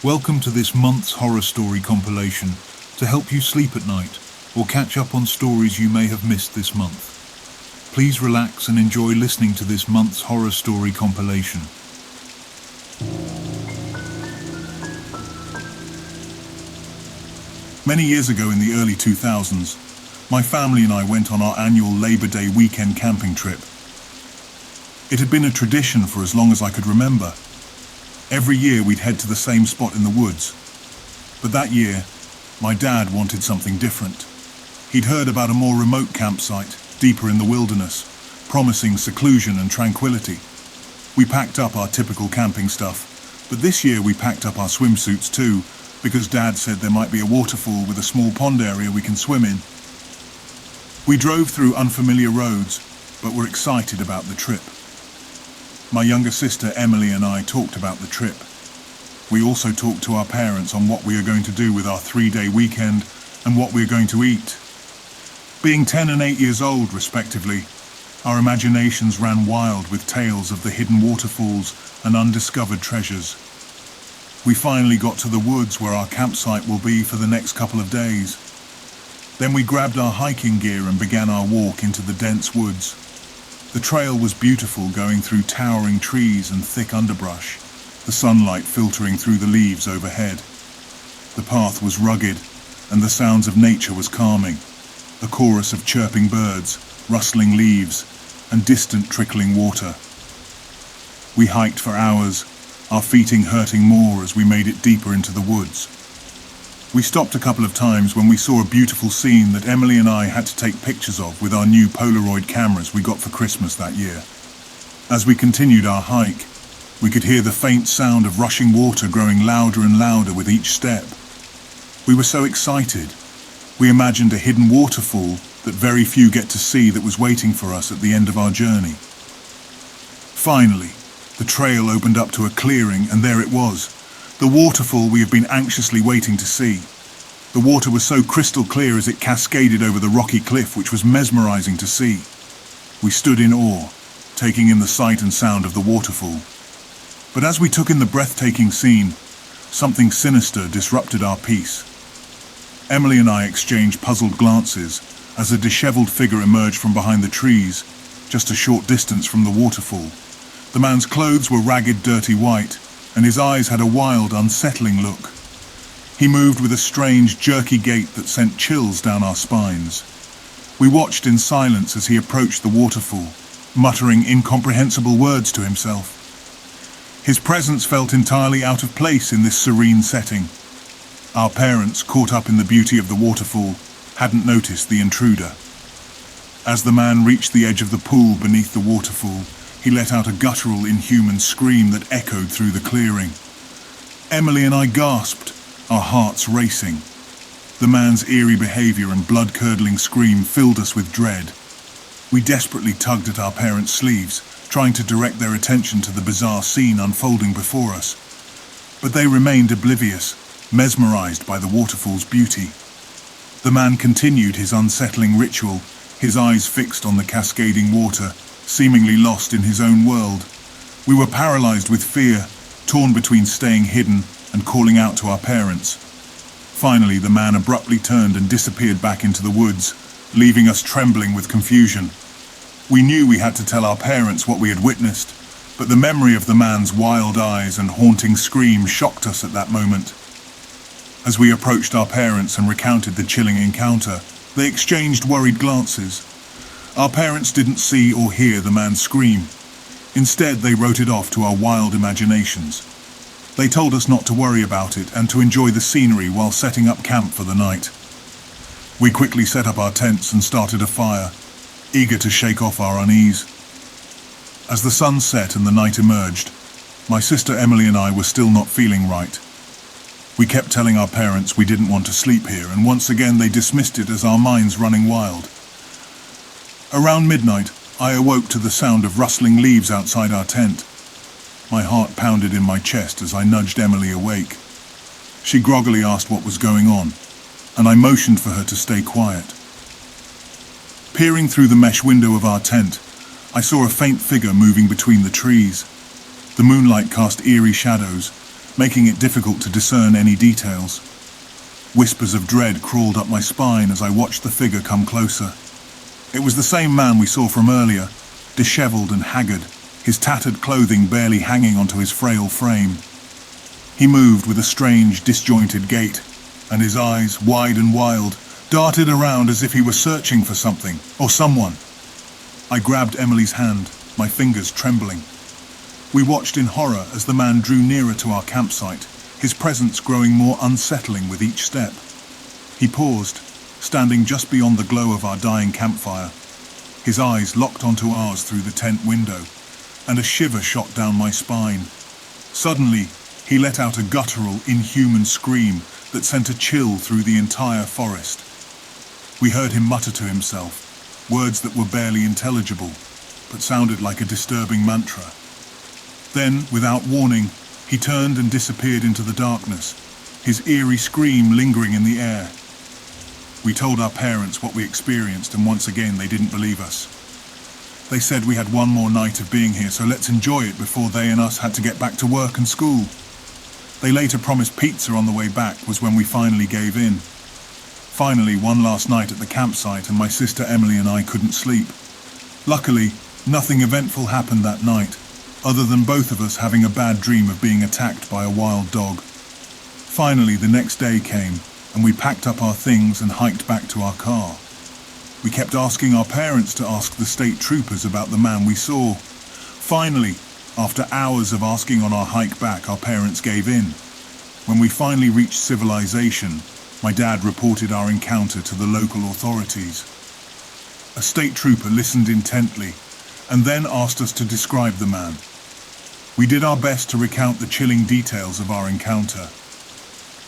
Welcome to this month's horror story compilation to help you sleep at night or catch up on stories you may have missed this month. Please relax and enjoy listening to this month's horror story compilation. Many years ago in the early 2000s, my family and I went on our annual Labor Day weekend camping trip. It had been a tradition for as long as I could remember. Every year we'd head to the same spot in the woods. But that year, my dad wanted something different. He'd heard about a more remote campsite, deeper in the wilderness, promising seclusion and tranquility. We packed up our typical camping stuff, but this year we packed up our swimsuits too, because Dad said there might be a waterfall with a small pond area we can swim in. We drove through unfamiliar roads, but were excited about the trip. My younger sister Emily and I talked about the trip. We also talked to our parents on what we are going to do with our 3-day weekend and what we are going to eat. Being 10 and 8 years old, respectively, our imaginations ran wild with tales of the hidden waterfalls and undiscovered treasures. We finally got to the woods where our campsite will be for the next couple of days. Then we grabbed our hiking gear and began our walk into the dense woods. The trail was beautiful, going through towering trees and thick underbrush, the sunlight filtering through the leaves overhead. The path was rugged, and the sounds of nature was calming, a chorus of chirping birds, rustling leaves, and distant trickling water. We hiked for hours, our feet hurting more as we made it deeper into the woods. We stopped a couple of times when we saw a beautiful scene that Emily and I had to take pictures of with our new Polaroid cameras we got for Christmas that year. As we continued our hike, we could hear the faint sound of rushing water growing louder and louder with each step. We were so excited. We imagined a hidden waterfall that very few get to see that was waiting for us at the end of our journey. Finally, the trail opened up to a clearing, and there it was. The waterfall we have been anxiously waiting to see. The water was so crystal clear as it cascaded over the rocky cliff, which was mesmerizing to see. We stood in awe, taking in the sight and sound of the waterfall. But as we took in the breathtaking scene, something sinister disrupted our peace. Emily and I exchanged puzzled glances as a disheveled figure emerged from behind the trees, just a short distance from the waterfall. The man's clothes were ragged, dirty white, and his eyes had a wild, unsettling look. He moved with a strange, jerky gait that sent chills down our spines. We watched in silence as he approached the waterfall, muttering incomprehensible words to himself. His presence felt entirely out of place in this serene setting. Our parents, caught up in the beauty of the waterfall, hadn't noticed the intruder. As the man reached the edge of the pool beneath the waterfall, he let out a guttural, inhuman scream that echoed through the clearing. Emily and I gasped, our hearts racing. The man's eerie behavior and blood-curdling scream filled us with dread. We desperately tugged at our parents' sleeves, trying to direct their attention to the bizarre scene unfolding before us. But they remained oblivious, mesmerized by the waterfall's beauty. The man continued his unsettling ritual, his eyes fixed on the cascading water, seemingly lost in his own world. We were paralyzed with fear, torn between staying hidden and calling out to our parents. Finally, the man abruptly turned and disappeared back into the woods, leaving us trembling with confusion. We knew we had to tell our parents what we had witnessed, but the memory of the man's wild eyes and haunting scream shocked us at that moment. As we approached our parents and recounted the chilling encounter, they exchanged worried glances. Our parents didn't see or hear the man scream. Instead, they wrote it off to our wild imaginations. They told us not to worry about it and to enjoy the scenery while setting up camp for the night. We quickly set up our tents and started a fire, eager to shake off our unease. As the sun set and the night emerged, my sister Emily and I were still not feeling right. We kept telling our parents we didn't want to sleep here, and once again they dismissed it as our minds running wild. Around midnight, I awoke to the sound of rustling leaves outside our tent. My heart pounded in my chest as I nudged Emily awake. She groggily asked what was going on, and I motioned for her to stay quiet. Peering through the mesh window of our tent, I saw a faint figure moving between the trees. The moonlight cast eerie shadows, making it difficult to discern any details. Whispers of dread crawled up my spine as I watched the figure come closer. It was the same man we saw from earlier, disheveled and haggard, his tattered clothing barely hanging onto his frail frame. He moved with a strange, disjointed gait, and his eyes, wide and wild, darted around as if he were searching for something or someone. I grabbed Emily's hand, my fingers trembling. We watched in horror as the man drew nearer to our campsite, his presence growing more unsettling with each step. He paused, standing just beyond the glow of our dying campfire. His eyes locked onto ours through the tent window, and a shiver shot down my spine. Suddenly, he let out a guttural, inhuman scream that sent a chill through the entire forest. We heard him mutter to himself, words that were barely intelligible, but sounded like a disturbing mantra. Then, without warning, he turned and disappeared into the darkness, his eerie scream lingering in the air. We told our parents what we experienced, and once again they didn't believe us. They said we had one more night of being here, so let's enjoy it before they and us had to get back to work and school. They later promised pizza on the way back was when we finally gave in. Finally, one last night at the campsite, and my sister Emily and I couldn't sleep. Luckily, nothing eventful happened that night, other than both of us having a bad dream of being attacked by a wild dog. Finally, the next day came, and we packed up our things and hiked back to our car. We kept asking our parents to ask the state troopers about the man we saw. Finally, after hours of asking on our hike back, our parents gave in. When we finally reached civilization, my dad reported our encounter to the local authorities. A state trooper listened intently and then asked us to describe the man. We did our best to recount the chilling details of our encounter.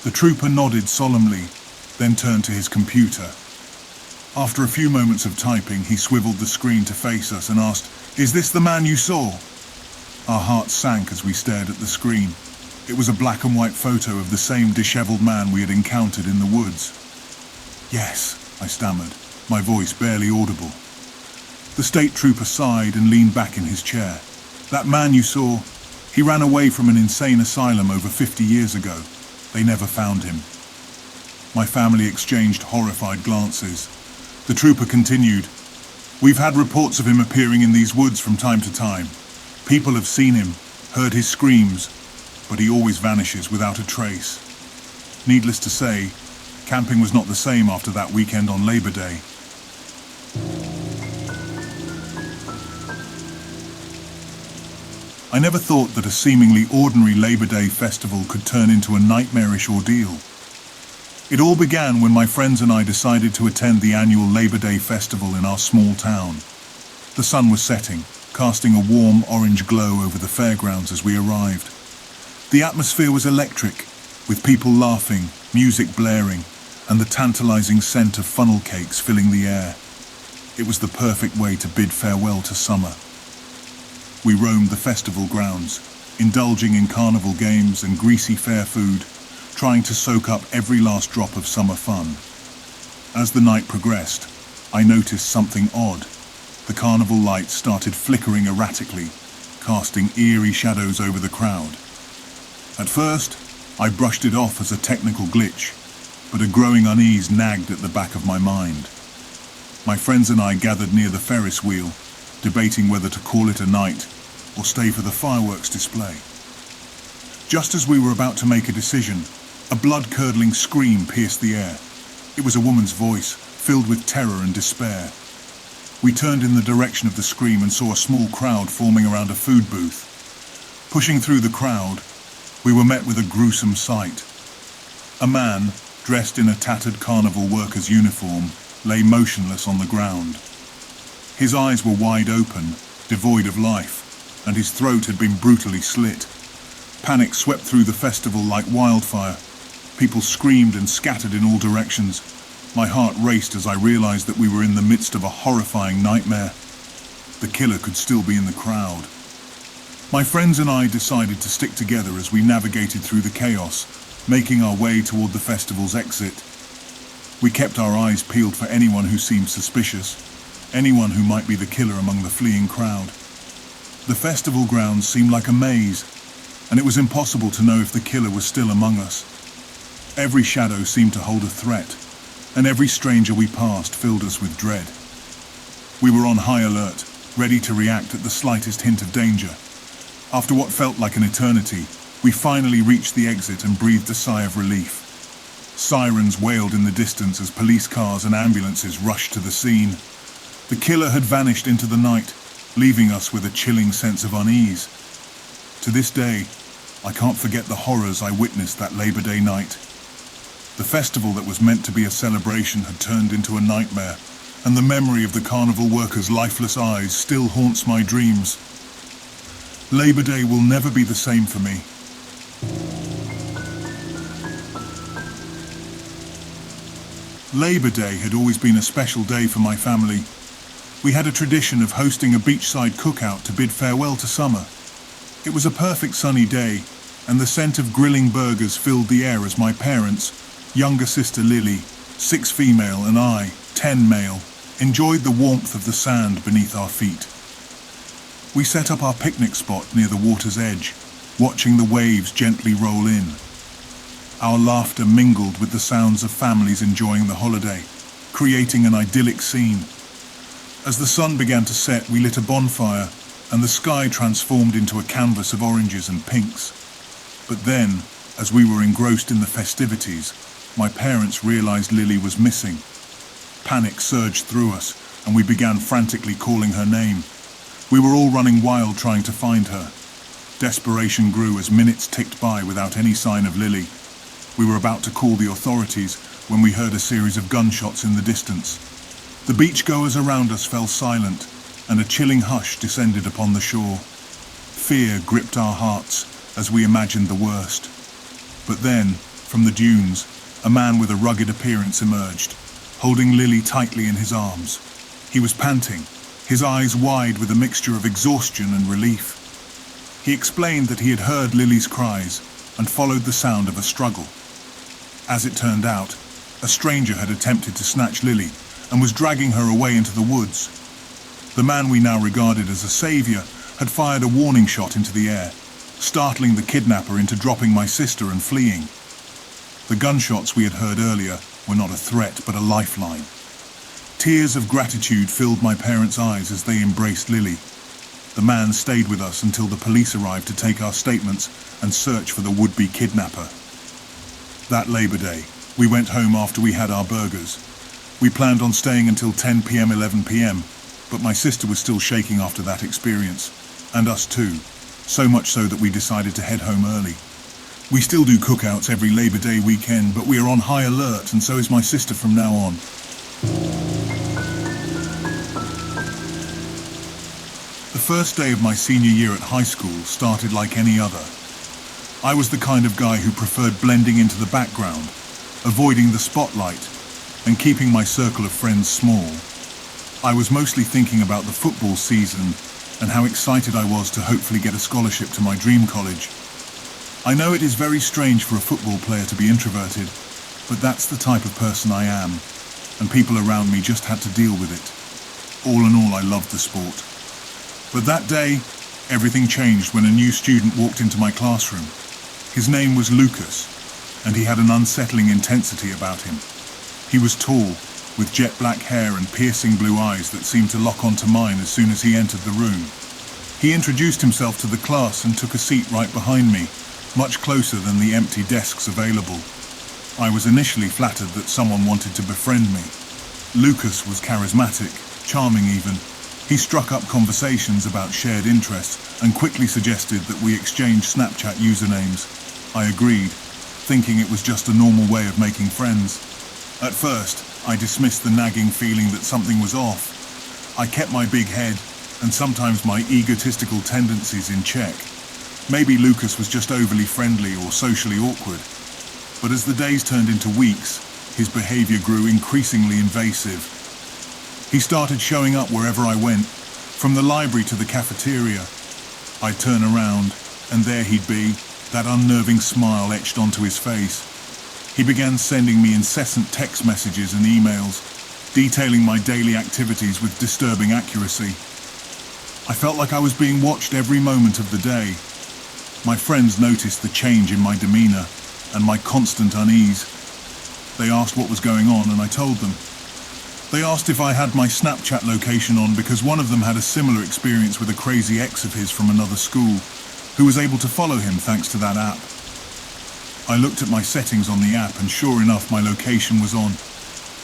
The trooper nodded solemnly, then turned to his computer. After a few moments of typing, he swiveled the screen to face us and asked, "Is this the man you saw?" Our hearts sank as we stared at the screen. It was a black and white photo of the same disheveled man we had encountered in the woods. "Yes," I stammered, my voice barely audible. The state trooper sighed and leaned back in his chair. "That man you saw, he ran away from an insane asylum over 50 years ago. They never found him." My family exchanged horrified glances. The trooper continued, "We've had reports of him appearing in these woods from time to time. People have seen him, heard his screams, but he always vanishes without a trace. Needless to say, camping was not the same after that weekend on Labor Day." I never thought that a seemingly ordinary Labor Day festival could turn into a nightmarish ordeal. It all began when my friends and I decided to attend the annual Labor Day festival in our small town. The sun was setting, casting a warm orange glow over the fairgrounds as we arrived. The atmosphere was electric, with people laughing, music blaring, and the tantalizing scent of funnel cakes filling the air. It was the perfect way to bid farewell to summer. We roamed the festival grounds, indulging in carnival games and greasy fair food, trying to soak up every last drop of summer fun. As the night progressed, I noticed something odd. The carnival lights started flickering erratically, casting eerie shadows over the crowd. At first, I brushed it off as a technical glitch, but a growing unease nagged at the back of my mind. My friends and I gathered near the Ferris wheel, debating whether to call it a night or stay for the fireworks display. Just as we were about to make a decision, a blood-curdling scream pierced the air. It was a woman's voice, filled with terror and despair. We turned in the direction of the scream and saw a small crowd forming around a food booth. Pushing through the crowd, we were met with a gruesome sight. A man, dressed in a tattered carnival worker's uniform, lay motionless on the ground. His eyes were wide open, devoid of life, and his throat had been brutally slit. Panic swept through the festival like wildfire. People screamed and scattered in all directions. My heart raced as I realized that we were in the midst of a horrifying nightmare. The killer could still be in the crowd. My friends and I decided to stick together as we navigated through the chaos, making our way toward the festival's exit. We kept our eyes peeled for anyone who seemed suspicious, anyone who might be the killer among the fleeing crowd. The festival grounds seemed like a maze, and it was impossible to know if the killer was still among us. Every shadow seemed to hold a threat, and every stranger we passed filled us with dread. We were on high alert, ready to react at the slightest hint of danger. After what felt like an eternity, we finally reached the exit and breathed a sigh of relief. Sirens wailed in the distance as police cars and ambulances rushed to the scene. The killer had vanished into the night, leaving us with a chilling sense of unease. To this day, I can't forget the horrors I witnessed that Labor Day night. The festival that was meant to be a celebration had turned into a nightmare, and the memory of the carnival workers' lifeless eyes still haunts my dreams. Labor Day will never be the same for me. Labor Day had always been a special day for my family. We had a tradition of hosting a beachside cookout to bid farewell to summer. It was a perfect sunny day, and the scent of grilling burgers filled the air as my parents, younger sister Lily, 6 female, and I, 10 male, enjoyed the warmth of the sand beneath our feet. We set up our picnic spot near the water's edge, watching the waves gently roll in. Our laughter mingled with the sounds of families enjoying the holiday, creating an idyllic scene. As the sun began to set, we lit a bonfire, and the sky transformed into a canvas of oranges and pinks. But then, as we were engrossed in the festivities, my parents realized Lily was missing. Panic surged through us, and we began frantically calling her name. We were all running wild trying to find her. Desperation grew as minutes ticked by without any sign of Lily. We were about to call the authorities when we heard a series of gunshots in the distance. The beachgoers around us fell silent, and a chilling hush descended upon the shore. Fear gripped our hearts as we imagined the worst. But then, from the dunes, a man with a rugged appearance emerged, holding Lily tightly in his arms. He was panting, his eyes wide with a mixture of exhaustion and relief. He explained that he had heard Lily's cries and followed the sound of a struggle. As it turned out, a stranger had attempted to snatch Lily and was dragging her away into the woods. The man we now regarded as a savior had fired a warning shot into the air, startling the kidnapper into dropping my sister and fleeing. The gunshots we had heard earlier were not a threat but a lifeline. Tears of gratitude filled my parents' eyes as they embraced Lily. The man stayed with us until the police arrived to take our statements and search for the would-be kidnapper. That Labor Day, we went home after we had our burgers. We planned on staying until 10 p.m, 11 p.m, but my sister was still shaking after that experience, and us too, so much so that we decided to head home early. We still do cookouts every Labor Day weekend, but we are on high alert, and so is my sister from now on. The first day of my senior year at high school started like any other. I was the kind of guy who preferred blending into the background, avoiding the spotlight, and keeping my circle of friends small. I was mostly thinking about the football season and how excited I was to hopefully get a scholarship to my dream college. I know it is very strange for a football player to be introverted, but that's the type of person I am, and people around me just had to deal with it. All in all, I loved the sport. But that day, everything changed when a new student walked into my classroom. His name was Lucas, and he had an unsettling intensity about him. He was tall, with jet black hair and piercing blue eyes that seemed to lock onto mine as soon as he entered the room. He introduced himself to the class and took a seat right behind me, much closer than the empty desks available. I was initially flattered that someone wanted to befriend me. Lucas was charismatic, charming even. He struck up conversations about shared interests and quickly suggested that we exchange Snapchat usernames. I agreed, thinking it was just a normal way of making friends. At first, I dismissed the nagging feeling that something was off. I kept my big head and sometimes my egotistical tendencies in check. Maybe Lucas was just overly friendly or socially awkward. But as the days turned into weeks, his behavior grew increasingly invasive. He started showing up wherever I went, from the library to the cafeteria. I'd turn around, and there he'd be, that unnerving smile etched onto his face. He began sending me incessant text messages and emails, detailing my daily activities with disturbing accuracy. I felt like I was being watched every moment of the day. My friends noticed the change in my demeanor and my constant unease. They asked what was going on, and I told them. They asked if I had my Snapchat location on because one of them had a similar experience with a crazy ex of his from another school, who was able to follow him thanks to that app. I looked at my settings on the app and sure enough my location was on.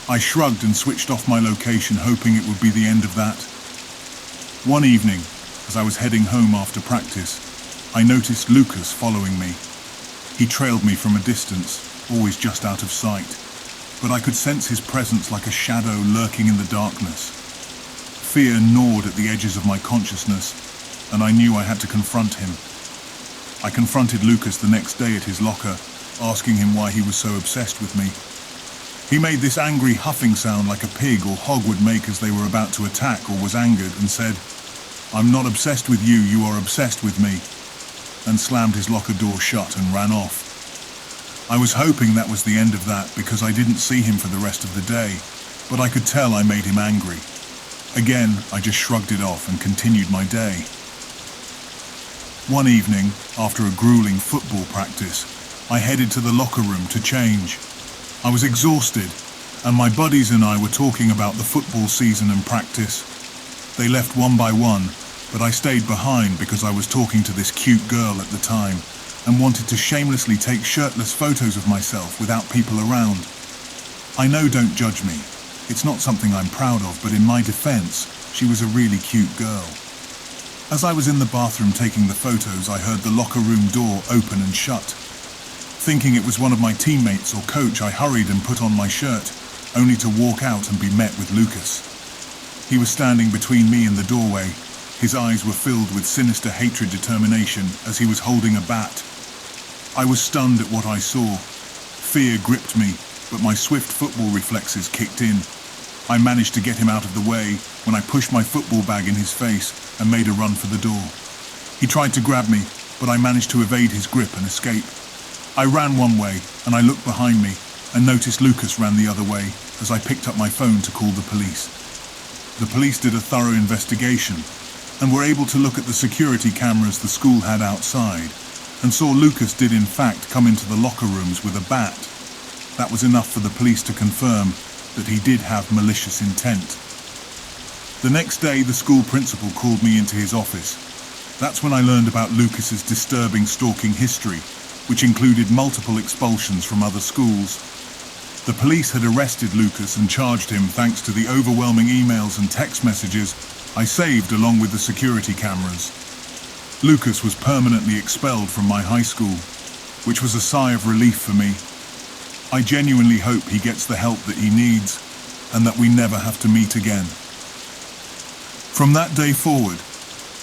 I shrugged and switched off my location, hoping it would be the end of that. One evening, as I was heading home after practice, I noticed Lucas following me. He trailed me from a distance, always just out of sight, but I could sense his presence like a shadow lurking in the darkness. Fear gnawed at the edges of my consciousness, and I knew I had to confront him. I confronted Lucas the next day at his locker, asking him why he was so obsessed with me. He made this angry huffing sound like a pig or hog would make as they were about to attack or was angered, and said, "I'm not obsessed with you, you are obsessed with me," and slammed his locker door shut and ran off. I was hoping that was the end of that because I didn't see him for the rest of the day, but I could tell I made him angry. Again, I just shrugged it off and continued my day. One evening, after a grueling football practice, I headed to the locker room to change. I was exhausted, and my buddies and I were talking about the football season and practice. They left one by one, but I stayed behind because I was talking to this cute girl at the time and wanted to shamelessly take shirtless photos of myself without people around. I know, don't judge me. It's not something I'm proud of, but in my defense, she was a really cute girl. As I was in the bathroom taking the photos, I heard the locker room door open and shut. Thinking it was one of my teammates or coach, I hurried and put on my shirt, only to walk out and be met with Lucas. He was standing between me and the doorway. His eyes were filled with sinister hatred determination as he was holding a bat. I was stunned at what I saw. Fear gripped me, but my swift football reflexes kicked in. I managed to get him out of the way when I pushed my football bag in his face and made a run for the door. He tried to grab me, but I managed to evade his grip and escape. I ran one way, and I looked behind me and noticed Lucas ran the other way as I picked up my phone to call the police. The police did a thorough investigation and were able to look at the security cameras the school had outside and saw Lucas did in fact come into the locker rooms with a bat. That was enough for the police to confirm that he did have malicious intent. The next day, the school principal called me into his office. That's when I learned about Lucas's disturbing stalking history, which included multiple expulsions from other schools. The police had arrested Lucas and charged him thanks to the overwhelming emails and text messages I saved along with the security cameras. Lucas was permanently expelled from my high school, which was a sigh of relief for me. I genuinely hope he gets the help that he needs and that we never have to meet again. From that day forward,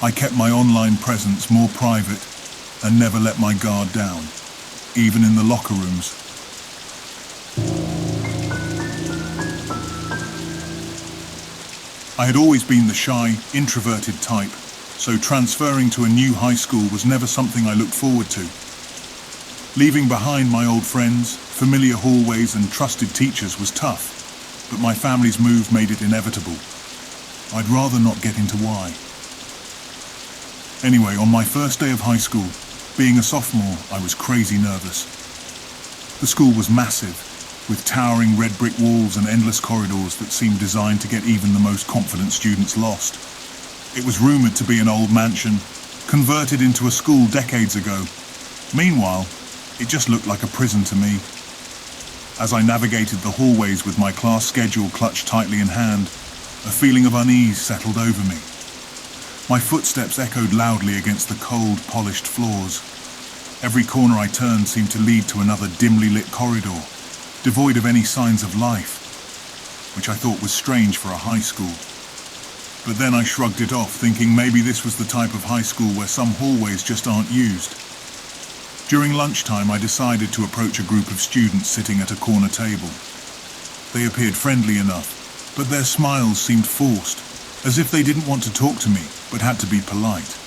I kept my online presence more private and never let my guard down, even in the locker rooms. I had always been the shy, introverted type, so transferring to a new high school was never something I looked forward to. Leaving behind my old friends, familiar hallways and trusted teachers was tough, but my family's move made it inevitable. I'd rather not get into why. Anyway, on my first day of high school, being a sophomore, I was crazy nervous. The school was massive, with towering red brick walls and endless corridors that seemed designed to get even the most confident students lost. It was rumored to be an old mansion, converted into a school decades ago. Meanwhile, it just looked like a prison to me. As I navigated the hallways with my class schedule clutched tightly in hand, a feeling of unease settled over me. My footsteps echoed loudly against the cold, polished floors. Every corner I turned seemed to lead to another dimly lit corridor, devoid of any signs of life, which I thought was strange for a high school. But then I shrugged it off, thinking maybe this was the type of high school where some hallways just aren't used. During lunchtime, I decided to approach a group of students sitting at a corner table. They appeared friendly enough, but their smiles seemed forced, as if they didn't want to talk to me, but had to be polite.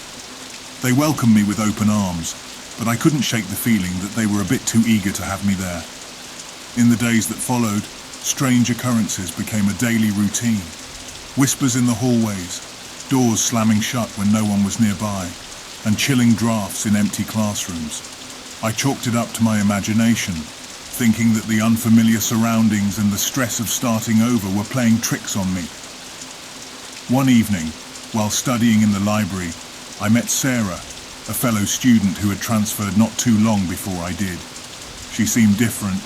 They welcomed me with open arms, but I couldn't shake the feeling that they were a bit too eager to have me there. In the days that followed, strange occurrences became a daily routine. Whispers in the hallways, doors slamming shut when no one was nearby, and chilling drafts in empty classrooms. I chalked it up to my imagination, thinking that the unfamiliar surroundings and the stress of starting over were playing tricks on me. One evening, while studying in the library, I met Sarah, a fellow student who had transferred not too long before I did. She seemed different,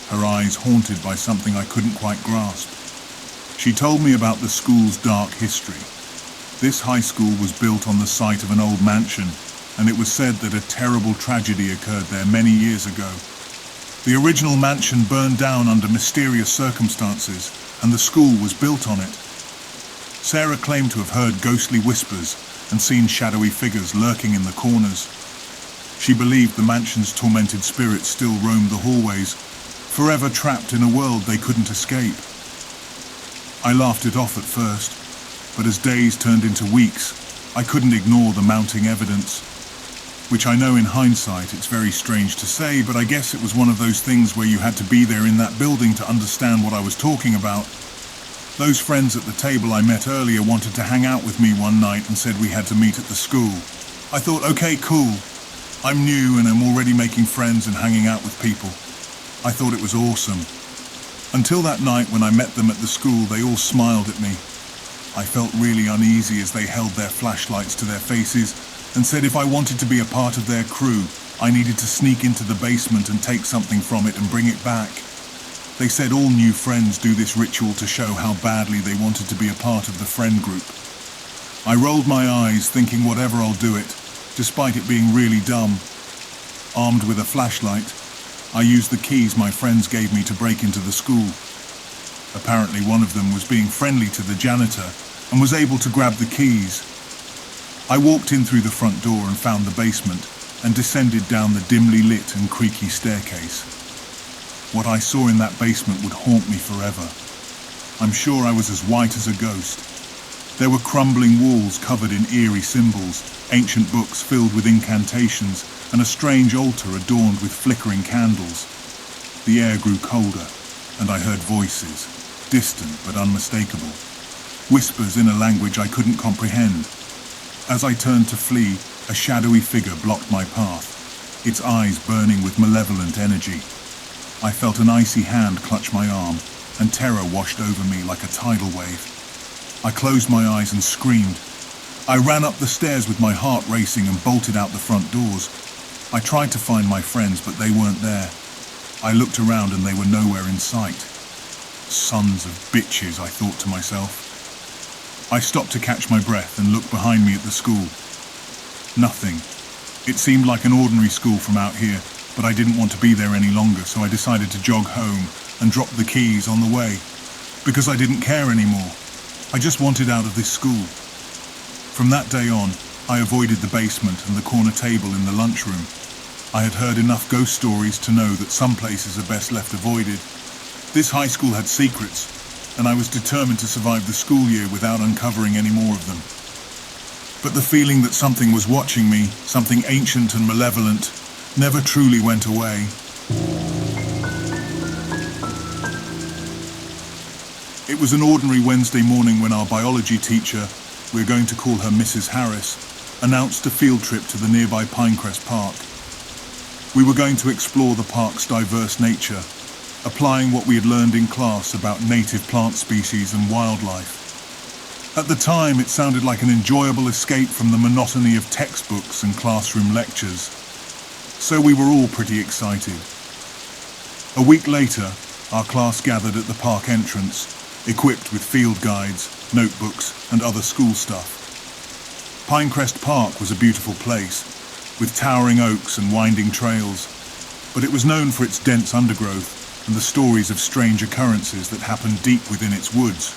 her eyes haunted by something I couldn't quite grasp. She told me about the school's dark history. This high school was built on the site of an old mansion, and it was said that a terrible tragedy occurred there many years ago. The original mansion burned down under mysterious circumstances, and the school was built on it. Sarah claimed to have heard ghostly whispers and seen shadowy figures lurking in the corners. She believed the mansion's tormented spirits still roamed the hallways, forever trapped in a world they couldn't escape. I laughed it off at first, but as days turned into weeks, I couldn't ignore the mounting evidence. Which I know in hindsight it's very strange to say, but I guess it was one of those things where you had to be there in that building to understand what I was talking about. Those friends at the table I met earlier wanted to hang out with me one night and said we had to meet at the school. I thought, okay, cool. I'm new and I'm already making friends and hanging out with people. I thought it was awesome. Until that night when I met them at the school, they all smiled at me. I felt really uneasy as they held their flashlights to their faces and said if I wanted to be a part of their crew, I needed to sneak into the basement and take something from it and bring it back. They said all new friends do this ritual to show how badly they wanted to be a part of the friend group. I rolled my eyes, thinking whatever, I'll do it, despite it being really dumb. Armed with a flashlight, I used the keys my friends gave me to break into the school. Apparently one of them was being friendly to the janitor and was able to grab the keys. I walked in through the front door and found the basement and descended down the dimly lit and creaky staircase. What I saw in that basement would haunt me forever. I'm sure I was as white as a ghost. There were crumbling walls covered in eerie symbols, ancient books filled with incantations, and a strange altar adorned with flickering candles. The air grew colder, and I heard voices, distant but unmistakable. Whispers in a language I couldn't comprehend. As I turned to flee, a shadowy figure blocked my path, its eyes burning with malevolent energy. I felt an icy hand clutch my arm, and terror washed over me like a tidal wave. I closed my eyes and screamed. I ran up the stairs with my heart racing and bolted out the front doors. I tried to find my friends, but they weren't there. I looked around and they were nowhere in sight. Sons of bitches, I thought to myself. I stopped to catch my breath and looked behind me at the school. Nothing. It seemed like an ordinary school from out here, but I didn't want to be there any longer, so I decided to jog home and drop the keys on the way, because I didn't care anymore. I just wanted out of this school. From that day on, I avoided the basement and the corner table in the lunchroom. I had heard enough ghost stories to know that some places are best left avoided. This high school had secrets, and I was determined to survive the school year without uncovering any more of them. But the feeling that something was watching me, something ancient and malevolent, never truly went away. It was an ordinary Wednesday morning when our biology teacher, we're going to call her Mrs. Harris, announced a field trip to the nearby Pinecrest Park. We were going to explore the park's diverse nature, applying what we had learned in class about native plant species and wildlife. At the time, it sounded like an enjoyable escape from the monotony of textbooks and classroom lectures. So we were all pretty excited. A week later, our class gathered at the park entrance, equipped with field guides, notebooks, and other school stuff. Pinecrest Park was a beautiful place, with towering oaks and winding trails, but it was known for its dense undergrowth and the stories of strange occurrences that happened deep within its woods.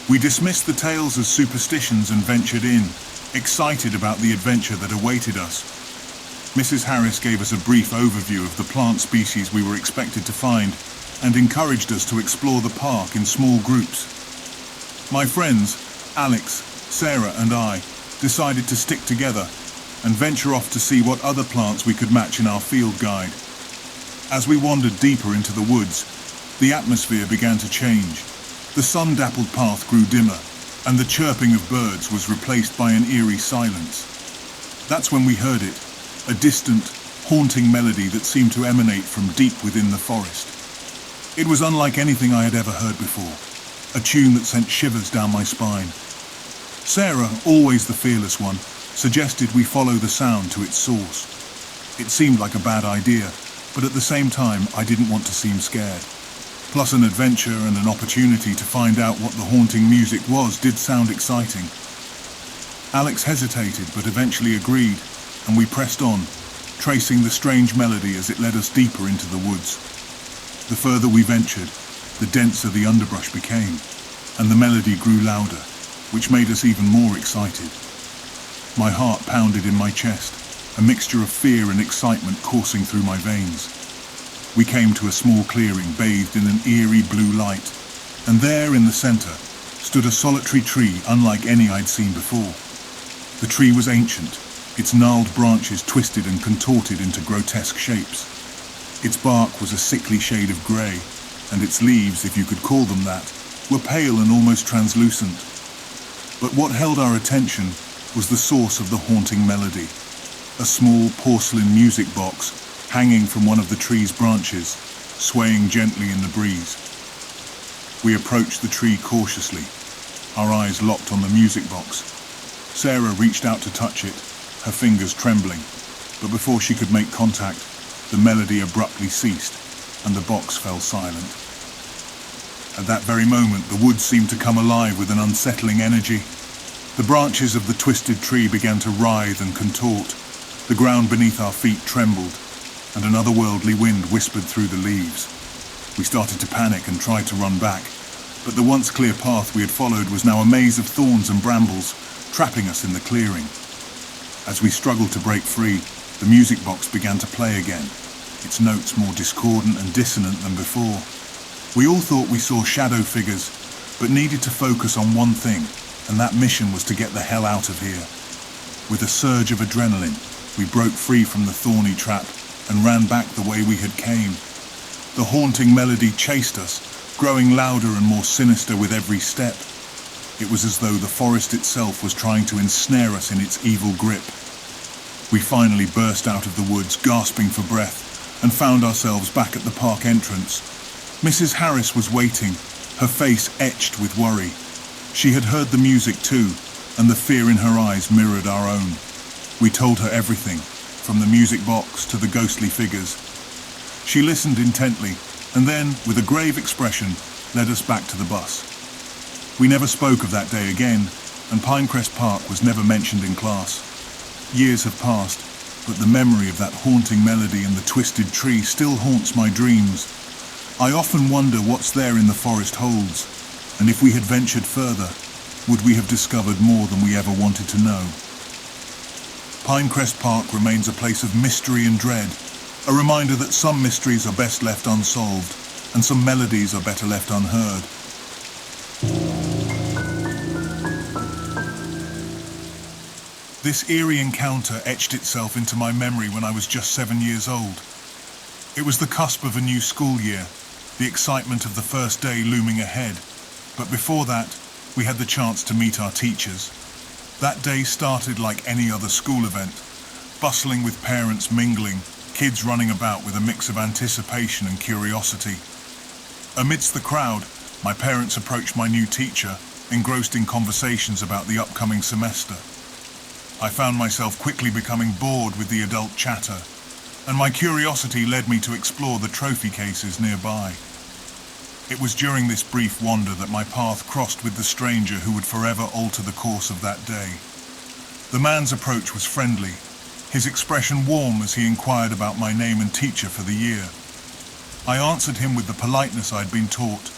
We dismissed the tales as superstitions and ventured in, excited about the adventure that awaited us. Mrs. Harris gave us a brief overview of the plant species we were expected to find and encouraged us to explore the park in small groups. My friends, Alex, Sarah and I, decided to stick together and venture off to see what other plants we could match in our field guide. As we wandered deeper into the woods, the atmosphere began to change. The sun-dappled path grew dimmer, and the chirping of birds was replaced by an eerie silence. That's when we heard it, a distant, haunting melody that seemed to emanate from deep within the forest. It was unlike anything I had ever heard before, a tune that sent shivers down my spine. Sarah, always the fearless one, suggested we follow the sound to its source. It seemed like a bad idea, but at the same time I didn't want to seem scared. Plus an adventure and an opportunity to find out what the haunting music was did sound exciting. Alex hesitated but eventually agreed, and we pressed on, tracing the strange melody as it led us deeper into the woods. The further we ventured, the denser the underbrush became, and the melody grew louder, which made us even more excited. My heart pounded in my chest, a mixture of fear and excitement coursing through my veins. We came to a small clearing bathed in an eerie blue light, and there in the center stood a solitary tree unlike any I'd seen before. The tree was ancient, its gnarled branches twisted and contorted into grotesque shapes. Its bark was a sickly shade of grey, and its leaves, if you could call them that, were pale and almost translucent. But what held our attention was the source of the haunting melody, a small porcelain music box hanging from one of the tree's branches, swaying gently in the breeze. We approached the tree cautiously, our eyes locked on the music box. Sarah reached out to touch it, her fingers trembling, but before she could make contact, the melody abruptly ceased, and the box fell silent. At that very moment, the woods seemed to come alive with an unsettling energy. The branches of the twisted tree began to writhe and contort. The ground beneath our feet trembled, and an otherworldly wind whispered through the leaves. We started to panic and tried to run back, but the once clear path we had followed was now a maze of thorns and brambles, trapping us in the clearing. As we struggled to break free, the music box began to play again, its notes more discordant and dissonant than before. We all thought we saw shadow figures, but needed to focus on one thing, and that mission was to get the hell out of here. With a surge of adrenaline, we broke free from the thorny trap and ran back the way we had came. The haunting melody chased us, growing louder and more sinister with every step. It was as though the forest itself was trying to ensnare us in its evil grip. We finally burst out of the woods, gasping for breath, and found ourselves back at the park entrance. Mrs. Harris was waiting, her face etched with worry. She had heard the music too, and the fear in her eyes mirrored our own. We told her everything, from the music box to the ghostly figures. She listened intently, and then, with a grave expression, led us back to the bus. We never spoke of that day again, and Pinecrest Park was never mentioned in class. Years have passed, but the memory of that haunting melody and the twisted tree still haunts my dreams. I often wonder what's there in the forest holds, and if we had ventured further, would we have discovered more than we ever wanted to know? Pinecrest Park remains a place of mystery and dread, a reminder that some mysteries are best left unsolved, and some melodies are better left unheard. This eerie encounter etched itself into my memory when I was just 7 years old. It was the cusp of a new school year, the excitement of the first day looming ahead, but before that, we had the chance to meet our teachers. That day started like any other school event, bustling with parents mingling, kids running about with a mix of anticipation and curiosity. Amidst the crowd, my parents approached my new teacher, engrossed in conversations about the upcoming semester. I found myself quickly becoming bored with the adult chatter, and my curiosity led me to explore the trophy cases nearby. It was during this brief wander that my path crossed with the stranger who would forever alter the course of that day. The man's approach was friendly, his expression warm as he inquired about my name and teacher for the year. I answered him with the politeness I'd been taught,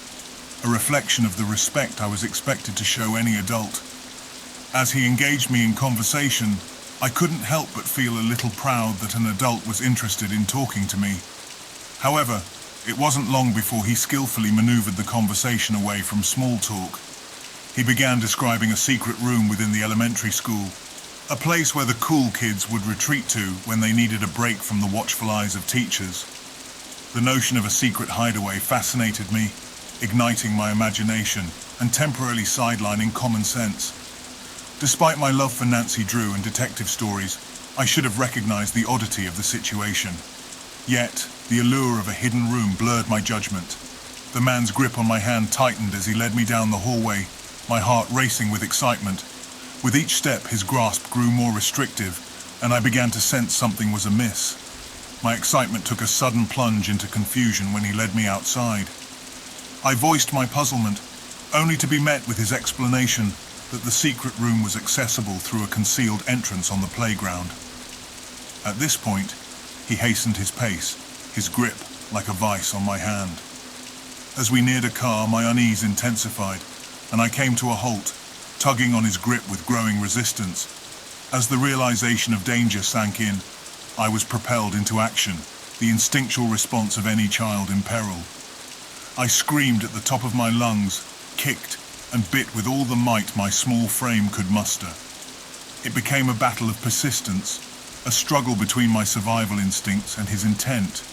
a reflection of the respect I was expected to show any adult. As he engaged me in conversation, I couldn't help but feel a little proud that an adult was interested in talking to me. However, it wasn't long before he skillfully maneuvered the conversation away from small talk. He began describing a secret room within the elementary school, a place where the cool kids would retreat to when they needed a break from the watchful eyes of teachers. The notion of a secret hideaway fascinated me, igniting my imagination and temporarily sidelining common sense. Despite my love for Nancy Drew and detective stories, I should have recognized the oddity of the situation. Yet, the allure of a hidden room blurred my judgment. The man's grip on my hand tightened as he led me down the hallway, my heart racing with excitement. With each step, his grasp grew more restrictive, and I began to sense something was amiss. My excitement took a sudden plunge into confusion when he led me outside. I voiced my puzzlement, only to be met with his explanation that the secret room was accessible through a concealed entrance on the playground. At this point, he hastened his pace, his grip like a vice on my hand. As we neared a car, my unease intensified, and I came to a halt, tugging on his grip with growing resistance. As the realization of danger sank in, I was propelled into action, the instinctual response of any child in peril. I screamed at the top of my lungs, kicked, and bit with all the might my small frame could muster. It became a battle of persistence, a struggle between my survival instincts and his intent.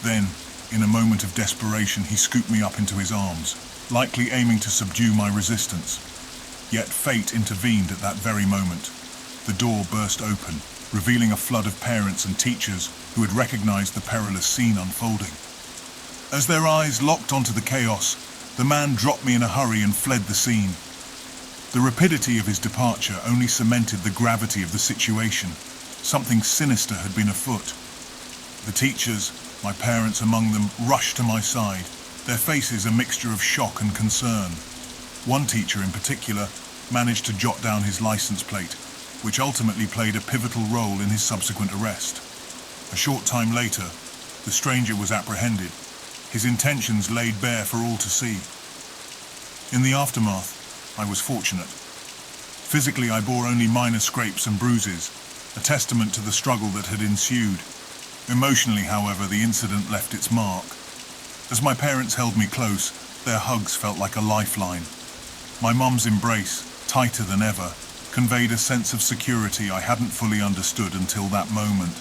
Then, in a moment of desperation, he scooped me up into his arms, likely aiming to subdue my resistance. Yet fate intervened at that very moment. The door burst open, revealing a flood of parents and teachers who had recognized the perilous scene unfolding. As their eyes locked onto the chaos, the man dropped me in a hurry and fled the scene. The rapidity of his departure only cemented the gravity of the situation. Something sinister had been afoot. The teachers, my parents among them, rushed to my side, their faces a mixture of shock and concern. One teacher in particular managed to jot down his license plate, which ultimately played a pivotal role in his subsequent arrest. A short time later, the stranger was apprehended, his intentions laid bare for all to see. In the aftermath, I was fortunate. Physically, I bore only minor scrapes and bruises, a testament to the struggle that had ensued. Emotionally, however, the incident left its mark. As my parents held me close, their hugs felt like a lifeline. My mum's embrace, tighter than ever, conveyed a sense of security I hadn't fully understood until that moment.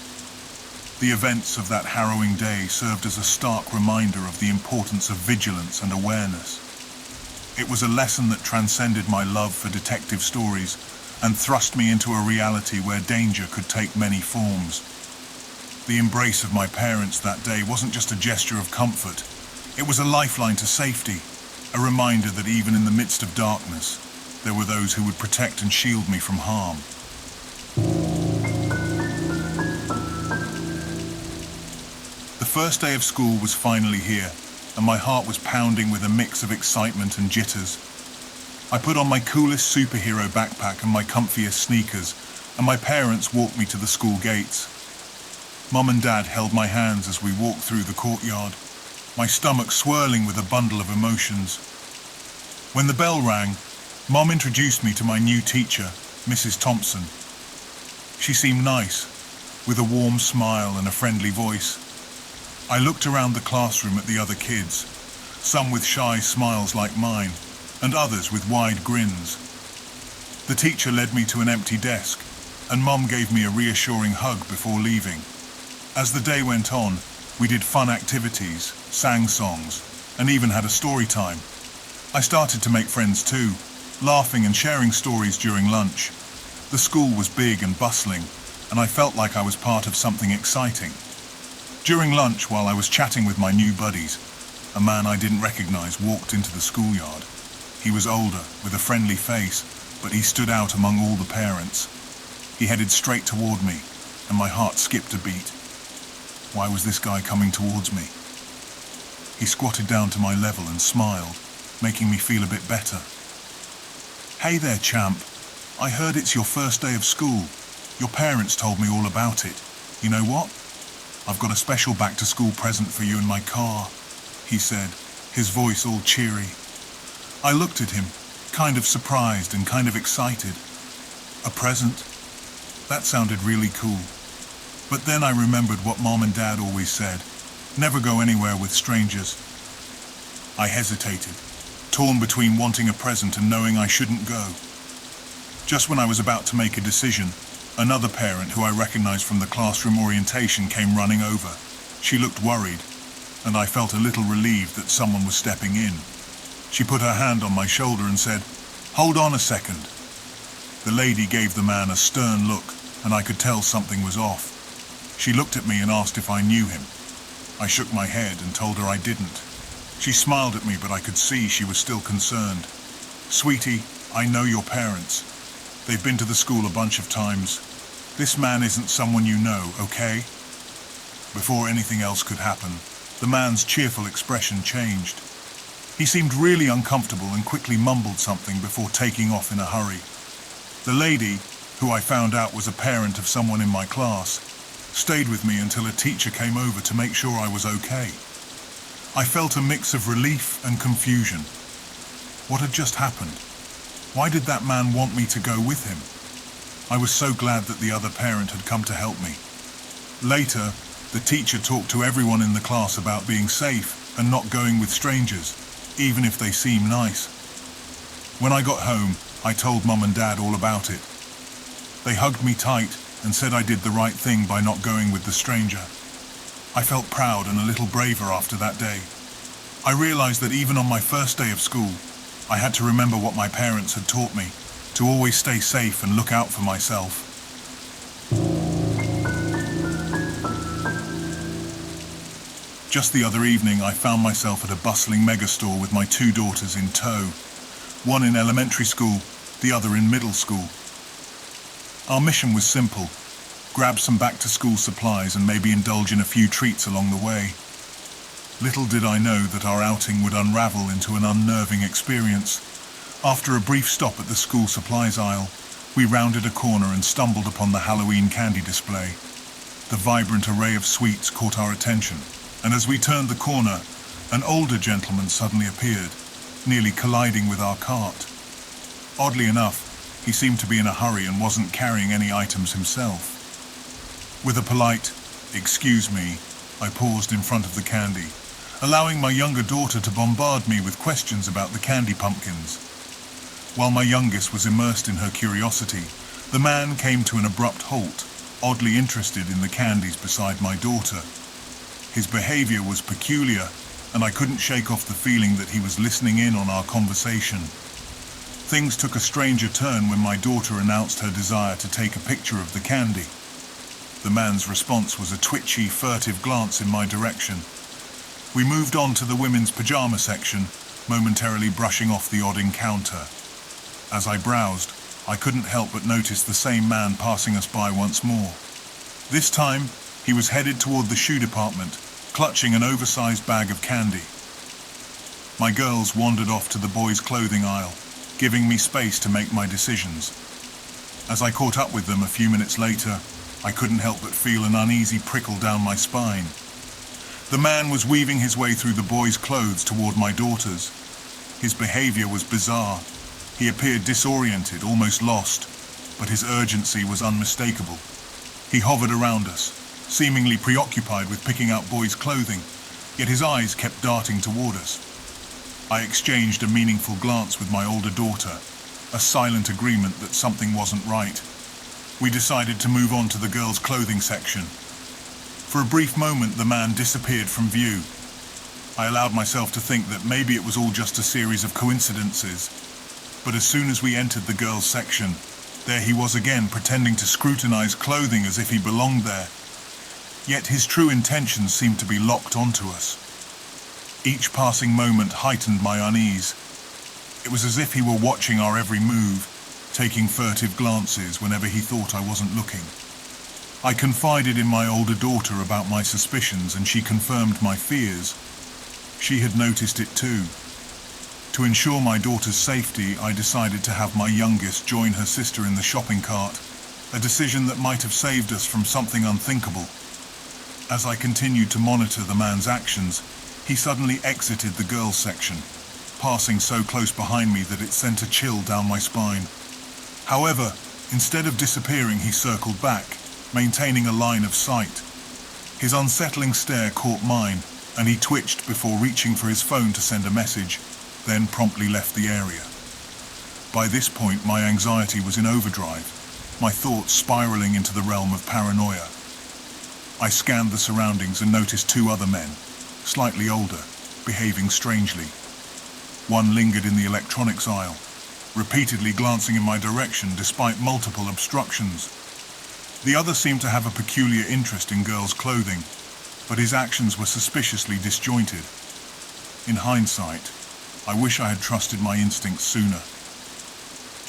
The events of that harrowing day served as a stark reminder of the importance of vigilance and awareness. It was a lesson that transcended my love for detective stories and thrust me into a reality where danger could take many forms. The embrace of my parents that day wasn't just a gesture of comfort. It was a lifeline to safety, a reminder that even in the midst of darkness, there were those who would protect and shield me from harm. The first day of school was finally here, and my heart was pounding with a mix of excitement and jitters. I put on my coolest superhero backpack and my comfiest sneakers, and my parents walked me to the school gates. Mum and Dad held my hands as we walked through the courtyard, my stomach swirling with a bundle of emotions. When the bell rang, Mum introduced me to my new teacher, Mrs. Thompson. She seemed nice, with a warm smile and a friendly voice. I looked around the classroom at the other kids, some with shy smiles like mine, and others with wide grins. The teacher led me to an empty desk, and Mum gave me a reassuring hug before leaving. As the day went on, we did fun activities, sang songs, and even had a story time. I started to make friends too, laughing and sharing stories during lunch. The school was big and bustling, and I felt like I was part of something exciting. During lunch, while I was chatting with my new buddies, a man I didn't recognize walked into the schoolyard. He was older, with a friendly face, but he stood out among all the parents. He headed straight toward me, and my heart skipped a beat. Why was this guy coming towards me? He squatted down to my level and smiled, making me feel a bit better. "Hey there, champ. I heard it's your first day of school. Your parents told me all about it. You know what? I've got a special back-to-school present for you in my car," he said, his voice all cheery. I looked at him, kind of surprised and kind of excited. A present? That sounded really cool. But then I remembered what Mom and Dad always said, never go anywhere with strangers. I hesitated, torn between wanting a present and knowing I shouldn't go. Just when I was about to make a decision, another parent who I recognized from the classroom orientation came running over. She looked worried, and I felt a little relieved that someone was stepping in. She put her hand on my shoulder and said, "Hold on a second." The lady gave the man a stern look, and I could tell something was off. She looked at me and asked if I knew him. I shook my head and told her I didn't. She smiled at me, but I could see she was still concerned. "Sweetie, I know your parents. They've been to the school a bunch of times. This man isn't someone you know, okay?" Before anything else could happen, the man's cheerful expression changed. He seemed really uncomfortable and quickly mumbled something before taking off in a hurry. The lady, who I found out was a parent of someone in my class, stayed with me until a teacher came over to make sure I was okay. I felt a mix of relief and confusion. What had just happened? Why did that man want me to go with him? I was so glad that the other parent had come to help me. Later, the teacher talked to everyone in the class about being safe and not going with strangers, even if they seem nice. When I got home, I told Mum and Dad all about it. They hugged me tight and said I did the right thing by not going with the stranger. I felt proud and a little braver after that day. I realized that even on my first day of school, I had to remember what my parents had taught me, to always stay safe and look out for myself. Just the other evening, I found myself at a bustling megastore with my two daughters in tow, one in elementary school, the other in middle school. Our mission was simple: grab some back-to-school supplies and maybe indulge in a few treats along the way. Little did I know that our outing would unravel into an unnerving experience. After a brief stop at the school supplies aisle, we rounded a corner and stumbled upon the Halloween candy display. The vibrant array of sweets caught our attention, and as we turned the corner, an older gentleman suddenly appeared, nearly colliding with our cart. Oddly enough, he seemed to be in a hurry and wasn't carrying any items himself. With a polite, "Excuse me," I paused in front of the candy, allowing my younger daughter to bombard me with questions about the candy pumpkins. While my youngest was immersed in her curiosity, the man came to an abrupt halt, oddly interested in the candies beside my daughter. His behavior was peculiar, and I couldn't shake off the feeling that he was listening in on our conversation. Things took a stranger turn when my daughter announced her desire to take a picture of the candy. The man's response was a twitchy, furtive glance in my direction. We moved on to the women's pajama section, momentarily brushing off the odd encounter. As I browsed, I couldn't help but notice the same man passing us by once more. This time, he was headed toward the shoe department, clutching an oversized bag of candy. My girls wandered off to the boys' clothing aisle, giving me space to make my decisions. As I caught up with them a few minutes later, I couldn't help but feel an uneasy prickle down my spine. The man was weaving his way through the boys' clothes toward my daughter's. His behavior was bizarre. He appeared disoriented, almost lost, but his urgency was unmistakable. He hovered around us, seemingly preoccupied with picking out boys' clothing, yet his eyes kept darting toward us. I exchanged a meaningful glance with my older daughter, a silent agreement that something wasn't right. We decided to move on to the girls' clothing section. For a brief moment, the man disappeared from view. I allowed myself to think that maybe it was all just a series of coincidences, but as soon as we entered the girls' section, there he was again, pretending to scrutinize clothing as if he belonged there. Yet his true intentions seemed to be locked onto us. Each passing moment heightened my unease. It was as if he were watching our every move, taking furtive glances whenever he thought I wasn't looking. I confided in my older daughter about my suspicions, and she confirmed my fears. She had noticed it too. To ensure my daughter's safety, I decided to have my youngest join her sister in the shopping cart, a decision that might have saved us from something unthinkable. As I continued to monitor the man's actions, he suddenly exited the girls' section, passing so close behind me that it sent a chill down my spine. However, instead of disappearing, he circled back, maintaining a line of sight. His unsettling stare caught mine, and he twitched before reaching for his phone to send a message, then promptly left the area. By this point, my anxiety was in overdrive, my thoughts spiraling into the realm of paranoia. I scanned the surroundings and noticed two other men, slightly older, behaving strangely. One lingered in the electronics aisle, repeatedly glancing in my direction despite multiple obstructions. The other seemed to have a peculiar interest in girls' clothing, but his actions were suspiciously disjointed. In hindsight, I wish I had trusted my instincts sooner.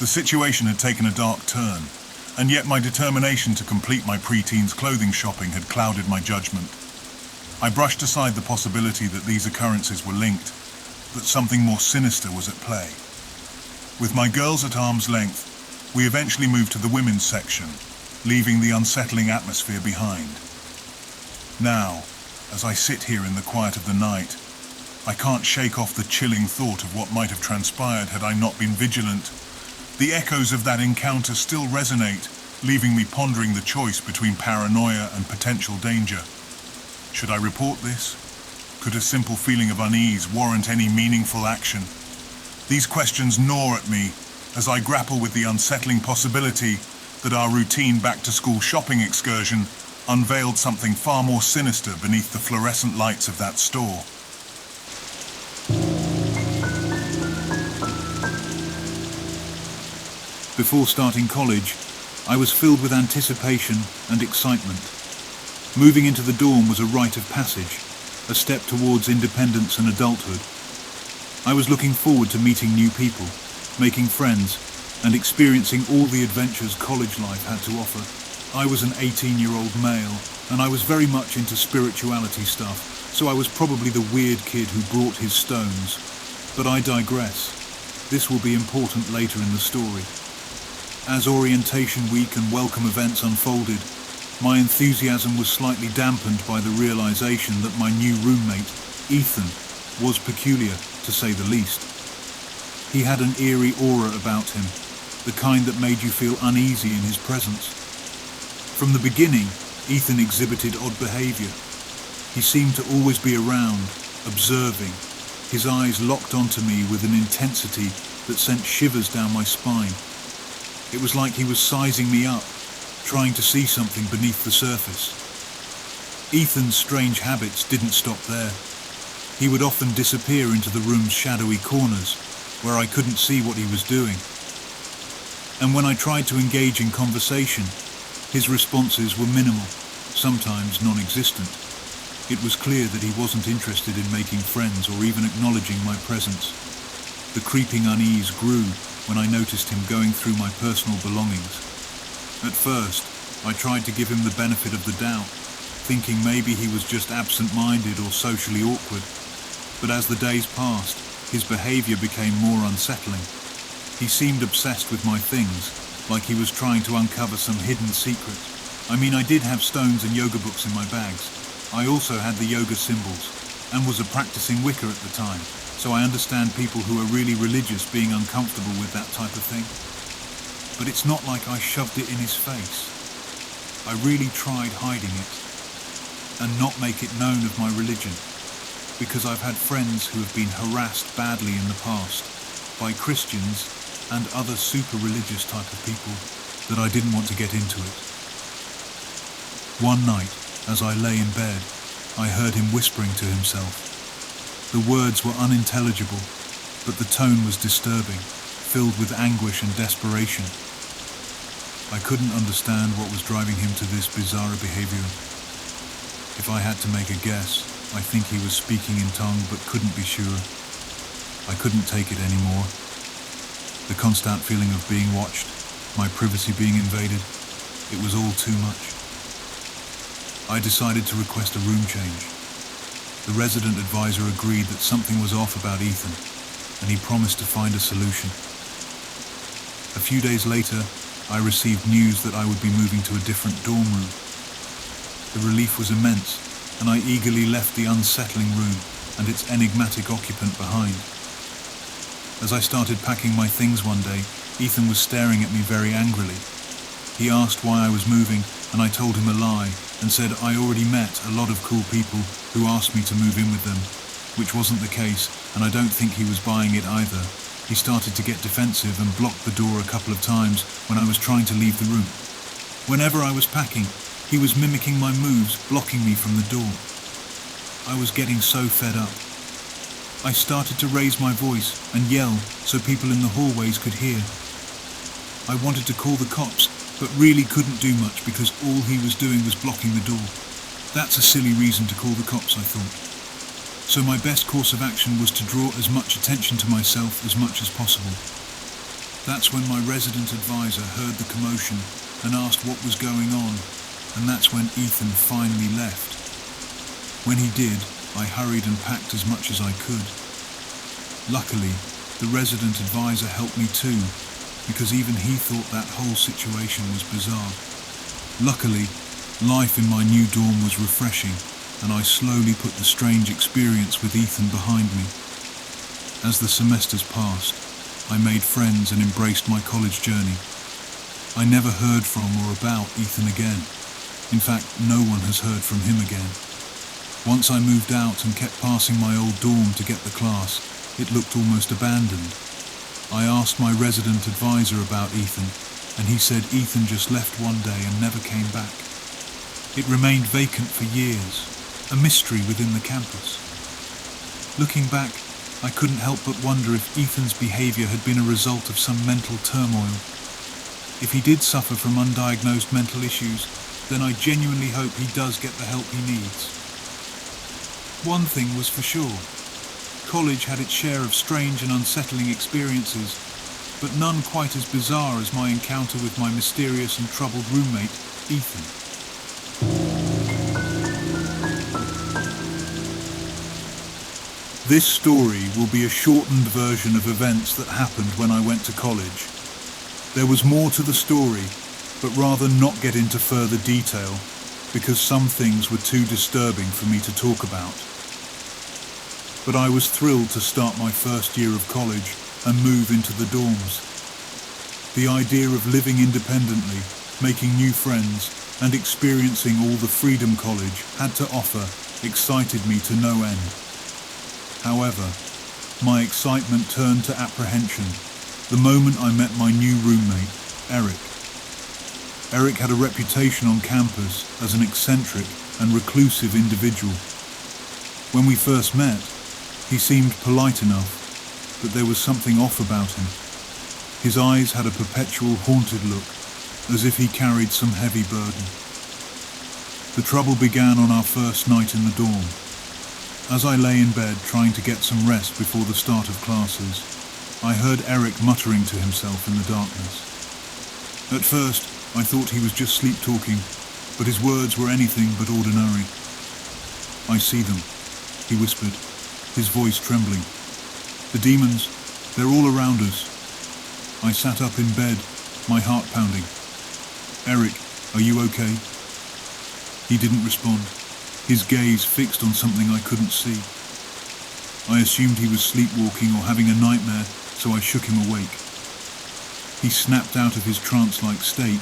The situation had taken a dark turn, and yet my determination to complete my pre-teens clothing shopping had clouded my judgment. I brushed aside the possibility that these occurrences were linked, that something more sinister was at play. With my girls at arm's length, we eventually moved to the women's section, leaving the unsettling atmosphere behind. Now, as I sit here in the quiet of the night, I can't shake off the chilling thought of what might have transpired had I not been vigilant. The echoes of that encounter still resonate, leaving me pondering the choice between paranoia and potential danger. Should I report this? Could a simple feeling of unease warrant any meaningful action? These questions gnaw at me as I grapple with the unsettling possibility that our routine back-to-school shopping excursion unveiled something far more sinister beneath the fluorescent lights of that store. Before starting college, I was filled with anticipation and excitement. Moving into the dorm was a rite of passage, a step towards independence and adulthood. I was looking forward to meeting new people, making friends, and experiencing all the adventures college life had to offer. I was an 18-year-old male, and I was very much into spirituality stuff, so I was probably the weird kid who brought his stones. But I digress. This will be important later in the story. As orientation week and welcome events unfolded, my enthusiasm was slightly dampened by the realization that my new roommate, Ethan, was peculiar, to say the least. He had an eerie aura about him, the kind that made you feel uneasy in his presence. From the beginning, Ethan exhibited odd behavior. He seemed to always be around, observing, his eyes locked onto me with an intensity that sent shivers down my spine. It was like he was sizing me up, trying to see something beneath the surface. Ethan's strange habits didn't stop there. He would often disappear into the room's shadowy corners, where I couldn't see what he was doing. And when I tried to engage in conversation, his responses were minimal, sometimes non-existent. It was clear that he wasn't interested in making friends or even acknowledging my presence. The creeping unease grew when I noticed him going through my personal belongings. At first, I tried to give him the benefit of the doubt, thinking maybe he was just absent-minded or socially awkward. But as the days passed, his behavior became more unsettling. He seemed obsessed with my things, like he was trying to uncover some hidden secret. I mean, I did have stones and yoga books in my bags. I also had the yoga symbols, and was a practicing Wicca at the time, so I understand people who are really religious being uncomfortable with that type of thing. But it's not like I shoved it in his face. I really tried hiding it, and not make it known of my religion, because I've had friends who have been harassed badly in the past by Christians and other super religious type of people that I didn't want to get into it. One night, as I lay in bed, I heard him whispering to himself. The words were unintelligible, but the tone was disturbing, filled with anguish and desperation. I couldn't understand what was driving him to this bizarre behavior. If I had to make a guess, I think he was speaking in tongue but couldn't be sure. I couldn't take it anymore. The constant feeling of being watched, my privacy being invaded, it was all too much. I decided to request a room change. The resident advisor agreed that something was off about Ethan, and he promised to find a solution. A few days later, I received news that I would be moving to a different dorm room. The relief was immense, and I eagerly left the unsettling room and its enigmatic occupant behind. As I started packing my things one day, Ethan was staring at me very angrily. He asked why I was moving, and I told him a lie and said I already met a lot of cool people who asked me to move in with them, which wasn't the case, and I don't think he was buying it either. He started to get defensive and blocked the door a couple of times when I was trying to leave the room. Whenever I was packing, he was mimicking my moves, blocking me from the door. I was getting so fed up. I started to raise my voice and yell so people in the hallways could hear. I wanted to call the cops, but really couldn't do much because all he was doing was blocking the door. That's a silly reason to call the cops, I thought. So my best course of action was to draw as much attention to myself as much as possible. That's when my resident advisor heard the commotion and asked what was going on, and that's when Ethan finally left. When he did, I hurried and packed as much as I could. Luckily, the resident advisor helped me too, because even he thought that whole situation was bizarre. Luckily, life in my new dorm was refreshing, and I slowly put the strange experience with Ethan behind me. As the semesters passed, I made friends and embraced my college journey. I never heard from or about Ethan again. In fact, no one has heard from him again. Once I moved out and kept passing my old dorm to get the class, it looked almost abandoned. I asked my resident advisor about Ethan, and he said Ethan just left one day and never came back. It remained vacant for years, a mystery within the campus. Looking back, I couldn't help but wonder if Ethan's behavior had been a result of some mental turmoil. If he did suffer from undiagnosed mental issues, then I genuinely hope he does get the help he needs. One thing was for sure. College had its share of strange and unsettling experiences, but none quite as bizarre as my encounter with my mysterious and troubled roommate, Ethan. This story will be a shortened version of events that happened when I went to college. There was more to the story, but rather not get into further detail because some things were too disturbing for me to talk about. But I was thrilled to start my first year of college and move into the dorms. The idea of living independently, making new friends, and experiencing all the freedom college had to offer excited me to no end. However, my excitement turned to apprehension the moment I met my new roommate, Eric. Eric had a reputation on campus as an eccentric and reclusive individual. When we first met, he seemed polite enough, but there was something off about him. His eyes had a perpetual haunted look, as if he carried some heavy burden. The trouble began on our first night in the dorm. As I lay in bed trying to get some rest before the start of classes, I heard Eric muttering to himself in the darkness. At first, I thought he was just sleep-talking, but his words were anything but ordinary. "I see them," he whispered, his voice trembling. "The demons, they're all around us." I sat up in bed, my heart pounding. "Eric, are you okay?" He didn't respond, his gaze fixed on something I couldn't see. I assumed he was sleepwalking or having a nightmare, so I shook him awake. He snapped out of his trance-like state,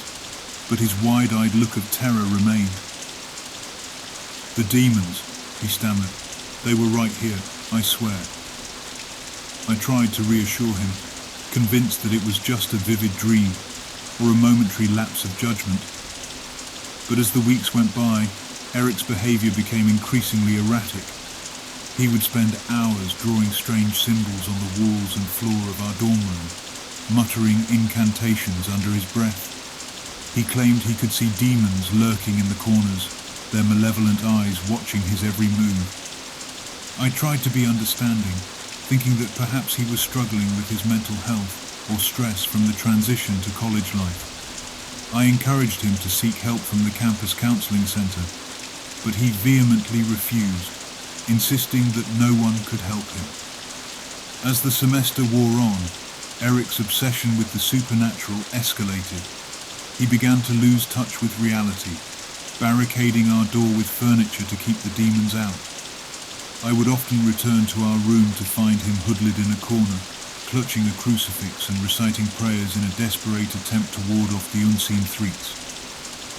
but his wide-eyed look of terror remained. "The demons," he stammered. "They were right here, I swear." I tried to reassure him, convinced that it was just a vivid dream or a momentary lapse of judgment. But as the weeks went by, Eric's behavior became increasingly erratic. He would spend hours drawing strange symbols on the walls and floor of our dorm room, muttering incantations under his breath. He claimed he could see demons lurking in the corners, their malevolent eyes watching his every move. I tried to be understanding, thinking that perhaps he was struggling with his mental health or stress from the transition to college life. I encouraged him to seek help from the campus counseling center, but he vehemently refused, insisting that no one could help him. As the semester wore on, Eric's obsession with the supernatural escalated. He began to lose touch with reality, barricading our door with furniture to keep the demons out. I would often return to our room to find him huddled in a corner, clutching a crucifix and reciting prayers in a desperate attempt to ward off the unseen threats.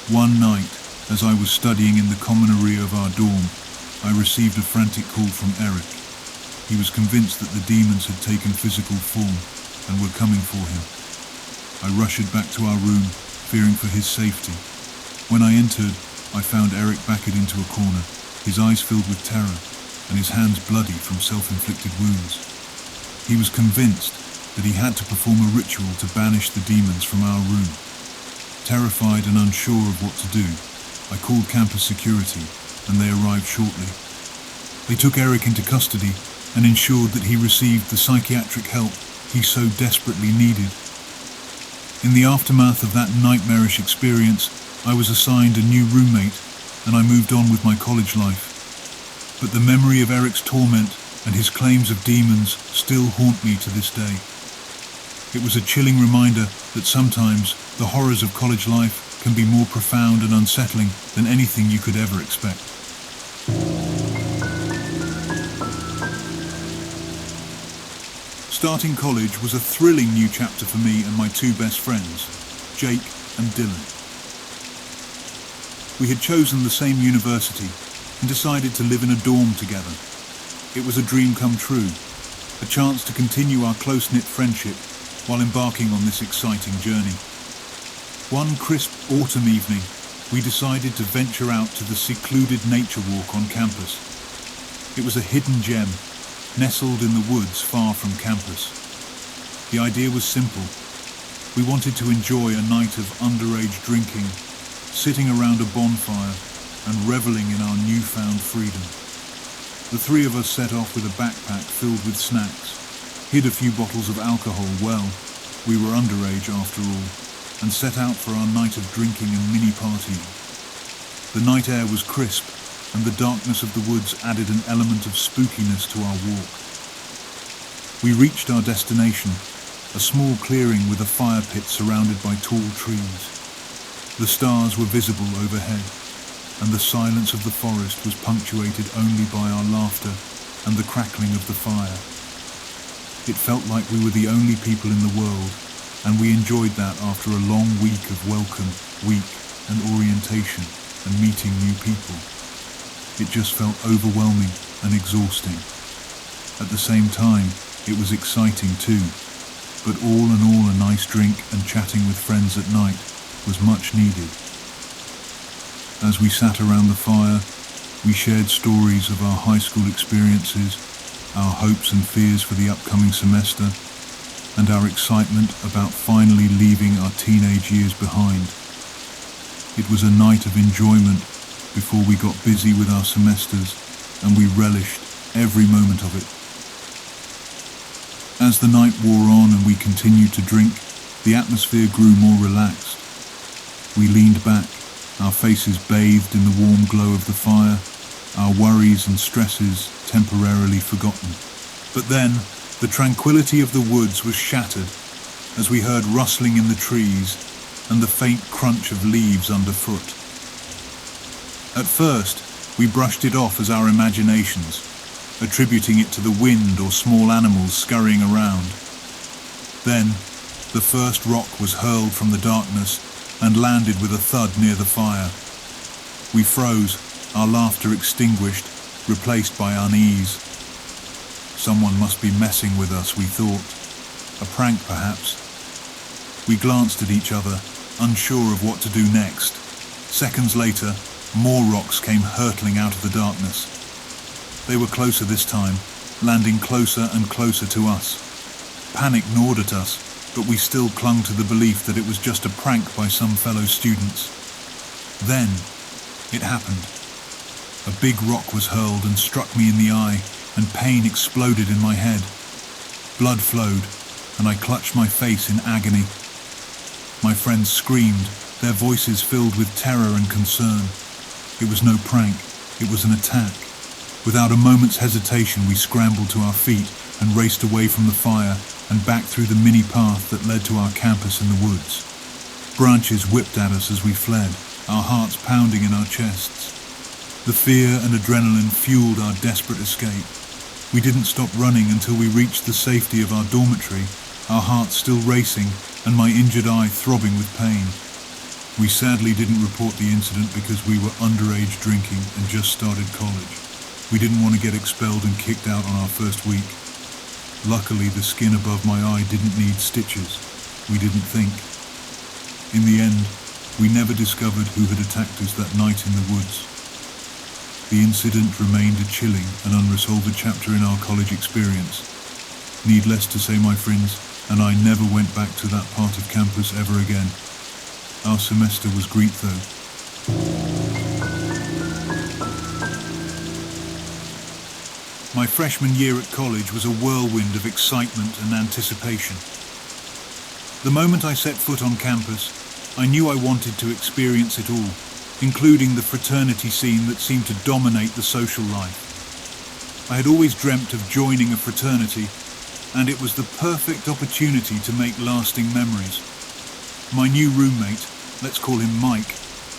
One night, as I was studying in the common area of our dorm, I received a frantic call from Eric. He was convinced that the demons had taken physical form and were coming for him. I rushed back to our room, fearing for his safety. When I entered, I found Eric backed into a corner, his eyes filled with terror, and his hands bloody from self-inflicted wounds. He was convinced that he had to perform a ritual to banish the demons from our room. Terrified and unsure of what to do, I called campus security, and they arrived shortly. They took Eric into custody and ensured that he received the psychiatric help he so desperately needed. In the aftermath of that nightmarish experience, I was assigned a new roommate, and I moved on with my college life. But the memory of Eric's torment and his claims of demons still haunt me to this day. It was a chilling reminder that sometimes the horrors of college life can be more profound and unsettling than anything you could ever expect. Starting college was a thrilling new chapter for me and my two best friends, Jake and Dylan. We had chosen the same university and decided to live in a dorm together. It was a dream come true, a chance to continue our close-knit friendship while embarking on this exciting journey. One crisp autumn evening, we decided to venture out to the secluded nature walk on campus. It was a hidden gem, nestled in the woods far from campus. The idea was simple. We wanted to enjoy a night of underage drinking, sitting around a bonfire and reveling in our newfound freedom. The three of us set off with a backpack filled with snacks, hid a few bottles of alcohol, well, we were underage after all, and set out for our night of drinking and mini-partying. The night air was crisp, and the darkness of the woods added an element of spookiness to our walk. We reached our destination, a small clearing with a fire pit surrounded by tall trees. The stars were visible overhead, and the silence of the forest was punctuated only by our laughter and the crackling of the fire. It felt like we were the only people in the world, and we enjoyed that after a long week of welcome, week, and orientation, and meeting new people. It just felt overwhelming and exhausting. At the same time, it was exciting too, but all in all a nice drink and chatting with friends at night was much needed. As we sat around the fire, we shared stories of our high school experiences, our hopes and fears for the upcoming semester, and our excitement about finally leaving our teenage years behind. It was a night of enjoyment before we got busy with our semesters, and we relished every moment of it. As the night wore on and we continued to drink, the atmosphere grew more relaxed. We leaned back, our faces bathed in the warm glow of the fire, our worries and stresses temporarily forgotten. But then, the tranquility of the woods was shattered as we heard rustling in the trees and the faint crunch of leaves underfoot. At first, we brushed it off as our imaginations, attributing it to the wind or small animals scurrying around. Then, the first rock was hurled from the darkness and landed with a thud near the fire. We froze, our laughter extinguished, replaced by unease. Someone must be messing with us, we thought. A prank, perhaps. We glanced at each other, unsure of what to do next. Seconds later, more rocks came hurtling out of the darkness. They were closer this time, landing closer and closer to us. Panic gnawed at us, but we still clung to the belief that it was just a prank by some fellow students. Then, it happened. A big rock was hurled and struck me in the eye, and pain exploded in my head. Blood flowed, and I clutched my face in agony. My friends screamed, their voices filled with terror and concern. It was no prank, it was an attack. Without a moment's hesitation, we scrambled to our feet and raced away from the fire and back through the mini path that led to our campus in the woods. Branches whipped at us as we fled, our hearts pounding in our chests. The fear and adrenaline fueled our desperate escape. We didn't stop running until we reached the safety of our dormitory, our hearts still racing and my injured eye throbbing with pain. We sadly didn't report the incident because we were underage drinking and just started college. We didn't want to get expelled and kicked out on our first week. Luckily, the skin above my eye didn't need stitches. We didn't think. In the end, we never discovered who had attacked us that night in the woods. The incident remained a chilling and unresolved chapter in our college experience. Needless to say, my friends, and I never went back to that part of campus ever again. Our semester was Greek though. My freshman year at college was a whirlwind of excitement and anticipation. The moment I set foot on campus, I knew I wanted to experience it all, including the fraternity scene that seemed to dominate the social life. I had always dreamt of joining a fraternity, and it was the perfect opportunity to make lasting memories. My new roommate, let's call him Mike,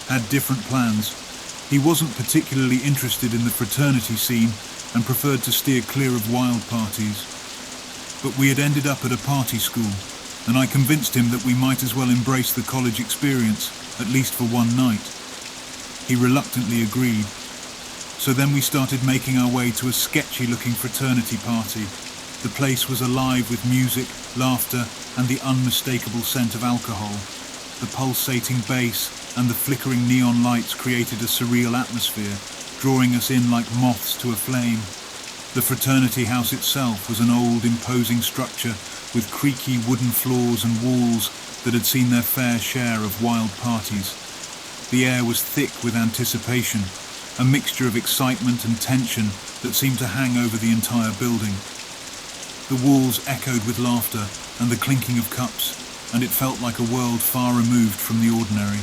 had different plans. He wasn't particularly interested in the fraternity scene and preferred to steer clear of wild parties. But we had ended up at a party school, and I convinced him that we might as well embrace the college experience, at least for one night. He reluctantly agreed. So then we started making our way to a sketchy-looking fraternity party. The place was alive with music, laughter, and the unmistakable scent of alcohol. The pulsating bass and the flickering neon lights created a surreal atmosphere, drawing us in like moths to a flame. The fraternity house itself was an old, imposing structure with creaky wooden floors and walls that had seen their fair share of wild parties. The air was thick with anticipation, a mixture of excitement and tension that seemed to hang over the entire building. The walls echoed with laughter and the clinking of cups, and it felt like a world far removed from the ordinary.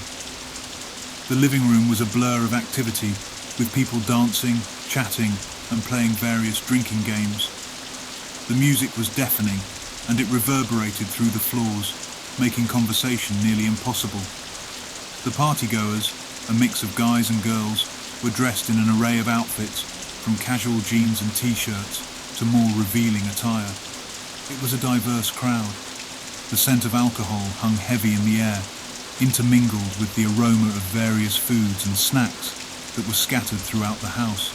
The living room was a blur of activity, with people dancing, chatting, and playing various drinking games. The music was deafening, and it reverberated through the floors, making conversation nearly impossible. The partygoers, a mix of guys and girls, were dressed in an array of outfits, from casual jeans and t-shirts to more revealing attire. It was a diverse crowd. The scent of alcohol hung heavy in the air, intermingled with the aroma of various foods and snacks that were scattered throughout the house.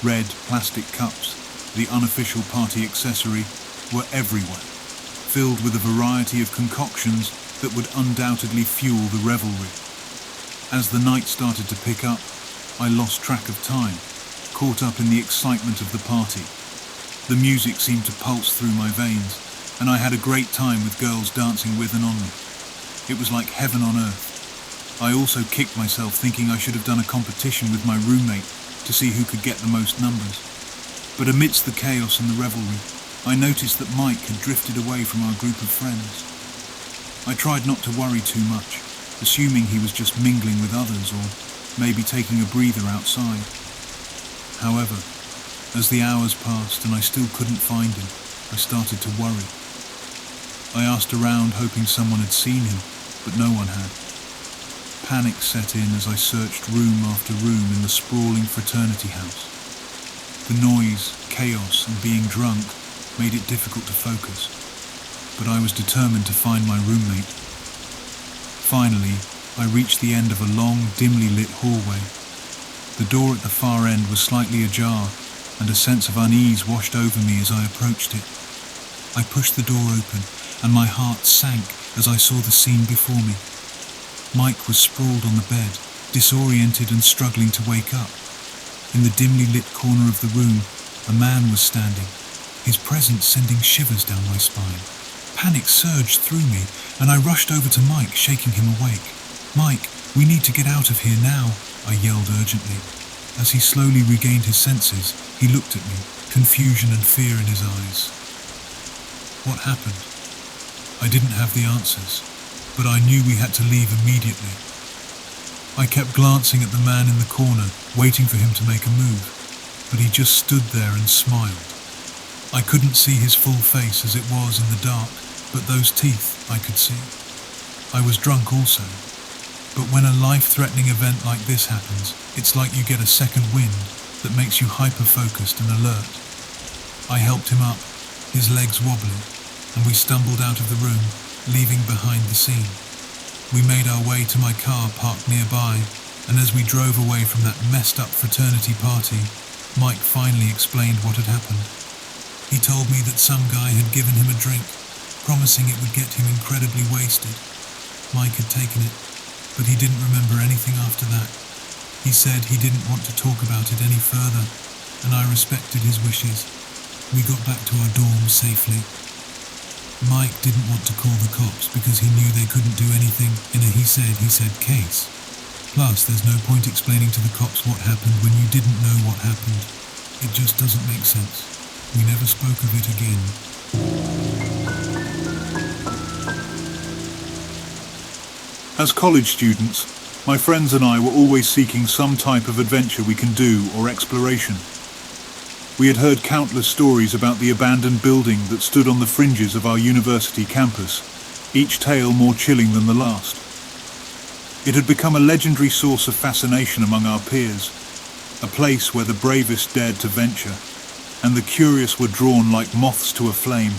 Red plastic cups, the unofficial party accessory, were everywhere, filled with a variety of concoctions that would undoubtedly fuel the revelry. As the night started to pick up, I lost track of time, caught up in the excitement of the party. The music seemed to pulse through my veins, and I had a great time with girls dancing with and on me. It was like heaven on earth. I also kicked myself thinking I should have done a competition with my roommate to see who could get the most numbers. But amidst the chaos and the revelry, I noticed that Mike had drifted away from our group of friends. I tried not to worry too much, assuming he was just mingling with others or maybe taking a breather outside. However, as the hours passed and I still couldn't find him, I started to worry. I asked around hoping someone had seen him, but no one had. Panic set in as I searched room after room in the sprawling fraternity house. The noise, chaos, and being drunk made it difficult to focus, but I was determined to find my roommate. Finally, I reached the end of a long, dimly lit hallway. The door at the far end was slightly ajar, and a sense of unease washed over me as I approached it. I pushed the door open, and my heart sank as I saw the scene before me. Mike was sprawled on the bed, disoriented and struggling to wake up. In the dimly lit corner of the room, a man was standing, his presence sending shivers down my spine. Panic surged through me, and I rushed over to Mike, shaking him awake. "Mike, we need to get out of here now," I yelled urgently. As he slowly regained his senses, he looked at me, confusion and fear in his eyes. What happened? I didn't have the answers, but I knew we had to leave immediately. I kept glancing at the man in the corner, waiting for him to make a move, but he just stood there and smiled. I couldn't see his full face as it was in the dark, but those teeth I could see. I was drunk also, but when a life-threatening event like this happens, it's like you get a second wind that makes you hyper-focused and alert. I helped him up, his legs wobbling, and we stumbled out of the room, leaving behind the scene. We made our way to my car parked nearby, and as we drove away from that messed-up fraternity party, Mike finally explained what had happened. He told me that some guy had given him a drink, promising it would get him incredibly wasted. Mike had taken it, but he didn't remember anything after that. He said he didn't want to talk about it any further, and I respected his wishes. We got back to our dorm safely. Mike didn't want to call the cops because he knew they couldn't do anything in a he said case. Plus, there's no point explaining to the cops what happened when you didn't know what happened. It just doesn't make sense. We never spoke of it again. As college students, my friends and I were always seeking some type of adventure we can do or exploration. We had heard countless stories about the abandoned building that stood on the fringes of our university campus, each tale more chilling than the last. It had become a legendary source of fascination among our peers, a place where the bravest dared to venture, and the curious were drawn like moths to a flame.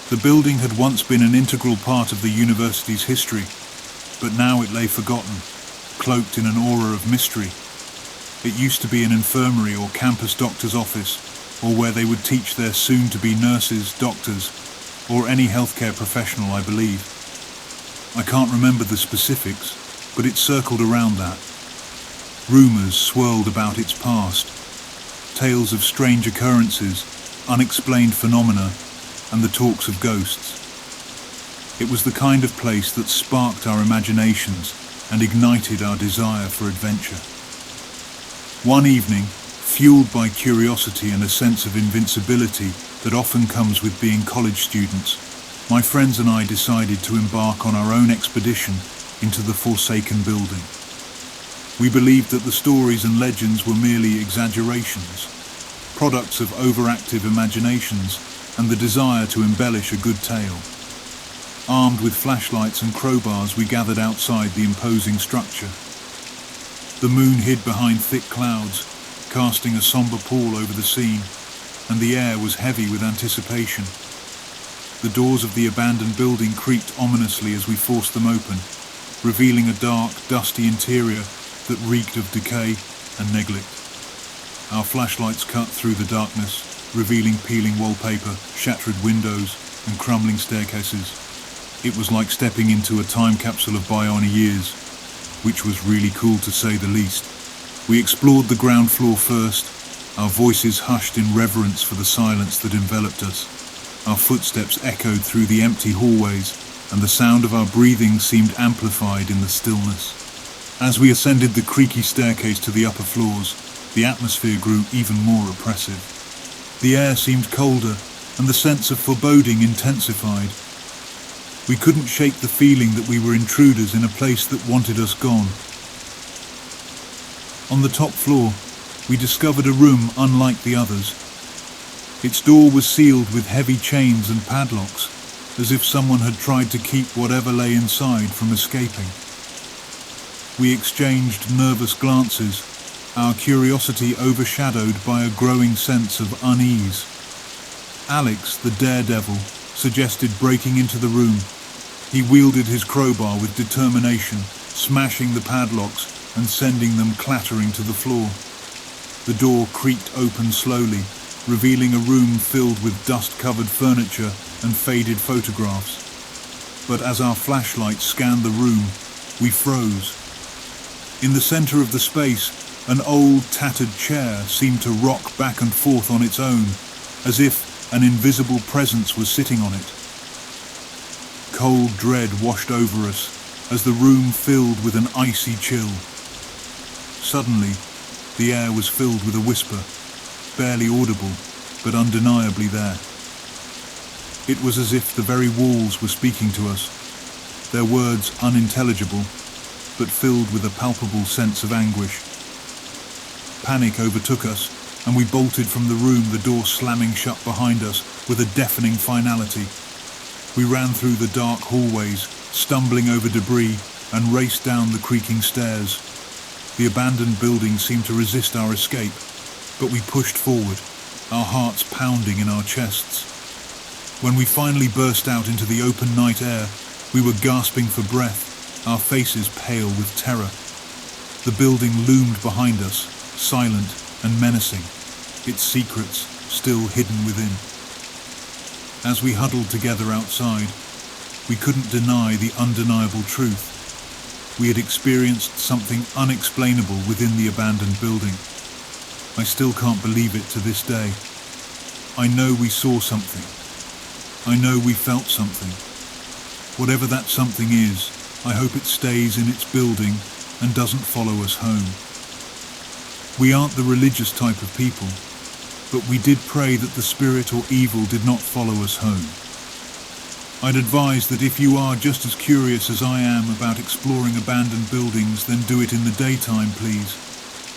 The building had once been an integral part of the university's history, but now it lay forgotten, cloaked in an aura of mystery. It used to be an infirmary or campus doctor's office, or where they would teach their soon-to-be nurses, doctors, or any healthcare professional, I believe. I can't remember the specifics, but it circled around that. Rumours swirled about its past, tales of strange occurrences, unexplained phenomena, and the talks of ghosts. It was the kind of place that sparked our imaginations and ignited our desire for adventure. One evening, fueled by curiosity and a sense of invincibility that often comes with being college students, my friends and I decided to embark on our own expedition into the forsaken building. We believed that the stories and legends were merely exaggerations, products of overactive imaginations and the desire to embellish a good tale. Armed with flashlights and crowbars, we gathered outside the imposing structure. The moon hid behind thick clouds, casting a somber pall over the scene, and the air was heavy with anticipation. The doors of the abandoned building creaked ominously as we forced them open, revealing a dark, dusty interior that reeked of decay and neglect. Our flashlights cut through the darkness, revealing peeling wallpaper, shattered windows, and crumbling staircases. It was like stepping into a time capsule of bygone years, which was really cool to say the least. We explored the ground floor first, our voices hushed in reverence for the silence that enveloped us. Our footsteps echoed through the empty hallways, and the sound of our breathing seemed amplified in the stillness. As we ascended the creaky staircase to the upper floors, the atmosphere grew even more oppressive. The air seemed colder, and the sense of foreboding intensified. We couldn't shake the feeling that we were intruders in a place that wanted us gone. On the top floor, we discovered a room unlike the others. Its door was sealed with heavy chains and padlocks, as if someone had tried to keep whatever lay inside from escaping. We exchanged nervous glances, our curiosity overshadowed by a growing sense of unease. Alex, the daredevil, suggested breaking into the room. He wielded his crowbar with determination, smashing the padlocks and sending them clattering to the floor. The door creaked open slowly, revealing a room filled with dust-covered furniture and faded photographs. But as our flashlights scanned the room, we froze. In the center of the space, an old, tattered chair seemed to rock back and forth on its own, as if an invisible presence was sitting on it. Cold dread washed over us as the room filled with an icy chill. Suddenly, the air was filled with a whisper, barely audible, but undeniably there. It was as if the very walls were speaking to us, their words unintelligible, but filled with a palpable sense of anguish. Panic overtook us, and we bolted from the room, the door slamming shut behind us with a deafening finality. We ran through the dark hallways, stumbling over debris, and raced down the creaking stairs. The abandoned building seemed to resist our escape, but we pushed forward, our hearts pounding in our chests. When we finally burst out into the open night air, we were gasping for breath, our faces pale with terror. The building loomed behind us, silent and menacing, its secrets still hidden within. As we huddled together outside, we couldn't deny the undeniable truth. We had experienced something unexplainable within the abandoned building. I still can't believe it to this day. I know we saw something. I know we felt something. Whatever that something is, I hope it stays in its building and doesn't follow us home. We aren't the religious type of people, but we did pray that the spirit or evil did not follow us home. I'd advise that if you are just as curious as I am about exploring abandoned buildings, then do it in the daytime, please.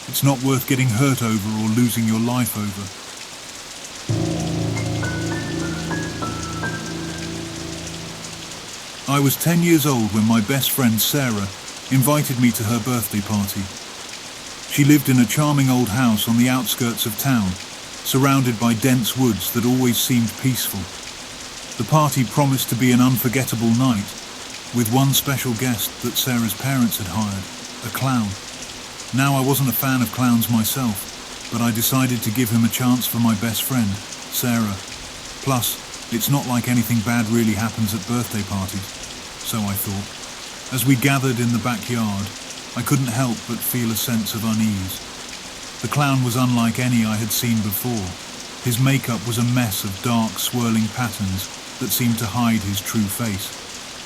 It's not worth getting hurt over or losing your life over. I was 10 years old when my best friend Sarah invited me to her birthday party. She lived in a charming old house on the outskirts of town, surrounded by dense woods that always seemed peaceful. The party promised to be an unforgettable night, with one special guest that Sarah's parents had hired, a clown. Now, I wasn't a fan of clowns myself, but I decided to give him a chance for my best friend, Sarah. Plus, it's not like anything bad really happens at birthday parties, so I thought. As we gathered in the backyard, I couldn't help but feel a sense of unease. The clown was unlike any I had seen before. His makeup was a mess of dark, swirling patterns that seemed to hide his true face.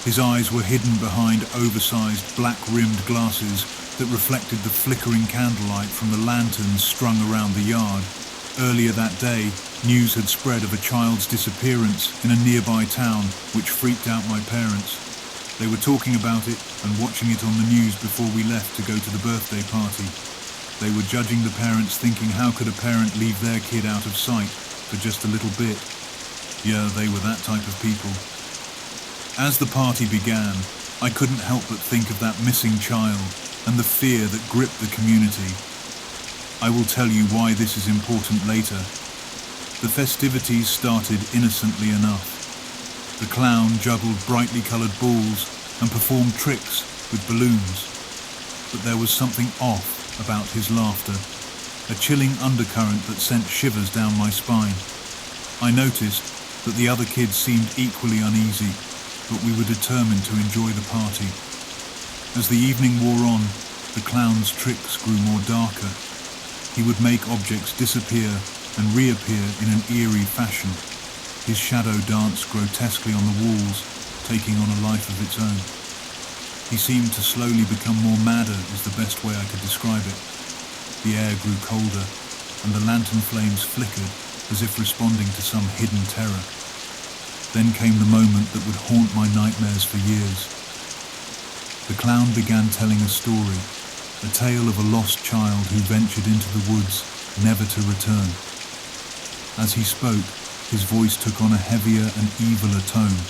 His eyes were hidden behind oversized, black-rimmed glasses that reflected the flickering candlelight from the lanterns strung around the yard. Earlier that day, news had spread of a child's disappearance in a nearby town, which freaked out my parents. They were talking about it and watching it on the news before we left to go to the birthday party. They were judging the parents, thinking how could a parent leave their kid out of sight for just a little bit. Yeah, they were that type of people. As the party began, I couldn't help but think of that missing child and the fear that gripped the community. I will tell you why this is important later. The festivities started innocently enough. The clown juggled brightly coloured balls and performed tricks with balloons. But there was something off about his laughter, a chilling undercurrent that sent shivers down my spine. I noticed that the other kids seemed equally uneasy, but we were determined to enjoy the party. As the evening wore on, the clown's tricks grew more darker. He would make objects disappear and reappear in an eerie fashion. His shadow danced grotesquely on the walls, taking on a life of its own. He seemed to slowly become more madder is the best way I could describe it. The air grew colder, and the lantern flames flickered as if responding to some hidden terror. Then came the moment that would haunt my nightmares for years. The clown began telling a story, a tale of a lost child who ventured into the woods, never to return. As he spoke, his voice took on a heavier and eviler tone,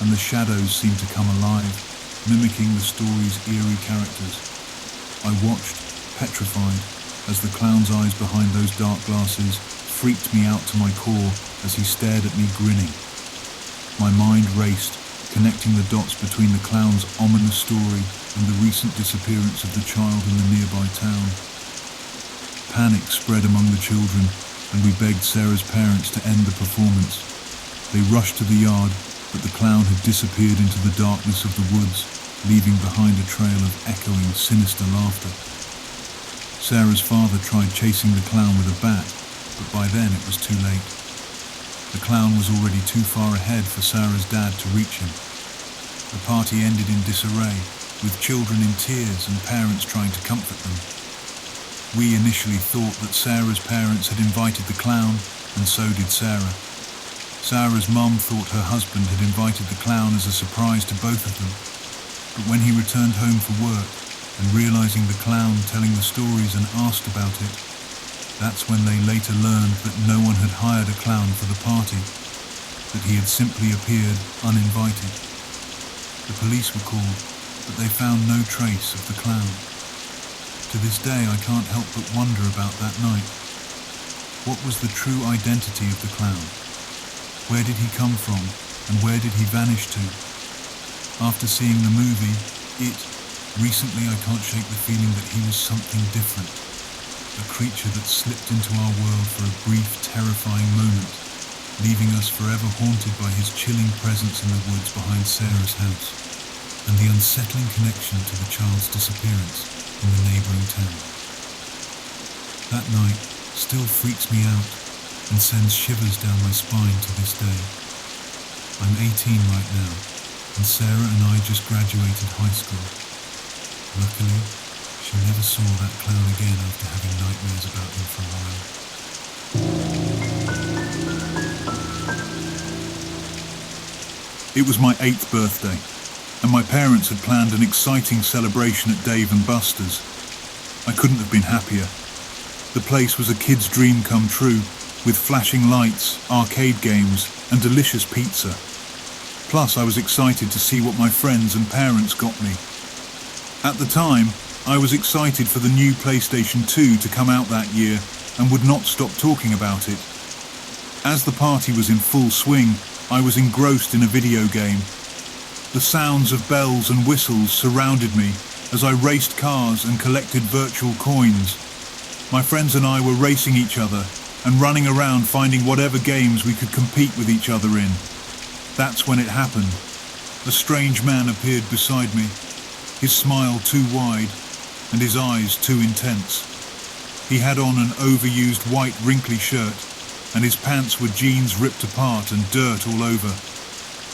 and the shadows seemed to come alive, mimicking the story's eerie characters. I watched, petrified, as the clown's eyes behind those dark glasses freaked me out to my core as he stared at me grinning. My mind raced, connecting the dots between the clown's ominous story and the recent disappearance of the child in the nearby town. Panic spread among the children, and we begged Sarah's parents to end the performance. They rushed to the yard, but the clown had disappeared into the darkness of the woods, leaving behind a trail of echoing, sinister laughter. Sarah's father tried chasing the clown with a bat, but by then it was too late. The clown was already too far ahead for Sarah's dad to reach him. The party ended in disarray, with children in tears and parents trying to comfort them. We initially thought that Sarah's parents had invited the clown, and so did Sarah. Sarah's mum thought her husband had invited the clown as a surprise to both of them. But when he returned home for work, and realising the clown telling the stories and asked about it, that's when they later learned that no one had hired a clown for the party, that he had simply appeared uninvited. The police were called, but they found no trace of the clown. To this day, I can't help but wonder about that night. What was the true identity of the clown? Where did he come from, and where did he vanish to? After seeing the movie, recently I can't shake the feeling that he was something different. A creature that slipped into our world for a brief, terrifying moment, leaving us forever haunted by his chilling presence in the woods behind Sarah's house, and the unsettling connection to the child's disappearance in the neighbouring town. That night still freaks me out and sends shivers down my spine to this day. I'm 18 right now, and Sarah and I just graduated high school. Luckily, she never saw that clown again after having nightmares about him for a while. It was my 8th birthday, and my parents had planned an exciting celebration at Dave & Buster's. I couldn't have been happier. The place was a kid's dream come true, with flashing lights, arcade games, and delicious pizza. Plus, I was excited to see what my friends and parents got me. At the time, I was excited for the new PlayStation 2 to come out that year and would not stop talking about it. As the party was in full swing, I was engrossed in a video game. The sounds of bells and whistles surrounded me as I raced cars and collected virtual coins. My friends and I were racing each other and running around finding whatever games we could compete with each other in. That's when it happened. A strange man appeared beside me, his smile too wide and his eyes too intense. He had on an overused white wrinkly shirt, and his pants were jeans ripped apart and dirt all over.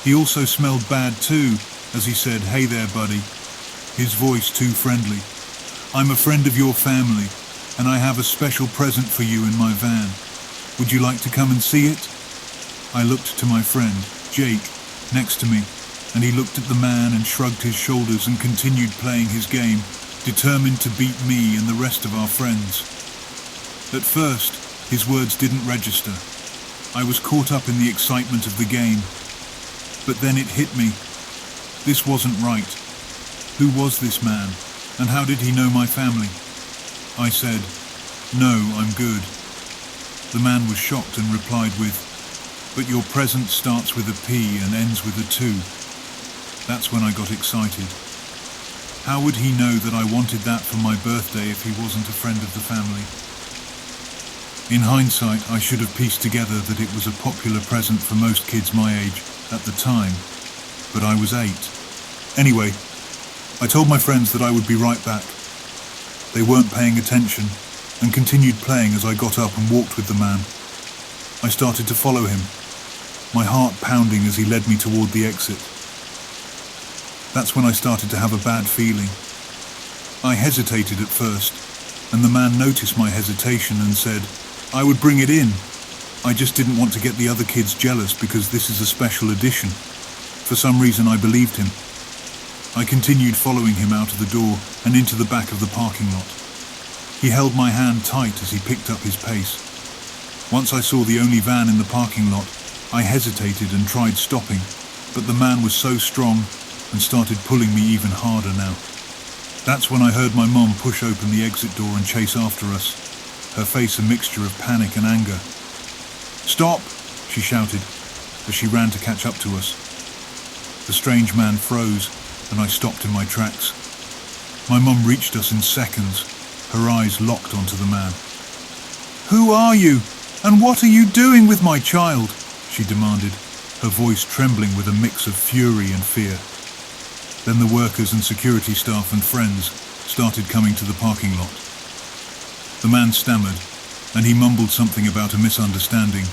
He also smelled bad too, as he said, "Hey there, buddy," his voice too friendly. "I'm a friend of your family, and I have a special present for you in my van. Would you like to come and see it?" I looked to my friend, Jake, next to me, and he looked at the man and shrugged his shoulders and continued playing his game, determined to beat me and the rest of our friends. At first, his words didn't register. I was caught up in the excitement of the game. But then it hit me. This wasn't right. Who was this man, and how did he know my family? I said, "No, I'm good." The man was shocked and replied with, "But your present starts with a P and ends with a 2. That's when I got excited. How would he know that I wanted that for my birthday if he wasn't a friend of the family? In hindsight, I should have pieced together that it was a popular present for most kids my age at the time, but I was 8. Anyway, I told my friends that I would be right back. They weren't paying attention and continued playing as I got up and walked with the man. I started to follow him, my heart pounding as he led me toward the exit. That's when I started to have a bad feeling. I hesitated at first, and the man noticed my hesitation and said, "I would bring it in. I just didn't want to get the other kids jealous because this is a special edition." For some reason I believed him. I continued following him out of the door and into the back of the parking lot. He held my hand tight as he picked up his pace. Once I saw the only van in the parking lot, I hesitated and tried stopping, but the man was so strong and started pulling me even harder now. That's when I heard my mom push open the exit door and chase after us, her face a mixture of panic and anger. "Stop!" she shouted as she ran to catch up to us. The strange man froze and I stopped in my tracks. My mum reached us in seconds, her eyes locked onto the man. "Who are you? And what are you doing with my child?" she demanded, her voice trembling with a mix of fury and fear. Then the workers and security staff and friends started coming to the parking lot. The man stammered, and he mumbled something about a misunderstanding,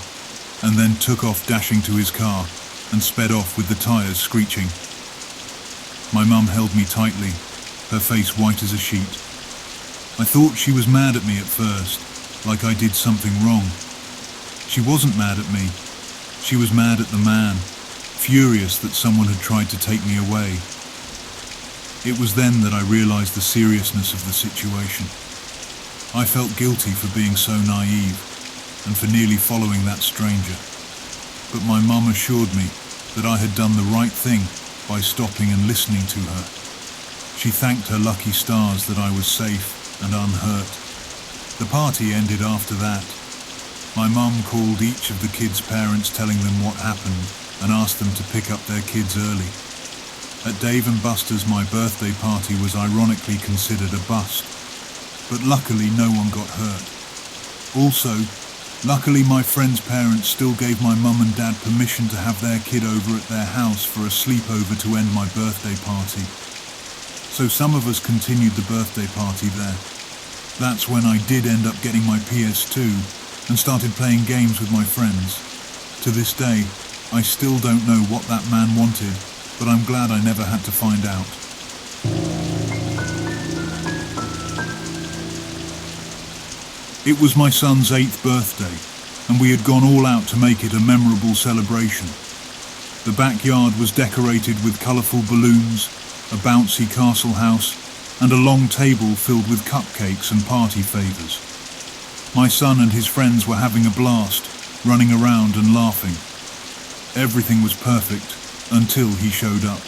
and then took off dashing to his car and sped off with the tires screeching. My mum held me tightly, her face white as a sheet. I thought she was mad at me at first, like I did something wrong. She wasn't mad at me. She was mad at the man, furious that someone had tried to take me away. It was then that I realized the seriousness of the situation. I felt guilty for being so naive and for nearly following that stranger. But my mum assured me that I had done the right thing by stopping and listening to her. She thanked her lucky stars that I was safe and unhurt. The party ended after that. My mum called each of the kids' parents telling them what happened and asked them to pick up their kids early. At Dave & Buster's, my birthday party was ironically considered a bust, but luckily no one got hurt. Also, luckily my friends' parents still gave my mum and dad permission to have their kid over at their house for a sleepover to end my birthday party. So some of us continued the birthday party there. That's when I did end up getting my PS2 and started playing games with my friends. To this day, I still don't know what that man wanted, but I'm glad I never had to find out. It was my son's 8th birthday, and we had gone all out to make it a memorable celebration. The backyard was decorated with colourful balloons, a bouncy castle house, and a long table filled with cupcakes and party favours. My son and his friends were having a blast, running around and laughing. Everything was perfect until he showed up.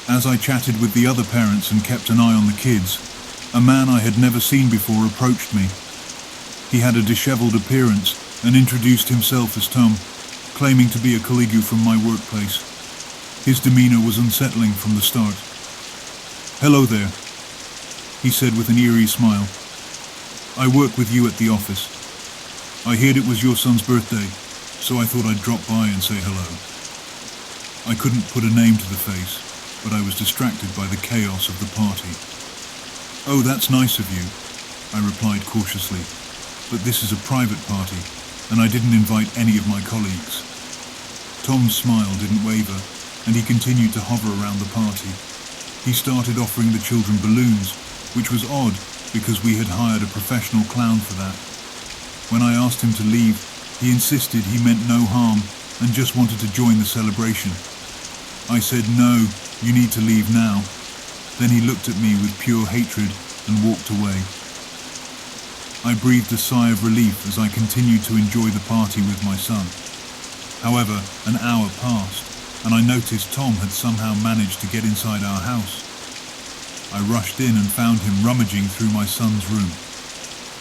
As I chatted with the other parents and kept an eye on the kids, a man I had never seen before approached me. He had a dishevelled appearance and introduced himself as Tom, claiming to be a colleague from my workplace. His demeanour was unsettling from the start. "Hello there," he said with an eerie smile. "I work with you at the office. I heard it was your son's birthday, so I thought I'd drop by and say hello." I couldn't put a name to the face, but I was distracted by the chaos of the party. "Oh, that's nice of you," I replied cautiously, "but this is a private party, and I didn't invite any of my colleagues." Tom's smile didn't waver, and he continued to hover around the party. He started offering the children balloons, which was odd because we had hired a professional clown for that. When I asked him to leave, he insisted he meant no harm and just wanted to join the celebration. I said, "No, you need to leave now." Then he looked at me with pure hatred and walked away. I breathed a sigh of relief as I continued to enjoy the party with my son. However, an hour passed, and I noticed Tom had somehow managed to get inside our house. I rushed in and found him rummaging through my son's room.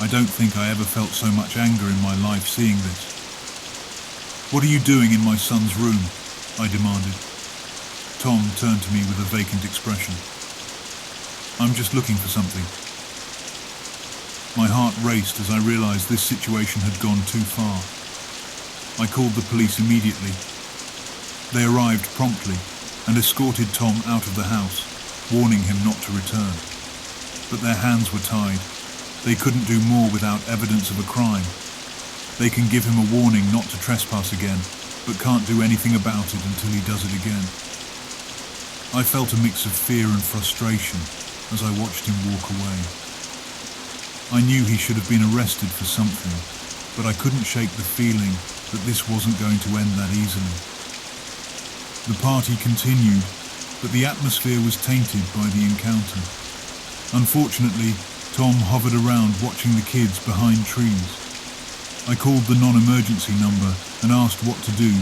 I don't think I ever felt so much anger in my life seeing this. "What are you doing in my son's room?" I demanded. Tom turned to me with a vacant expression. "I'm just looking for something." My heart raced as I realized this situation had gone too far. I called the police immediately. They arrived promptly and escorted Tom out of the house, warning him not to return. But their hands were tied. They couldn't do more without evidence of a crime. They can give him a warning not to trespass again, but can't do anything about it until he does it again. I felt a mix of fear and frustration as I watched him walk away. I knew he should have been arrested for something, but I couldn't shake the feeling that this wasn't going to end that easily. The party continued, but the atmosphere was tainted by the encounter. Unfortunately, Tom hovered around watching the kids behind trees. I called the non-emergency number and asked what to do,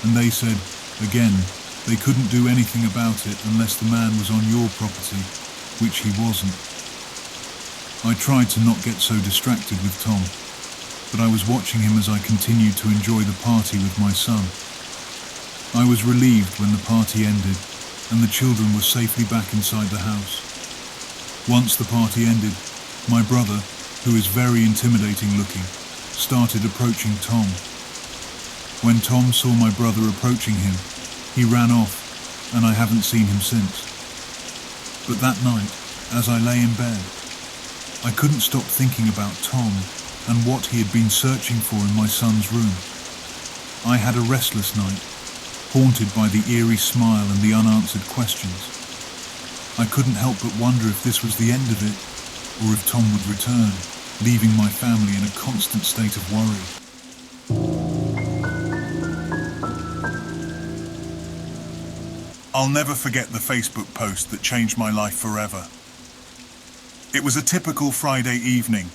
and they said, again, they couldn't do anything about it unless the man was on your property, which he wasn't. I tried to not get so distracted with Tom, but I was watching him as I continued to enjoy the party with my son. I was relieved when the party ended and the children were safely back inside the house. Once the party ended, my brother, who is very intimidating looking, started approaching Tom. When Tom saw my brother approaching him, he ran off, and I haven't seen him since. But that night, as I lay in bed, I couldn't stop thinking about Tom and what he had been searching for in my son's room. I had a restless night, haunted by the eerie smile and the unanswered questions. I couldn't help but wonder if this was the end of it, or if Tom would return, leaving my family in a constant state of worry. I'll never forget the Facebook post that changed my life forever. It was a typical Friday evening,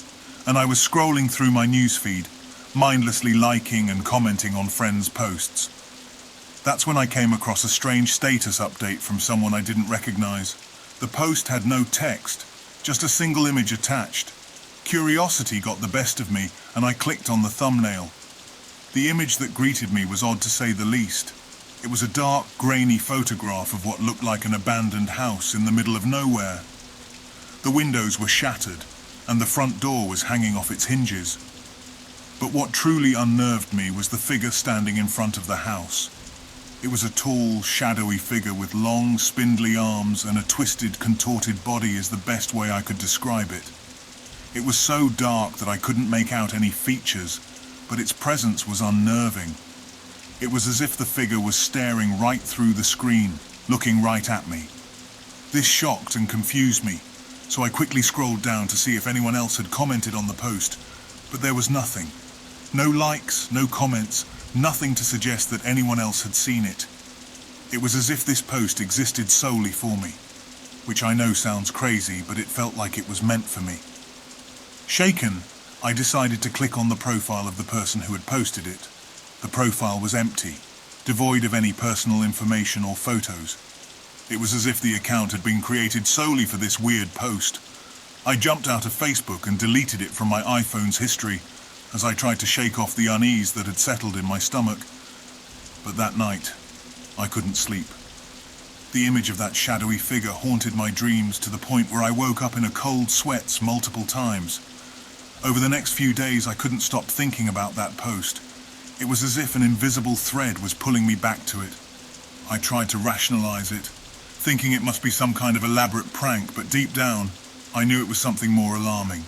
and I was scrolling through my newsfeed, mindlessly liking and commenting on friends' posts. That's when I came across a strange status update from someone I didn't recognize. The post had no text, just a single image attached. Curiosity got the best of me, and I clicked on the thumbnail. The image that greeted me was odd to say the least. It was a dark, grainy photograph of what looked like an abandoned house in the middle of nowhere. The windows were shattered, and the front door was hanging off its hinges. But what truly unnerved me was the figure standing in front of the house. It was a tall, shadowy figure with long, spindly arms and a twisted, contorted body is the best way I could describe it. It was so dark that I couldn't make out any features, but its presence was unnerving. It was as if the figure was staring right through the screen, looking right at me. This shocked and confused me, so I quickly scrolled down to see if anyone else had commented on the post, but there was nothing. No likes, no comments, nothing to suggest that anyone else had seen it. It was as if this post existed solely for me, which I know sounds crazy, but it felt like it was meant for me. Shaken, I decided to click on the profile of the person who had posted it. The profile was empty, devoid of any personal information or photos. It was as if the account had been created solely for this weird post. I jumped out of Facebook and deleted it from my iPhone's history as I tried to shake off the unease that had settled in my stomach. But that night, I couldn't sleep. The image of that shadowy figure haunted my dreams to the point where I woke up in a cold sweats multiple times. Over the next few days, I couldn't stop thinking about that post. It was as if an invisible thread was pulling me back to it. I tried to rationalize it, thinking it must be some kind of elaborate prank, but deep down, I knew it was something more alarming.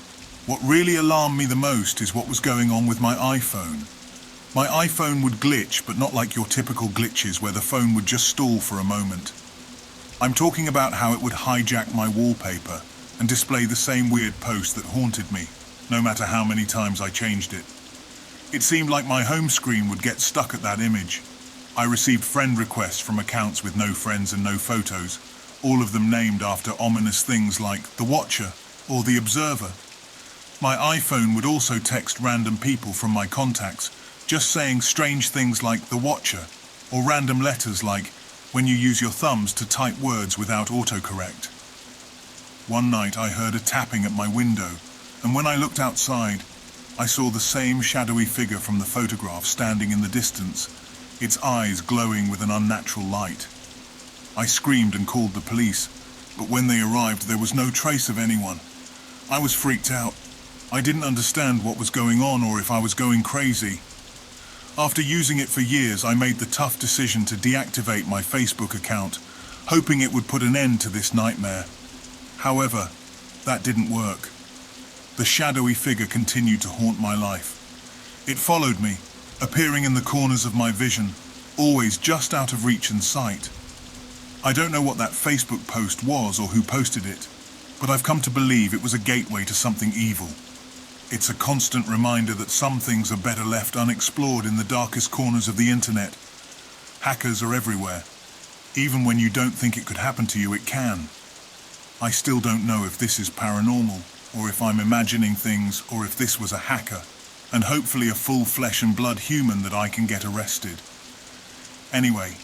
What really alarmed me the most is what was going on with my iPhone. My iPhone would glitch, but not like your typical glitches where the phone would just stall for a moment. I'm talking about how it would hijack my wallpaper and display the same weird post that haunted me, no matter how many times I changed it. It seemed like my home screen would get stuck at that image. I received friend requests from accounts with no friends and no photos, all of them named after ominous things like The Watcher or The Observer. My iPhone would also text random people from my contacts, just saying strange things like The Watcher, or random letters like when you use your thumbs to type words without autocorrect. One night I heard a tapping at my window, and when I looked outside, I saw the same shadowy figure from the photograph standing in the distance, its eyes glowing with an unnatural light. I screamed and called the police, but when they arrived there was no trace of anyone. I was freaked out. I didn't understand what was going on or if I was going crazy. After using it for years, I made the tough decision to deactivate my Facebook account, hoping it would put an end to this nightmare. However, that didn't work. The shadowy figure continued to haunt my life. It followed me, appearing in the corners of my vision, always just out of reach and sight. I don't know what that Facebook post was or who posted it, but I've come to believe it was a gateway to something evil. It's a constant reminder that some things are better left unexplored in the darkest corners of the internet. Hackers are everywhere. Even when you don't think it could happen to you, it can. I still don't know if this is paranormal, or if I'm imagining things, or if this was a hacker, and hopefully a full flesh and blood human that I can get arrested. Anyway,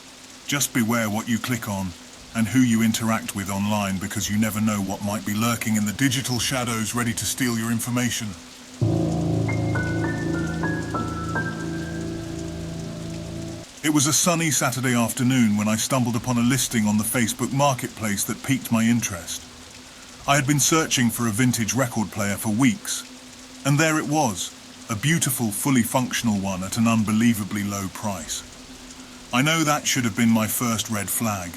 just beware what you click on and who you interact with online, because you never know what might be lurking in the digital shadows ready to steal your information. It was a sunny Saturday afternoon when I stumbled upon a listing on the Facebook marketplace that piqued my interest. I had been searching for a vintage record player for weeks, and there it was, a beautiful, fully functional one at an unbelievably low price. I know that should have been my first red flag.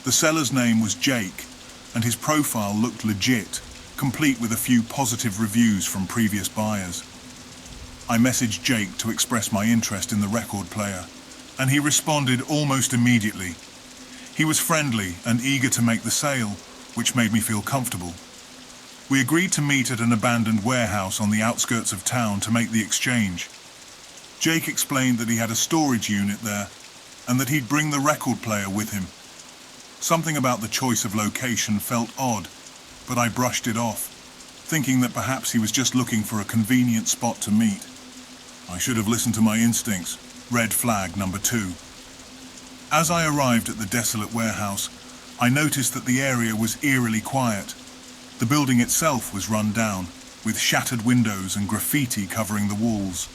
The seller's name was Jake, and his profile looked legit, complete with a few positive reviews from previous buyers. I messaged Jake to express my interest in the record player, and he responded almost immediately. He was friendly and eager to make the sale, which made me feel comfortable. We agreed to meet at an abandoned warehouse on the outskirts of town to make the exchange. Jake explained that he had a storage unit there, and that he'd bring the record player with him. Something about the choice of location felt odd, but I brushed it off, thinking that perhaps he was just looking for a convenient spot to meet. I should have listened to my instincts. Red flag number 2. As I arrived at the desolate warehouse, I noticed that the area was eerily quiet. The building itself was run down, with shattered windows and graffiti covering the walls.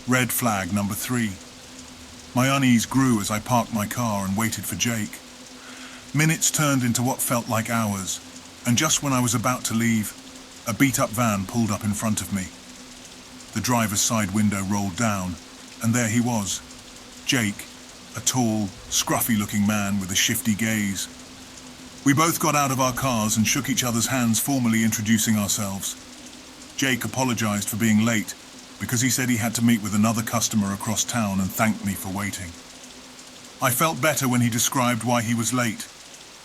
Red flag number 3. My unease grew as I parked my car and waited for Jake. Minutes turned into what felt like hours, and just when I was about to leave, a beat-up van pulled up in front of me. The driver's side window rolled down, and there he was, Jake, a tall, scruffy-looking man with a shifty gaze. We both got out of our cars and shook each other's hands, formally introducing ourselves. Jake apologized for being late, because he said he had to meet with another customer across town and thanked me for waiting. I felt better when he described why he was late.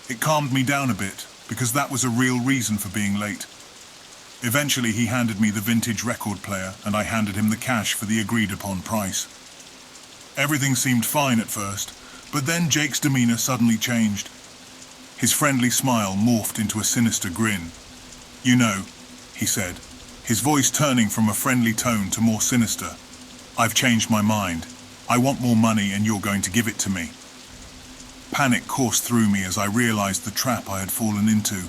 It calmed me down a bit, because that was a real reason for being late. Eventually he handed me the vintage record player and I handed him the cash for the agreed upon price. Everything seemed fine at first, but then Jake's demeanor suddenly changed. His friendly smile morphed into a sinister grin. "You know," he said, his voice turning from a friendly tone to more sinister, "I've changed my mind. I want more money and you're going to give it to me." Panic coursed through me as I realized the trap I had fallen into.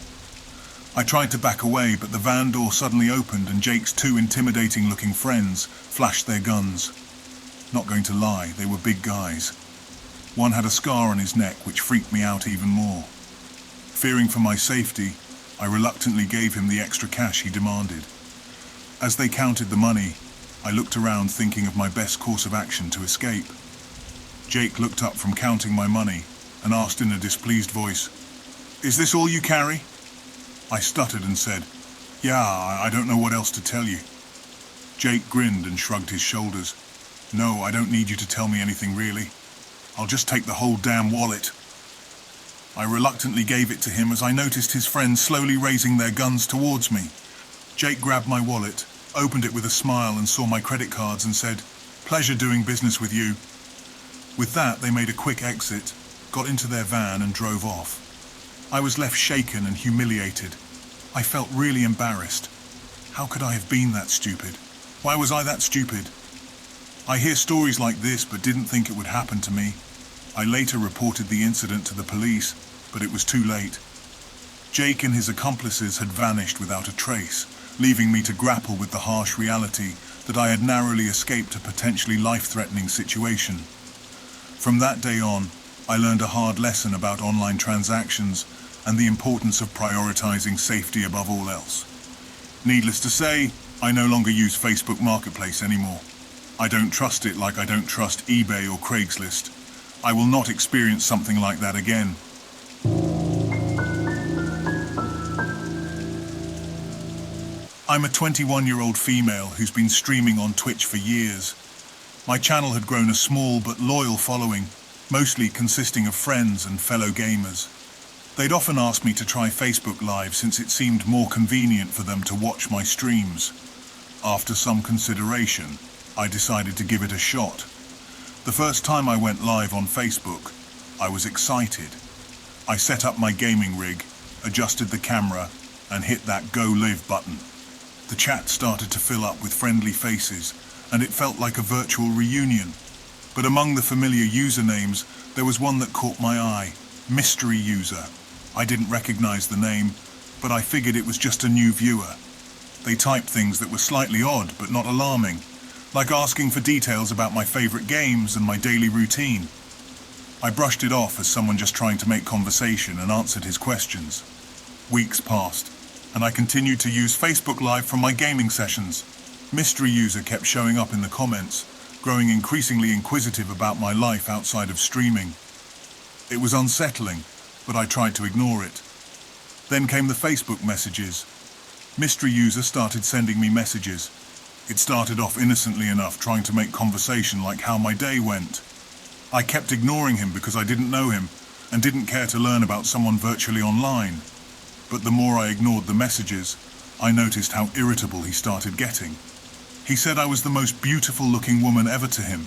I tried to back away, but the van door suddenly opened and Jake's two intimidating-looking friends flashed their guns. Not going to lie, they were big guys. One had a scar on his neck, which freaked me out even more. Fearing for my safety, I reluctantly gave him the extra cash he demanded. As they counted the money, I looked around thinking of my best course of action to escape. Jake looked up from counting my money and asked in a displeased voice, "Is this all you carry?" I stuttered and said, "Yeah, I don't know what else to tell you." Jake grinned and shrugged his shoulders. "No, I don't need you to tell me anything really. I'll just take the whole damn wallet." I reluctantly gave it to him as I noticed his friends slowly raising their guns towards me. Jake grabbed my wallet, opened it with a smile and saw my credit cards and said, "Pleasure doing business with you." With that, they made a quick exit, got into their van and drove off. I was left shaken and humiliated. I felt really embarrassed. How could I have been that stupid? Why was I that stupid? I hear stories like this but didn't think it would happen to me. I later reported the incident to the police, but it was too late. Jake and his accomplices had vanished without a trace, leaving me to grapple with the harsh reality that I had narrowly escaped a potentially life-threatening situation. From that day on, I learned a hard lesson about online transactions and the importance of prioritizing safety above all else. Needless to say, I no longer use Facebook Marketplace anymore. I don't trust it like I don't trust eBay or Craigslist. I will not experience something like that again. I'm a 21-year-old female who's been streaming on Twitch for years. My channel had grown a small but loyal following, mostly consisting of friends and fellow gamers. They'd often ask me to try Facebook Live since it seemed more convenient for them to watch my streams. After some consideration, I decided to give it a shot. The first time I went live on Facebook, I was excited. I set up my gaming rig, adjusted the camera, and hit that Go Live button. The chat started to fill up with friendly faces, and it felt like a virtual reunion. But among the familiar usernames, there was one that caught my eye, Mystery User. I didn't recognize the name, but I figured it was just a new viewer. They typed things that were slightly odd but not alarming, like asking for details about my favorite games and my daily routine. I brushed it off as someone just trying to make conversation and answered his questions. Weeks passed, and I continued to use Facebook Live from my gaming sessions. Mystery User kept showing up in the comments, growing increasingly inquisitive about my life outside of streaming. It was unsettling, but I tried to ignore it. Then came the Facebook messages. Mystery User started sending me messages. It started off innocently enough, trying to make conversation like how my day went. I kept ignoring him because I didn't know him and didn't care to learn about someone virtually online. But the more I ignored the messages, I noticed how irritable he started getting. He said I was the most beautiful-looking woman ever to him,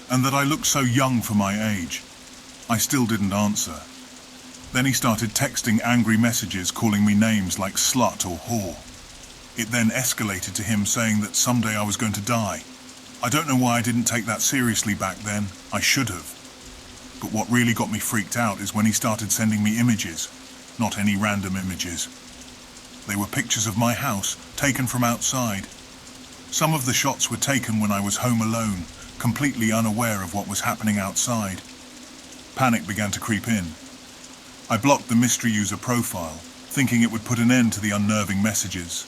and that I looked so young for my age. I still didn't answer. Then he started texting angry messages calling me names like slut or whore. It then escalated to him saying that someday I was going to die. I don't know why I didn't take that seriously back then. I should have. But what really got me freaked out is when he started sending me images, not any random images. They were pictures of my house, taken from outside. Some of the shots were taken when I was home alone, completely unaware of what was happening outside. Panic began to creep in. I blocked the Mystery User profile, thinking it would put an end to the unnerving messages.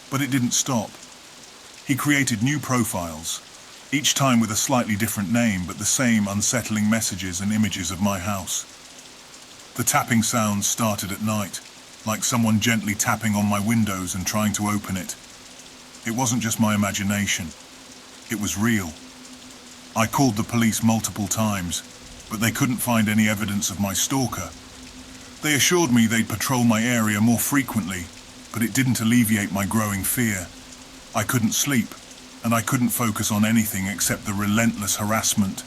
But it didn't stop. He created new profiles, each time with a slightly different name but the same unsettling messages and images of my house. The tapping sounds started at night, like someone gently tapping on my windows and trying to open it. It wasn't just my imagination. It was real. I called the police multiple times, but they couldn't find any evidence of my stalker. They assured me they'd patrol my area more frequently, but it didn't alleviate my growing fear. I couldn't sleep, and I couldn't focus on anything except the relentless harassment.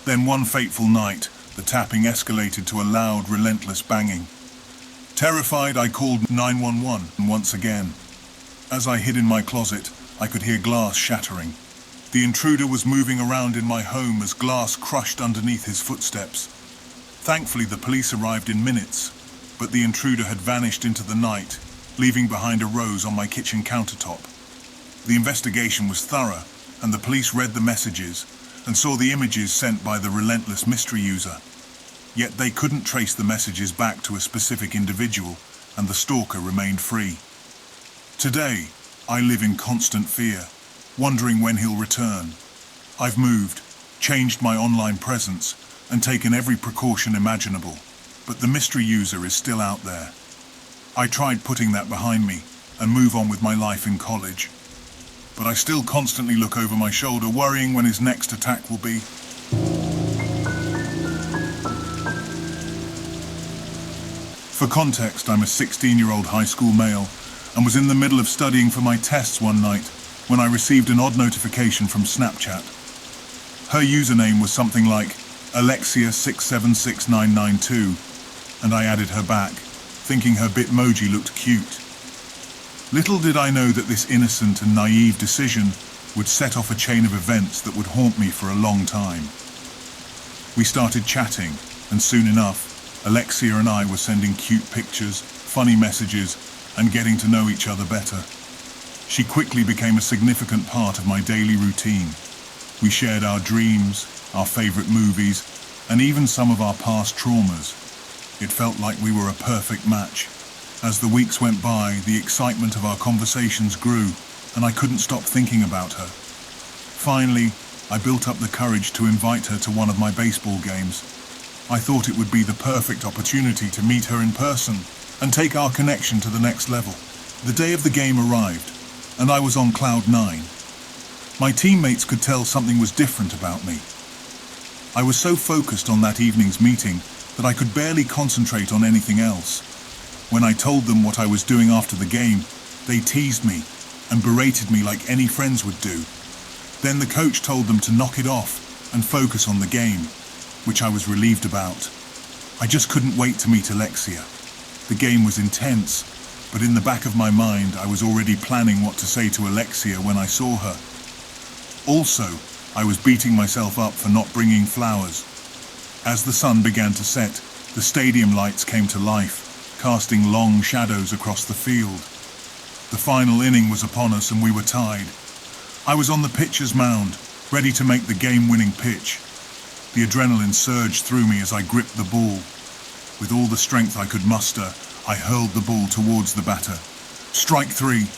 Then one fateful night, the tapping escalated to a loud, relentless banging. Terrified, I called 911 once again. As I hid in my closet, I could hear glass shattering. The intruder was moving around in my home as glass crushed underneath his footsteps. Thankfully, the police arrived in minutes, but the intruder had vanished into the night, leaving behind a rose on my kitchen countertop. The investigation was thorough, and the police read the messages and saw the images sent by the relentless mystery user. Yet they couldn't trace the messages back to a specific individual, and the stalker remained free. Today, I live in constant fear, wondering when he'll return. I've moved, changed my online presence, and taken every precaution imaginable, but the mystery user is still out there. I tried putting that behind me and move on with my life in college, but I still constantly look over my shoulder, worrying when his next attack will be. For context, I'm a 16-year-old high school male and was in the middle of studying for my tests one night when I received an odd notification from Snapchat. Her username was something like Alexia676992, and I added her back, thinking her Bitmoji looked cute. Little did I know that this innocent and naive decision would set off a chain of events that would haunt me for a long time. We started chatting, and soon enough, Alexia and I were sending cute pictures, funny messages, and getting to know each other better. She quickly became a significant part of my daily routine. We shared our dreams, our favorite movies, and even some of our past traumas. It felt like we were a perfect match. As the weeks went by, the excitement of our conversations grew, and I couldn't stop thinking about her. Finally, I built up the courage to invite her to one of my baseball games. I thought it would be the perfect opportunity to meet her in person and take our connection to the next level. The day of the game arrived, and I was on cloud 9. My teammates could tell something was different about me. I was so focused on that evening's meeting that I could barely concentrate on anything else. When I told them what I was doing after the game, they teased me and berated me like any friends would do. Then the coach told them to knock it off and focus on the game, which I was relieved about. I just couldn't wait to meet Alexia. The game was intense, but in the back of my mind I was already planning what to say to Alexia when I saw her. Also, I was beating myself up for not bringing flowers. As the sun began to set, the stadium lights came to life, casting long shadows across the field. The final inning was upon us and we were tied. I was on the pitcher's mound, ready to make the game-winning pitch. The adrenaline surged through me as I gripped the ball. With all the strength I could muster, I hurled the ball towards the batter. Strike 3.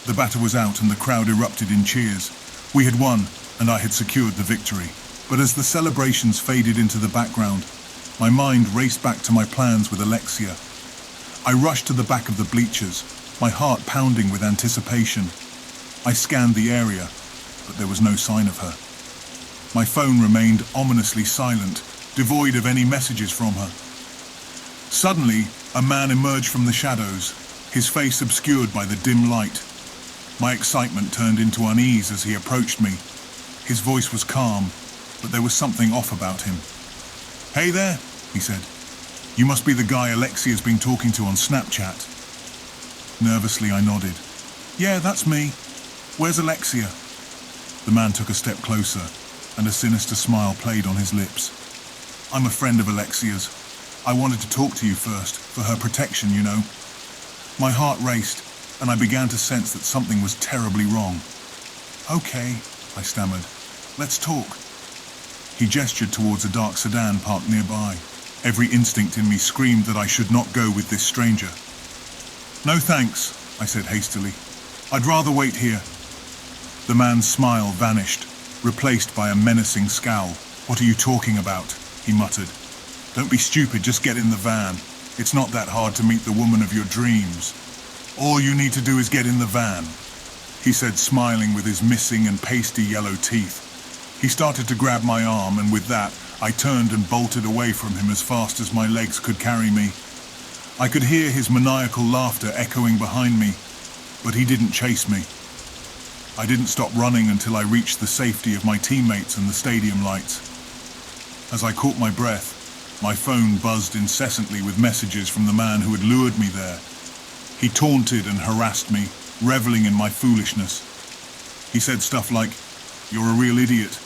The batter was out and the crowd erupted in cheers. We had won, and I had secured the victory. But as the celebrations faded into the background, my mind raced back to my plans with Alexia. I rushed to the back of the bleachers, my heart pounding with anticipation. I scanned the area, but there was no sign of her. My phone remained ominously silent, devoid of any messages from her. Suddenly, a man emerged from the shadows, his face obscured by the dim light. My excitement turned into unease as he approached me. His voice was calm, but there was something off about him. "Hey there," he said. "You must be the guy Alexia's been talking to on Snapchat." Nervously, I nodded. "Yeah, that's me. Where's Alexia?" The man took a step closer, and a sinister smile played on his lips. "I'm a friend of Alexia's. I wanted to talk to you first, for her protection, you know." My heart raced, and I began to sense that something was terribly wrong. "Okay," I stammered. "Let's talk." He gestured towards a dark sedan parked nearby. Every instinct in me screamed that I should not go with this stranger. "No thanks," I said hastily. "I'd rather wait here." The man's smile vanished, replaced by a menacing scowl. "What are you talking about?" he muttered. "Don't be stupid, just get in the van. It's not that hard to meet the woman of your dreams. All you need to do is get in the van." he said, smiling with his missing and pasty yellow teeth. He started to grab my arm, and with that, I turned and bolted away from him as fast as my legs could carry me. I could hear his maniacal laughter echoing behind me, but he didn't chase me. I didn't stop running until I reached the safety of my teammates and the stadium lights. As I caught my breath, my phone buzzed incessantly with messages from the man who had lured me there. He taunted and harassed me, reveling in my foolishness. He said stuff like, "You're a real idiot.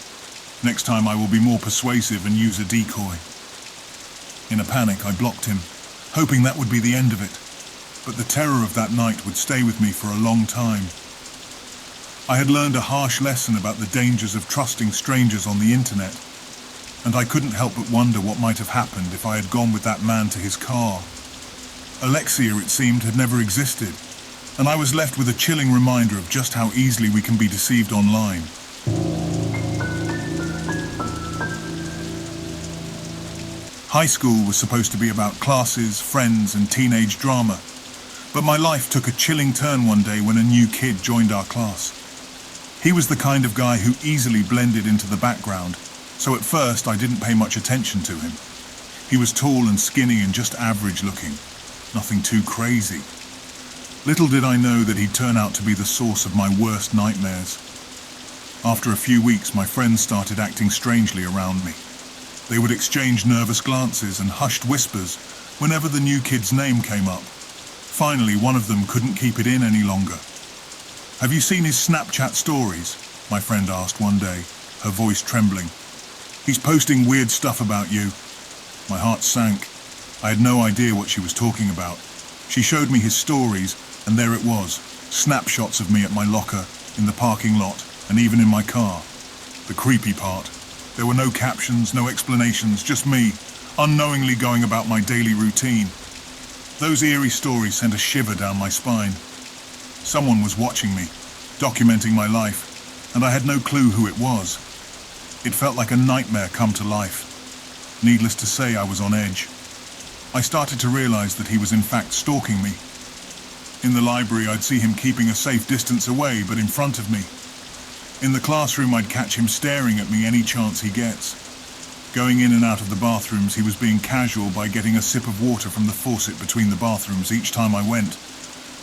Next time I will be more persuasive and use a decoy." In a panic, I blocked him, hoping that would be the end of it. But the terror of that night would stay with me for a long time. I had learned a harsh lesson about the dangers of trusting strangers on the internet, and I couldn't help but wonder what might have happened if I had gone with that man to his car. Alexia, it seemed, had never existed, and I was left with a chilling reminder of just how easily we can be deceived online. High school was supposed to be about classes, friends, and teenage drama, but my life took a chilling turn one day when a new kid joined our class. He was the kind of guy who easily blended into the background, so at first I didn't pay much attention to him. He was tall and skinny and just average looking, nothing too crazy. Little did I know that he'd turn out to be the source of my worst nightmares. After a few weeks, my friends started acting strangely around me. They would exchange nervous glances and hushed whispers whenever the new kid's name came up. Finally, one of them couldn't keep it in any longer. "Have you seen his Snapchat stories?" my friend asked one day, her voice trembling. "He's posting weird stuff about you." My heart sank. I had no idea what she was talking about. She showed me his stories, and there it was, snapshots of me at my locker, in the parking lot, and even in my car. The creepy part. There were no captions, no explanations, just me, unknowingly going about my daily routine. Those eerie stories sent a shiver down my spine. Someone was watching me, documenting my life, and I had no clue who it was. It felt like a nightmare come to life. Needless to say, I was on edge. I started to realize that he was in fact stalking me. In the library, I'd see him keeping a safe distance away, but in front of me. In the classroom, I'd catch him staring at me any chance he gets. Going in and out of the bathrooms, he was being casual by getting a sip of water from the faucet between the bathrooms each time I went,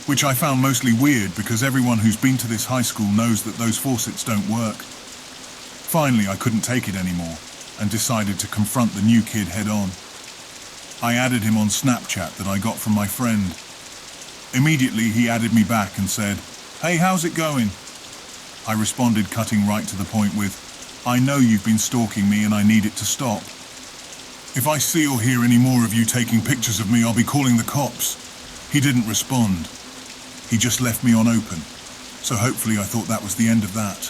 which I found mostly weird because everyone who's been to this high school knows that those faucets don't work. Finally, I couldn't take it anymore and decided to confront the new kid head on. I added him on Snapchat that I got from my friend. Immediately, he added me back and said, "Hey, how's it going?" I responded, cutting right to the point with, "I know you've been stalking me and I need it to stop. If I see or hear any more of you taking pictures of me, I'll be calling the cops." He didn't respond. He just left me on open, so hopefully I thought that was the end of that.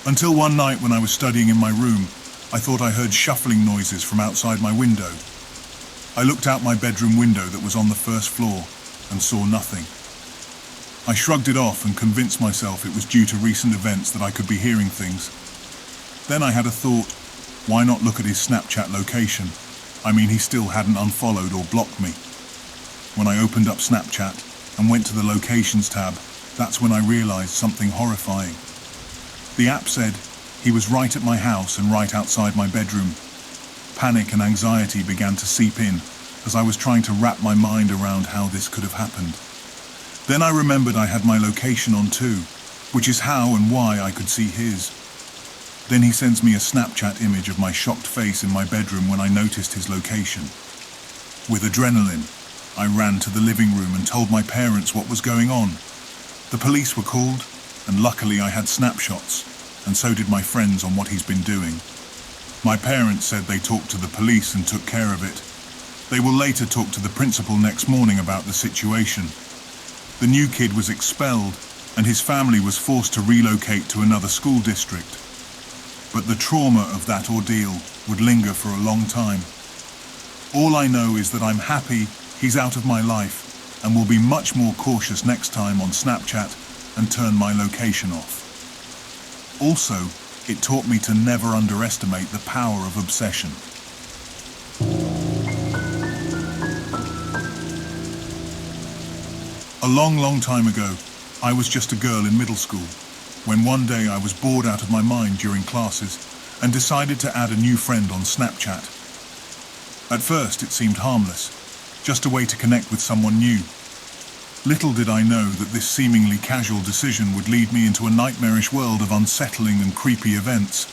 Until one night when I was studying in my room, I thought I heard shuffling noises from outside my window. I looked out my bedroom window that was on the first floor and saw nothing. I shrugged it off and convinced myself it was due to recent events that I could be hearing things. Then I had a thought, why not look at his Snapchat location? I mean, he still hadn't unfollowed or blocked me. When I opened up Snapchat and went to the locations tab, that's when I realized something horrifying. The app said he was right at my house and right outside my bedroom. Panic and anxiety began to seep in as I was trying to wrap my mind around how this could have happened. Then I remembered I had my location on too, which is how and why I could see his. Then he sends me a Snapchat image of my shocked face in my bedroom when I noticed his location. With adrenaline, I ran to the living room and told my parents what was going on. The police were called, and luckily I had snapshots, and so did my friends on what he's been doing. My parents said they talked to the police and took care of it. They will later talk to the principal next morning about the situation. The new kid was expelled, and his family was forced to relocate to another school district. But the trauma of that ordeal would linger for a long time. All I know is that I'm happy he's out of my life and will be much more cautious next time on Snapchat and turn my location off. Also, it taught me to never underestimate the power of obsession. A long time ago, I was just a girl in middle school, when one day I was bored out of my mind during classes and decided to add a new friend on Snapchat. At first it seemed harmless, just a way to connect with someone new. Little did I know that this seemingly casual decision would lead me into a nightmarish world of unsettling and creepy events.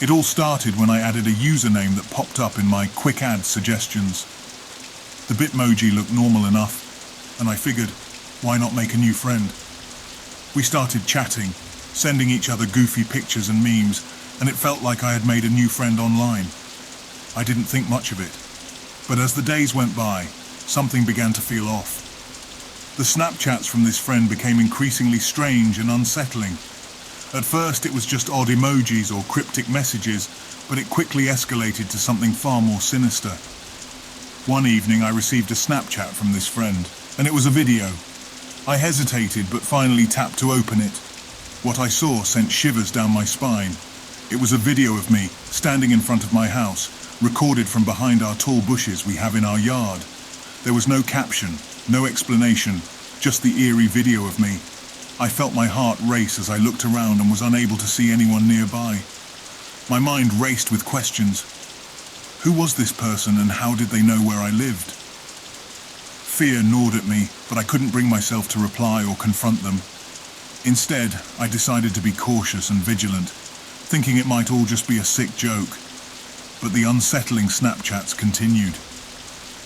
It all started when I added a username that popped up in my quick add suggestions. The Bitmoji looked normal enough, and I figured, why not make a new friend? We started chatting, sending each other goofy pictures and memes, and it felt like I had made a new friend online. I didn't think much of it, but as the days went by, something began to feel off. The Snapchats from this friend became increasingly strange and unsettling. At first it was just odd emojis or cryptic messages, but it quickly escalated to something far more sinister. One evening I received a Snapchat from this friend, and it was a video. I hesitated but finally tapped to open it. What I saw sent shivers down my spine. It was a video of me standing in front of my house, recorded from behind our tall bushes we have in our yard. There was no caption, no explanation, just the eerie video of me. I felt my heart race as I looked around and was unable to see anyone nearby. My mind raced with questions. Who was this person and how did they know where I lived? Fear gnawed at me, but I couldn't bring myself to reply or confront them. Instead, I decided to be cautious and vigilant, thinking it might all just be a sick joke. But the unsettling Snapchats continued.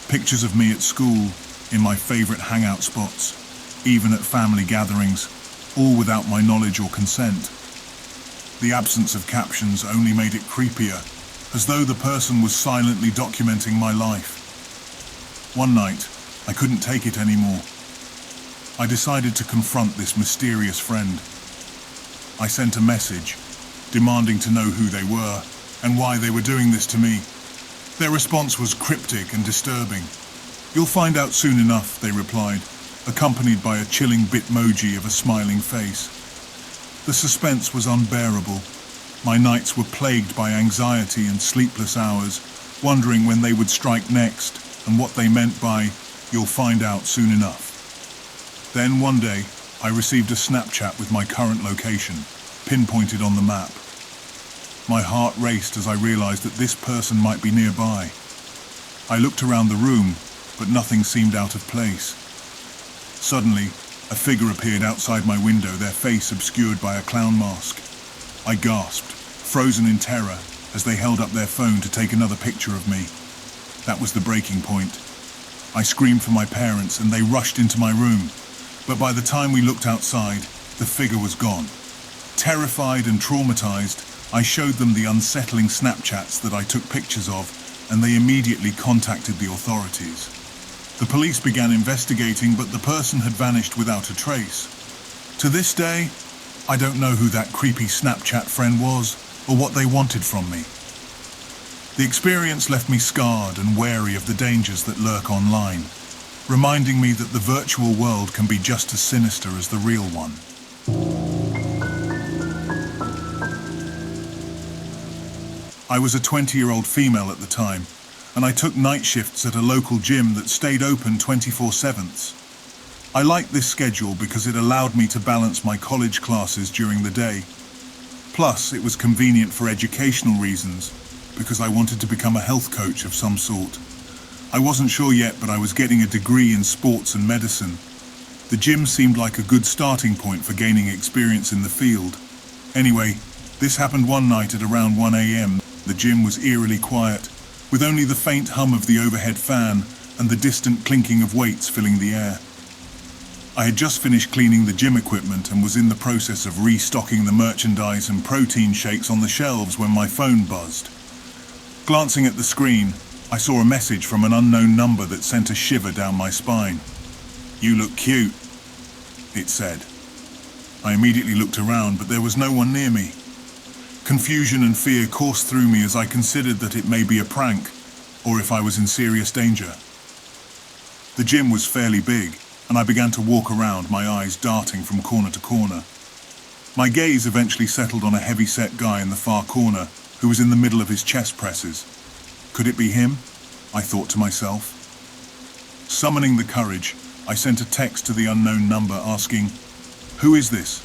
Pictures of me at school, in my favourite hangout spots, even at family gatherings, all without my knowledge or consent. The absence of captions only made it creepier, as though the person was silently documenting my life. One night, I couldn't take it anymore. I decided to confront this mysterious friend. I sent a message, demanding to know who they were and why they were doing this to me. Their response was cryptic and disturbing. "You'll find out soon enough," they replied, accompanied by a chilling bitmoji of a smiling face. The suspense was unbearable. My nights were plagued by anxiety and sleepless hours, wondering when they would strike next and what they meant by, "You'll find out soon enough." Then one day, I received a Snapchat with my current location, pinpointed on the map. My heart raced as I realized that this person might be nearby. I looked around the room, but nothing seemed out of place. Suddenly, a figure appeared outside my window, their face obscured by a clown mask. I gasped, frozen in terror, as they held up their phone to take another picture of me. That was the breaking point. I screamed for my parents and they rushed into my room, but by the time we looked outside, the figure was gone. Terrified and traumatized, I showed them the unsettling Snapchats that I took pictures of, and they immediately contacted the authorities. The police began investigating, but the person had vanished without a trace. To this day, I don't know who that creepy Snapchat friend was or what they wanted from me. The experience left me scarred and wary of the dangers that lurk online, reminding me that the virtual world can be just as sinister as the real one. I was a 20-year-old female at the time, and I took night shifts at a local gym that stayed open 24/7. I liked this schedule because it allowed me to balance my college classes during the day. Plus, it was convenient for educational reasons, because I wanted to become a health coach of some sort. I wasn't sure yet, but I was getting a degree in sports and medicine. The gym seemed like a good starting point for gaining experience in the field. Anyway, this happened one night at around 1 a.m. The gym was eerily quiet, with only the faint hum of the overhead fan and the distant clinking of weights filling the air. I had just finished cleaning the gym equipment and was in the process of restocking the merchandise and protein shakes on the shelves when my phone buzzed. Glancing at the screen, I saw a message from an unknown number that sent a shiver down my spine. "You look cute," it said. I immediately looked around, but there was no one near me. Confusion and fear coursed through me as I considered that it may be a prank, or if I was in serious danger. The gym was fairly big, and I began to walk around, my eyes darting from corner to corner. My gaze eventually settled on a heavy-set guy in the far corner who was in the middle of his chest presses. Could it be him? I thought to myself. Summoning the courage, I sent a text to the unknown number asking, Who is this?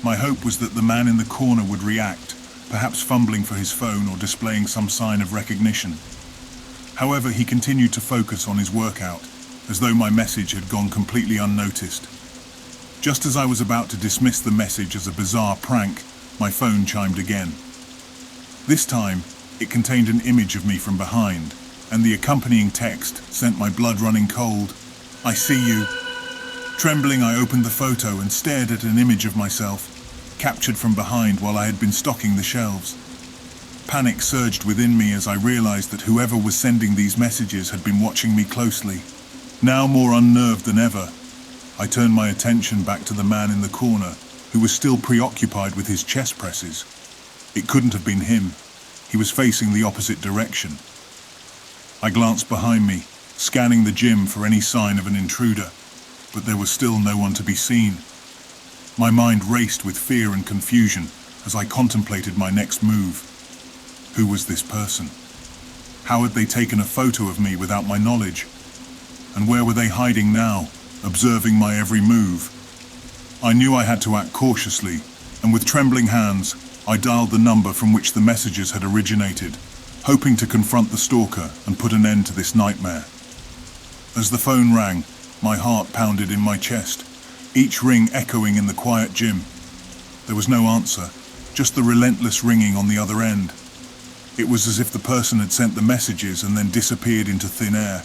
My hope was that the man in the corner would react, perhaps fumbling for his phone or displaying some sign of recognition. However, he continued to focus on his workout, as though my message had gone completely unnoticed. Just as I was about to dismiss the message as a bizarre prank, my phone chimed again. This time, it contained an image of me from behind, and the accompanying text sent my blood running cold. "I see you." Trembling, I opened the photo and stared at an image of myself, captured from behind while I had been stocking the shelves. Panic surged within me as I realized that whoever was sending these messages had been watching me closely. Now more unnerved than ever, I turned my attention back to the man in the corner, who was still preoccupied with his chest presses. It couldn't have been him. He was facing the opposite direction. I glanced behind me, scanning the gym for any sign of an intruder, but there was still no one to be seen. My mind raced with fear and confusion as I contemplated my next move. Who was this person? How had they taken a photo of me without my knowledge? And where were they hiding now, observing my every move? I knew I had to act cautiously, and with trembling hands, I dialed the number from which the messages had originated, hoping to confront the stalker and put an end to this nightmare. As the phone rang, my heart pounded in my chest, each ring echoing in the quiet gym. There was no answer, just the relentless ringing on the other end. It was as if the person had sent the messages and then disappeared into thin air.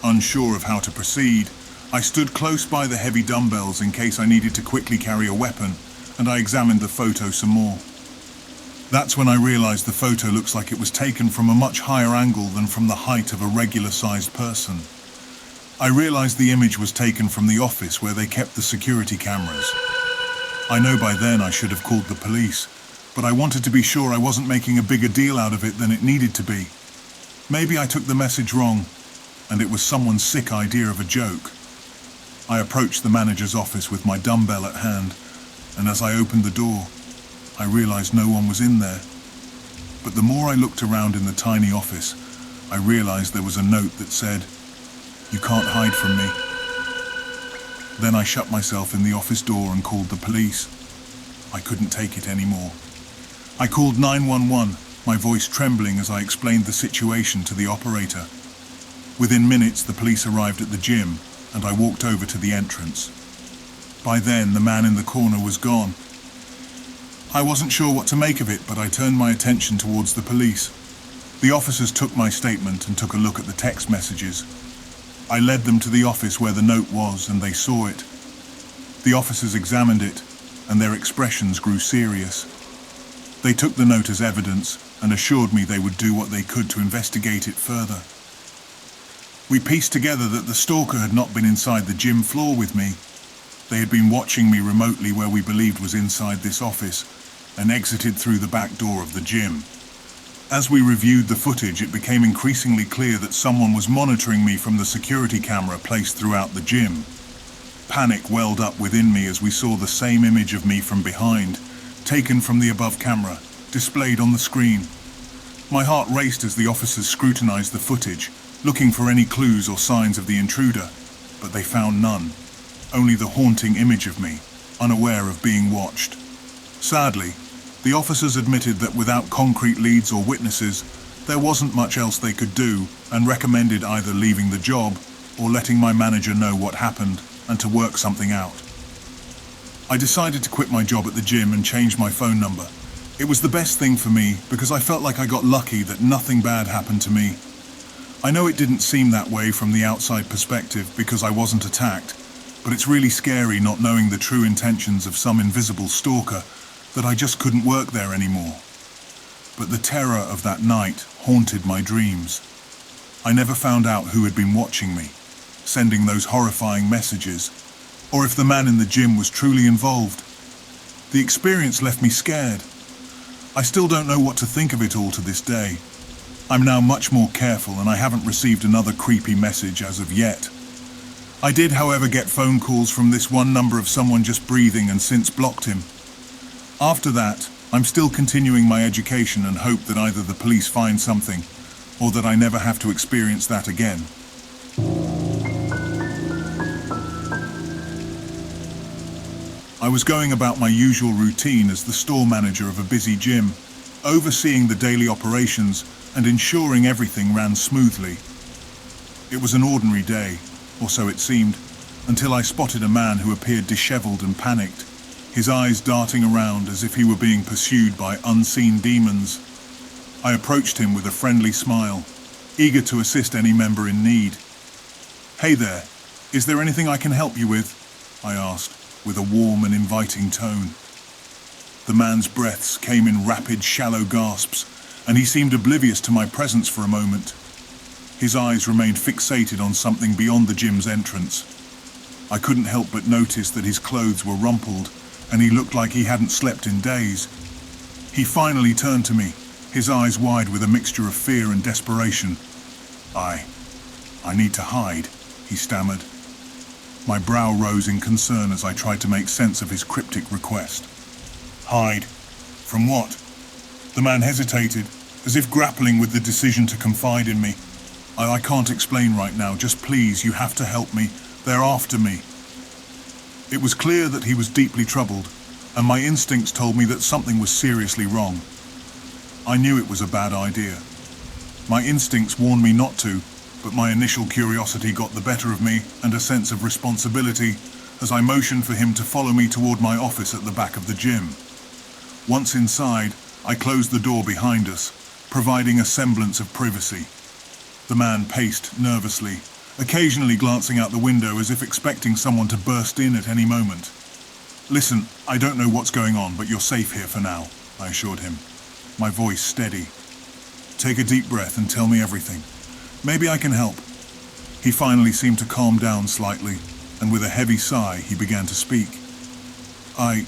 Unsure of how to proceed, I stood close by the heavy dumbbells in case I needed to quickly carry a weapon, and I examined the photo some more. That's when I realized the photo looks like it was taken from a much higher angle than from the height of a regular-sized person. I realized the image was taken from the office where they kept the security cameras. I know by then I should have called the police, but I wanted to be sure I wasn't making a bigger deal out of it than it needed to be. Maybe I took the message wrong, and it was someone's sick idea of a joke. I approached the manager's office with my dumbbell at hand, and as I opened the door, I realized no one was in there. But the more I looked around in the tiny office, I realized there was a note that said, "You can't hide from me." Then I shut myself in the office door and called the police. I couldn't take it anymore. I called 911, my voice trembling as I explained the situation to the operator. Within minutes, the police arrived at the gym, and I walked over to the entrance. By then, the man in the corner was gone. I wasn't sure what to make of it, but I turned my attention towards the police. The officers took my statement and took a look at the text messages. I led them to the office where the note was, and they saw it. The officers examined it, and their expressions grew serious. They took the note as evidence and assured me they would do what they could to investigate it further. We pieced together that the stalker had not been inside the gym floor with me. They had been watching me remotely where we believed was inside this office, and exited through the back door of the gym. As we reviewed the footage, it became increasingly clear that someone was monitoring me from the security camera placed throughout the gym. Panic welled up within me as we saw the same image of me from behind, taken from the above camera, displayed on the screen. My heart raced as the officers scrutinized the footage, looking for any clues or signs of the intruder, but they found none. Only the haunting image of me, unaware of being watched. Sadly, the officers admitted that without concrete leads or witnesses, there wasn't much else they could do, and recommended either leaving the job or letting my manager know what happened and to work something out. I decided to quit my job at the gym and change my phone number. It was the best thing for me because I felt like I got lucky that nothing bad happened to me. I know it didn't seem that way from the outside perspective because I wasn't attacked, but it's really scary not knowing the true intentions of some invisible stalker that I just couldn't work there anymore. But the terror of that night haunted my dreams. I never found out who had been watching me, sending those horrifying messages, or if the man in the gym was truly involved. The experience left me scared. I still don't know what to think of it all to this day. I'm now much more careful and I haven't received another creepy message as of yet. I did, however, get phone calls from this one number of someone just breathing and since blocked him. After that, I'm still continuing my education and hope that either the police find something or that I never have to experience that again. I was going about my usual routine as the store manager of a busy gym, overseeing the daily operations and ensuring everything ran smoothly. It was an ordinary day, or so it seemed, until I spotted a man who appeared disheveled and panicked, his eyes darting around as if he were being pursued by unseen demons. I approached him with a friendly smile, eager to assist any member in need. "Hey there, is there anything I can help you with?" I asked, with a warm and inviting tone. The man's breaths came in rapid, shallow gasps, and he seemed oblivious to my presence for a moment. His eyes remained fixated on something beyond the gym's entrance. I couldn't help but notice that his clothes were rumpled, and he looked like he hadn't slept in days. He finally turned to me, his eyes wide with a mixture of fear and desperation. I need to hide," he stammered. My brow rose in concern as I tried to make sense of his cryptic request. "Hide? From what?" The man hesitated, as if grappling with the decision to confide in me. I can't explain right now, just please, you have to help me. They're after me." It was clear that he was deeply troubled, and my instincts told me that something was seriously wrong. I knew it was a bad idea. My instincts warned me not to, but my initial curiosity got the better of me and a sense of responsibility as I motioned for him to follow me toward my office at the back of the gym. Once inside, I closed the door behind us, providing a semblance of privacy. The man paced nervously, occasionally glancing out the window as if expecting someone to burst in at any moment. "Listen, I don't know what's going on, but you're safe here for now," I assured him, my voice steady. "Take a deep breath and tell me everything. Maybe I can help." He finally seemed to calm down slightly, and with a heavy sigh, he began to speak. I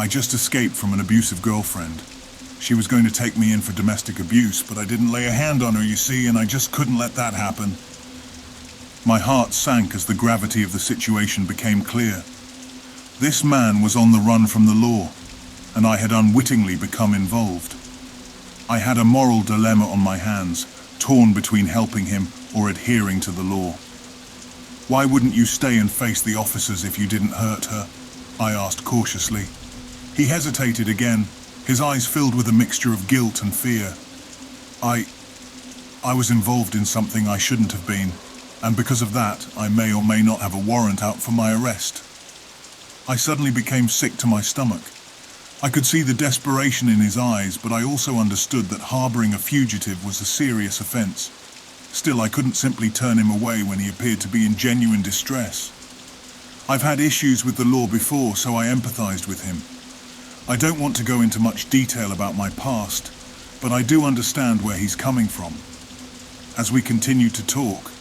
just escaped from an abusive girlfriend. She was going to take me in for domestic abuse, but I didn't lay a hand on her, you see, and I just couldn't let that happen." My heart sank as the gravity of the situation became clear. This man was on the run from the law, and I had unwittingly become involved. I had a moral dilemma on my hands, torn between helping him or adhering to the law. "Why wouldn't you stay and face the officers if you didn't hurt her?" I asked cautiously. He hesitated again, his eyes filled with a mixture of guilt and fear. I was involved in something I shouldn't have been, and because of that, I may or may not have a warrant out for my arrest. I suddenly became sick to my stomach. I could see the desperation in his eyes, but I also understood that harboring a fugitive was a serious offense. Still, I couldn't simply turn him away when he appeared to be in genuine distress. I've had issues with the law before, so I empathized with him. I don't want to go into much detail about my past, but I do understand where he's coming from. As we continued to talk,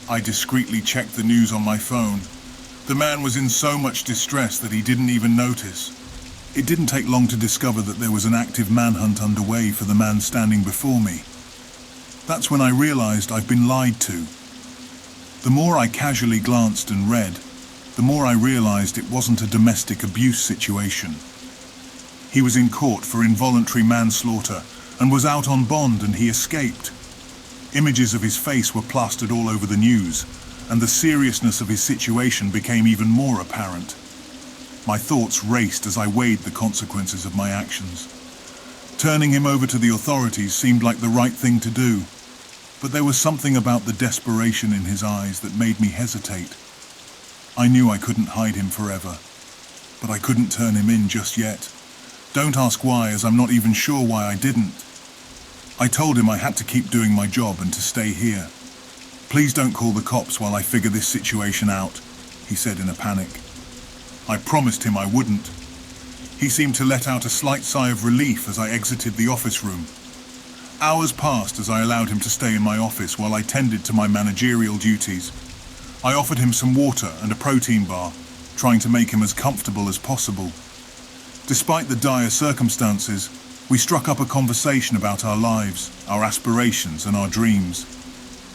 I discreetly checked the news on my phone. The man was in so much distress that he didn't even notice. It didn't take long to discover that there was an active manhunt underway for the man standing before me. That's when I realized I've been lied to. The more I casually glanced and read, the more I realized it wasn't a domestic abuse situation. He was in court for involuntary manslaughter and was out on bond, and he escaped. Images of his face were plastered all over the news, and the seriousness of his situation became even more apparent. My thoughts raced as I weighed the consequences of my actions. Turning him over to the authorities seemed like the right thing to do, but there was something about the desperation in his eyes that made me hesitate. I knew I couldn't hide him forever, but I couldn't turn him in just yet. Don't ask why, as I'm not even sure why I didn't. I told him I had to keep doing my job and to stay here. "Please don't call the cops while I figure this situation out," he said in a panic. I promised him I wouldn't. He seemed to let out a slight sigh of relief as I exited the office room. Hours passed as I allowed him to stay in my office while I tended to my managerial duties. I offered him some water and a protein bar, trying to make him as comfortable as possible. Despite the dire circumstances, we struck up a conversation about our lives, our aspirations, and our dreams.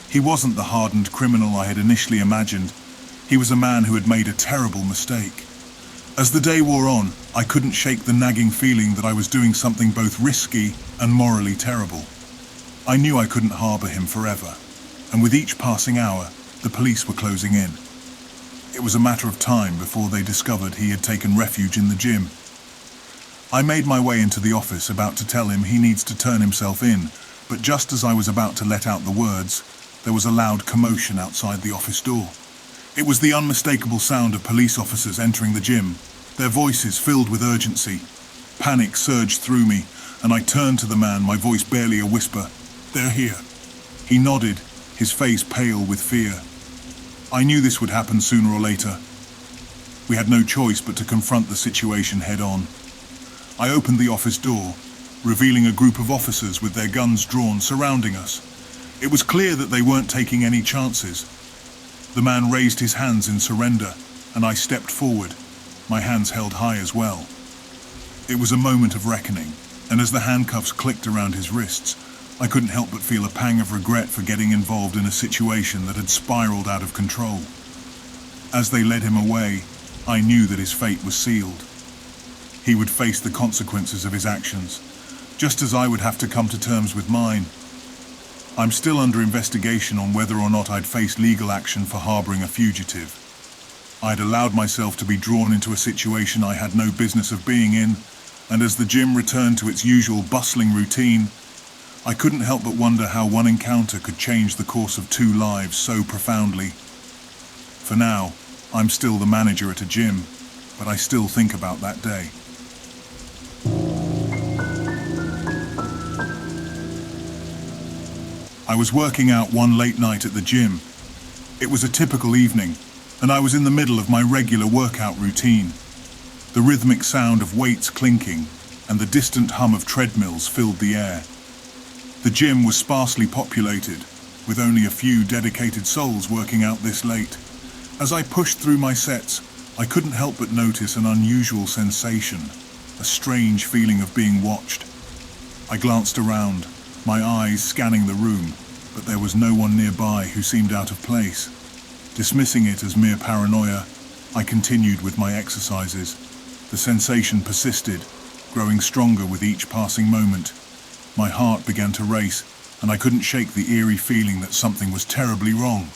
He wasn't the hardened criminal I had initially imagined. He was a man who had made a terrible mistake. As the day wore on, I couldn't shake the nagging feeling that I was doing something both risky and morally terrible. I knew I couldn't harbor him forever, and with each passing hour, the police were closing in. It was a matter of time before they discovered he had taken refuge in the gym. I made my way into the office, about to tell him he needs to turn himself in, but just as I was about to let out the words, there was a loud commotion outside the office door. It was the unmistakable sound of police officers entering the gym, their voices filled with urgency. Panic surged through me, and I turned to the man, my voice barely a whisper. "They're here." He nodded, his face pale with fear. I knew this would happen sooner or later. We had no choice but to confront the situation head-on. I opened the office door, revealing a group of officers with their guns drawn surrounding us. It was clear that they weren't taking any chances. The man raised his hands in surrender, and I stepped forward, my hands held high as well. It was a moment of reckoning, and as the handcuffs clicked around his wrists, I couldn't help but feel a pang of regret for getting involved in a situation that had spiraled out of control. As they led him away, I knew that his fate was sealed. He would face the consequences of his actions, just as I would have to come to terms with mine. I'm still under investigation on whether or not I'd face legal action for harboring a fugitive. I'd allowed myself to be drawn into a situation I had no business of being in, and as the gym returned to its usual bustling routine, I couldn't help but wonder how one encounter could change the course of two lives so profoundly. For now, I'm still the manager at a gym, but I still think about that day. I was working out one late night at the gym. It was a typical evening, and I was in the middle of my regular workout routine. The rhythmic sound of weights clinking and the distant hum of treadmills filled the air. The gym was sparsely populated, with only a few dedicated souls working out this late. As I pushed through my sets, I couldn't help but notice an unusual sensation, a strange feeling of being watched. I glanced around, my eyes scanning the room, but there was no one nearby who seemed out of place. Dismissing it as mere paranoia, I continued with my exercises. The sensation persisted, growing stronger with each passing moment. My heart began to race, and I couldn't shake the eerie feeling that something was terribly wrong.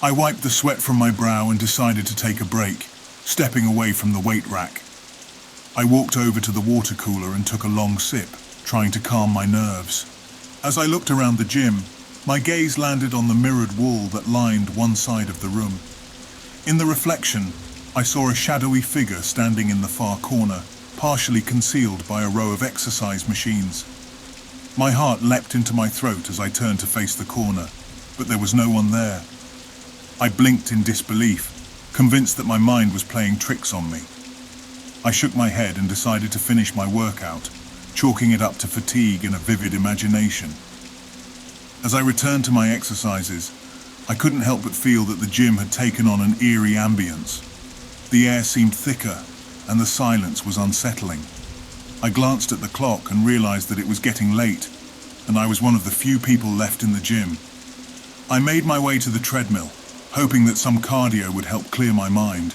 I wiped the sweat from my brow and decided to take a break, stepping away from the weight rack. I walked over to the water cooler and took a long sip, trying to calm my nerves. As I looked around the gym, my gaze landed on the mirrored wall that lined one side of the room. In the reflection, I saw a shadowy figure standing in the far corner, partially concealed by a row of exercise machines. My heart leapt into my throat as I turned to face the corner, but there was no one there. I blinked in disbelief, convinced that my mind was playing tricks on me. I shook my head and decided to finish my workout, chalking it up to fatigue and a vivid imagination. As I returned to my exercises, I couldn't help but feel that the gym had taken on an eerie ambience. The air seemed thicker, and the silence was unsettling. I glanced at the clock and realized that it was getting late, and I was one of the few people left in the gym. I made my way to the treadmill, hoping that some cardio would help clear my mind.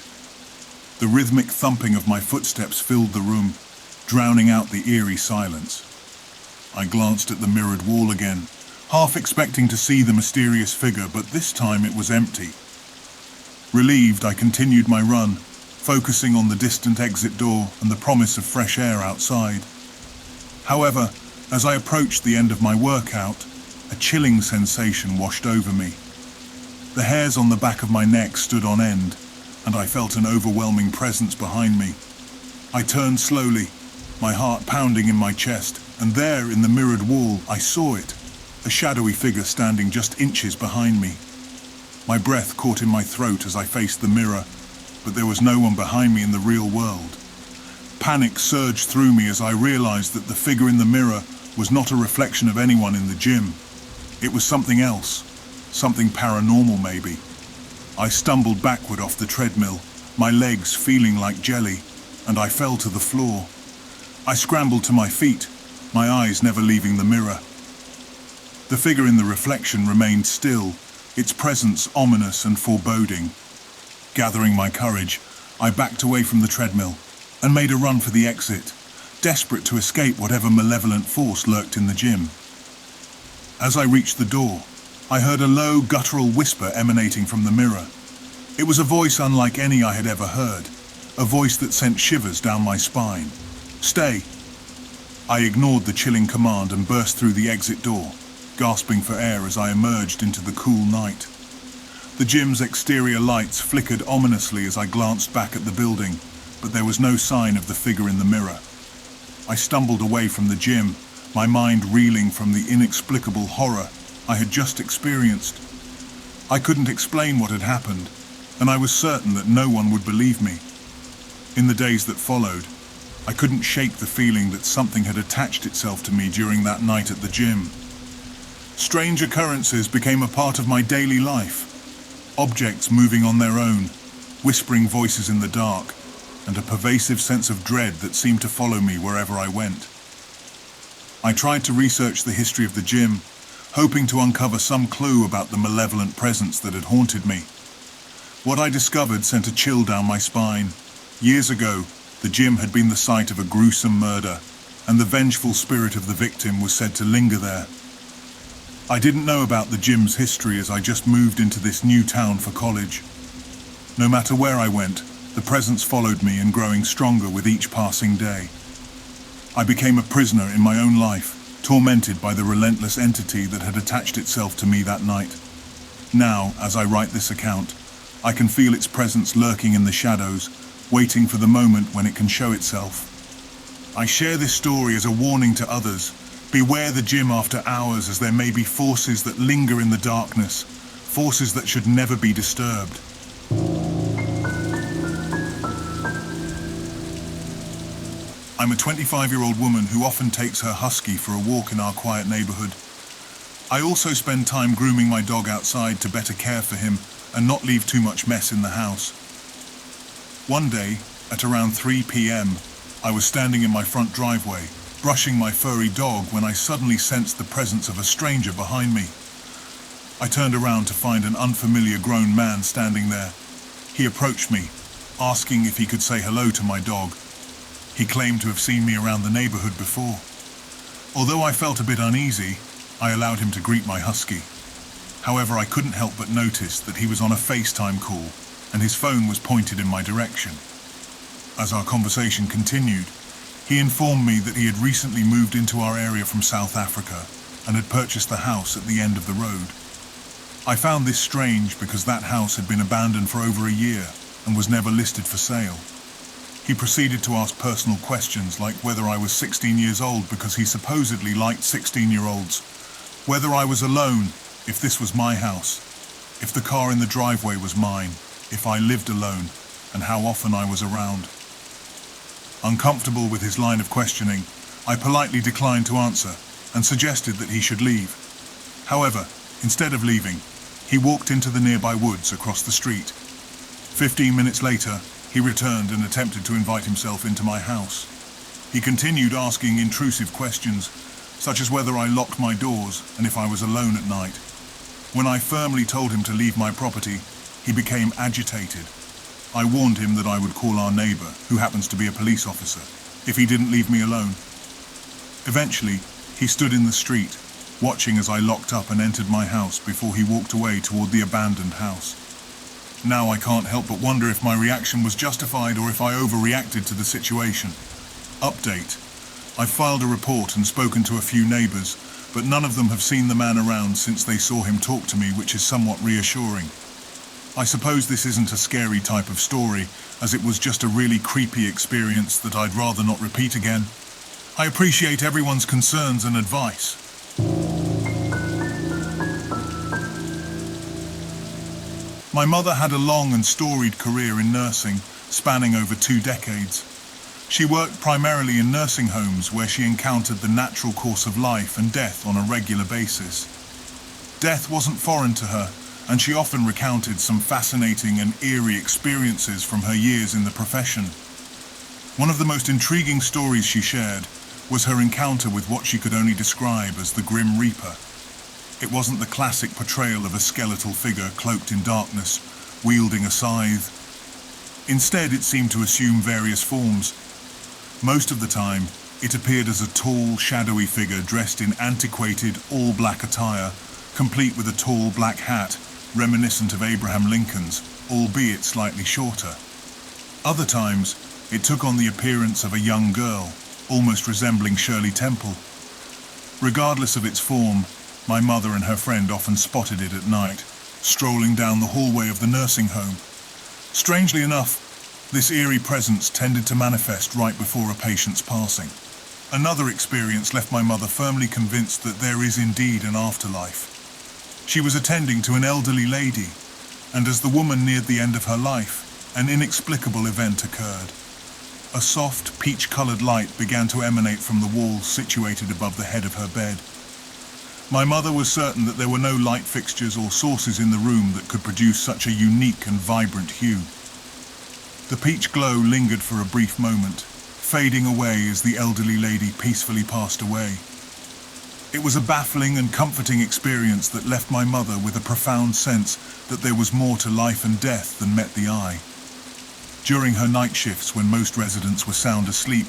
The rhythmic thumping of my footsteps filled the room, drowning out the eerie silence. I glanced at the mirrored wall again, half expecting to see the mysterious figure, but this time it was empty. Relieved, I continued my run, focusing on the distant exit door and the promise of fresh air outside. However, as I approached the end of my workout, a chilling sensation washed over me. The hairs on the back of my neck stood on end, and I felt an overwhelming presence behind me. I turned slowly, my heart pounding in my chest, and there in the mirrored wall I saw it, a shadowy figure standing just inches behind me. My breath caught in my throat as I faced the mirror, but there was no one behind me in the real world. Panic surged through me as I realized that the figure in the mirror was not a reflection of anyone in the gym. It was something else, something paranormal maybe. I stumbled backward off the treadmill, my legs feeling like jelly, and I fell to the floor. I scrambled to my feet, my eyes never leaving the mirror. The figure in the reflection remained still, its presence ominous and foreboding. Gathering my courage, I backed away from the treadmill and made a run for the exit, desperate to escape whatever malevolent force lurked in the gym. As I reached the door, I heard a low, guttural whisper emanating from the mirror. It was a voice unlike any I had ever heard, a voice that sent shivers down my spine. "Stay." I ignored the chilling command and burst through the exit door, gasping for air as I emerged into the cool night. The gym's exterior lights flickered ominously as I glanced back at the building, but there was no sign of the figure in the mirror. I stumbled away from the gym, my mind reeling from the inexplicable horror I had just experienced. I couldn't explain what had happened, and I was certain that no one would believe me. In the days that followed, I couldn't shake the feeling that something had attached itself to me during that night at the gym. Strange occurrences became a part of my daily life. Objects moving on their own, whispering voices in the dark, and a pervasive sense of dread that seemed to follow me wherever I went. I tried to research the history of the gym, hoping to uncover some clue about the malevolent presence that had haunted me. What I discovered sent a chill down my spine. Years ago, the gym had been the site of a gruesome murder, and the vengeful spirit of the victim was said to linger there. I didn't know about the gym's history as I just moved into this new town for college. No matter where I went, the presence followed me and growing stronger with each passing day. I became a prisoner in my own life, tormented by the relentless entity that had attached itself to me that night. Now, as I write this account, I can feel its presence lurking in the shadows, waiting for the moment when it can show itself. I share this story as a warning to others. Beware the gym after hours, as there may be forces that linger in the darkness, forces that should never be disturbed. I'm a 25-year-old woman who often takes her husky for a walk in our quiet neighborhood. I also spend time grooming my dog outside to better care for him and not leave too much mess in the house. One day, at around 3 p.m., I was standing in my front driveway, brushing my furry dog, when I suddenly sensed the presence of a stranger behind me. I turned around to find an unfamiliar grown man standing there. He approached me, asking if he could say hello to my dog. He claimed to have seen me around the neighborhood before. Although I felt a bit uneasy, I allowed him to greet my husky. However, I couldn't help but notice that he was on a FaceTime call, and his phone was pointed in my direction. As our conversation continued, he informed me that he had recently moved into our area from South Africa and had purchased the house at the end of the road. I found this strange because that house had been abandoned for over a year and was never listed for sale. He proceeded to ask personal questions like whether I was 16 years old because he supposedly liked 16-year-olds, whether I was alone, if this was my house, if the car in the driveway was mine, if I lived alone, and how often I was around. Uncomfortable with his line of questioning, I politely declined to answer and suggested that he should leave. However, instead of leaving, he walked into the nearby woods across the street. 15 minutes later, he returned and attempted to invite himself into my house. He continued asking intrusive questions, such as whether I locked my doors and if I was alone at night. When I firmly told him to leave my property, he became agitated. I warned him that I would call our neighbor, who happens to be a police officer, if he didn't leave me alone. Eventually, he stood in the street, watching as I locked up and entered my house before he walked away toward the abandoned house. Now I can't help but wonder if my reaction was justified or if I overreacted to the situation. Update. I've filed a report and spoken to a few neighbors, but none of them have seen the man around since they saw him talk to me, which is somewhat reassuring. I suppose this isn't a scary type of story, as it was just a really creepy experience that I'd rather not repeat again. I appreciate everyone's concerns and advice. My mother had a long and storied career in nursing, spanning over 2 decades. She worked primarily in nursing homes where she encountered the natural course of life and death on a regular basis. Death wasn't foreign to her, and she often recounted some fascinating and eerie experiences from her years in the profession. One of the most intriguing stories she shared was her encounter with what she could only describe as the Grim Reaper. It wasn't the classic portrayal of a skeletal figure cloaked in darkness, wielding a scythe. Instead, it seemed to assume various forms. Most of the time, it appeared as a tall, shadowy figure dressed in antiquated, all-black attire, complete with a tall black hat, reminiscent of Abraham Lincoln's. albeit slightly shorter. Other times, it took on the appearance of a young girl, almost resembling Shirley Temple. Regardless of its form, my mother and her friend often spotted it at night, strolling down the hallway of the nursing home. Strangely enough, this eerie presence tended to manifest right before a patient's passing. Another experience left my mother firmly convinced that there is indeed an afterlife. She was attending to an elderly lady, and as the woman neared the end of her life, an inexplicable event occurred. A soft, peach-colored light began to emanate from the wall situated above the head of her bed. My mother was certain that there were no light fixtures or sources in the room that could produce such a unique and vibrant hue. The peach glow lingered for a brief moment, fading away as the elderly lady peacefully passed away. It was a baffling and comforting experience that left my mother with a profound sense that there was more to life and death than met the eye. During her night shifts, when most residents were sound asleep,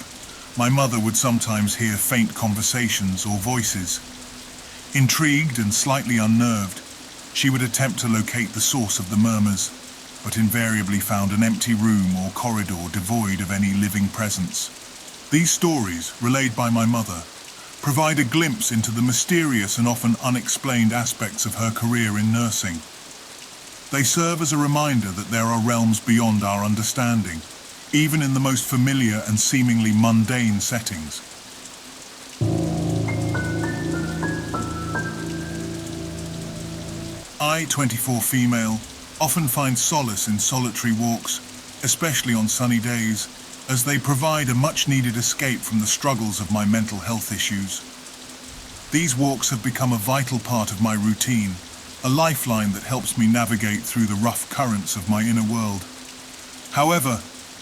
my mother would sometimes hear faint conversations or voices. Intrigued and slightly unnerved, she would attempt to locate the source of the murmurs, but invariably found an empty room or corridor devoid of any living presence. These stories, relayed by my mother, provide a glimpse into the mysterious and often unexplained aspects of her career in nursing. They serve as a reminder that there are realms beyond our understanding, even in the most familiar and seemingly mundane settings. I, 24 female, often find solace in solitary walks, especially on sunny days, as they provide a much-needed escape from the struggles of my mental health issues. These walks have become a vital part of my routine, a lifeline that helps me navigate through the rough currents of my inner world. However,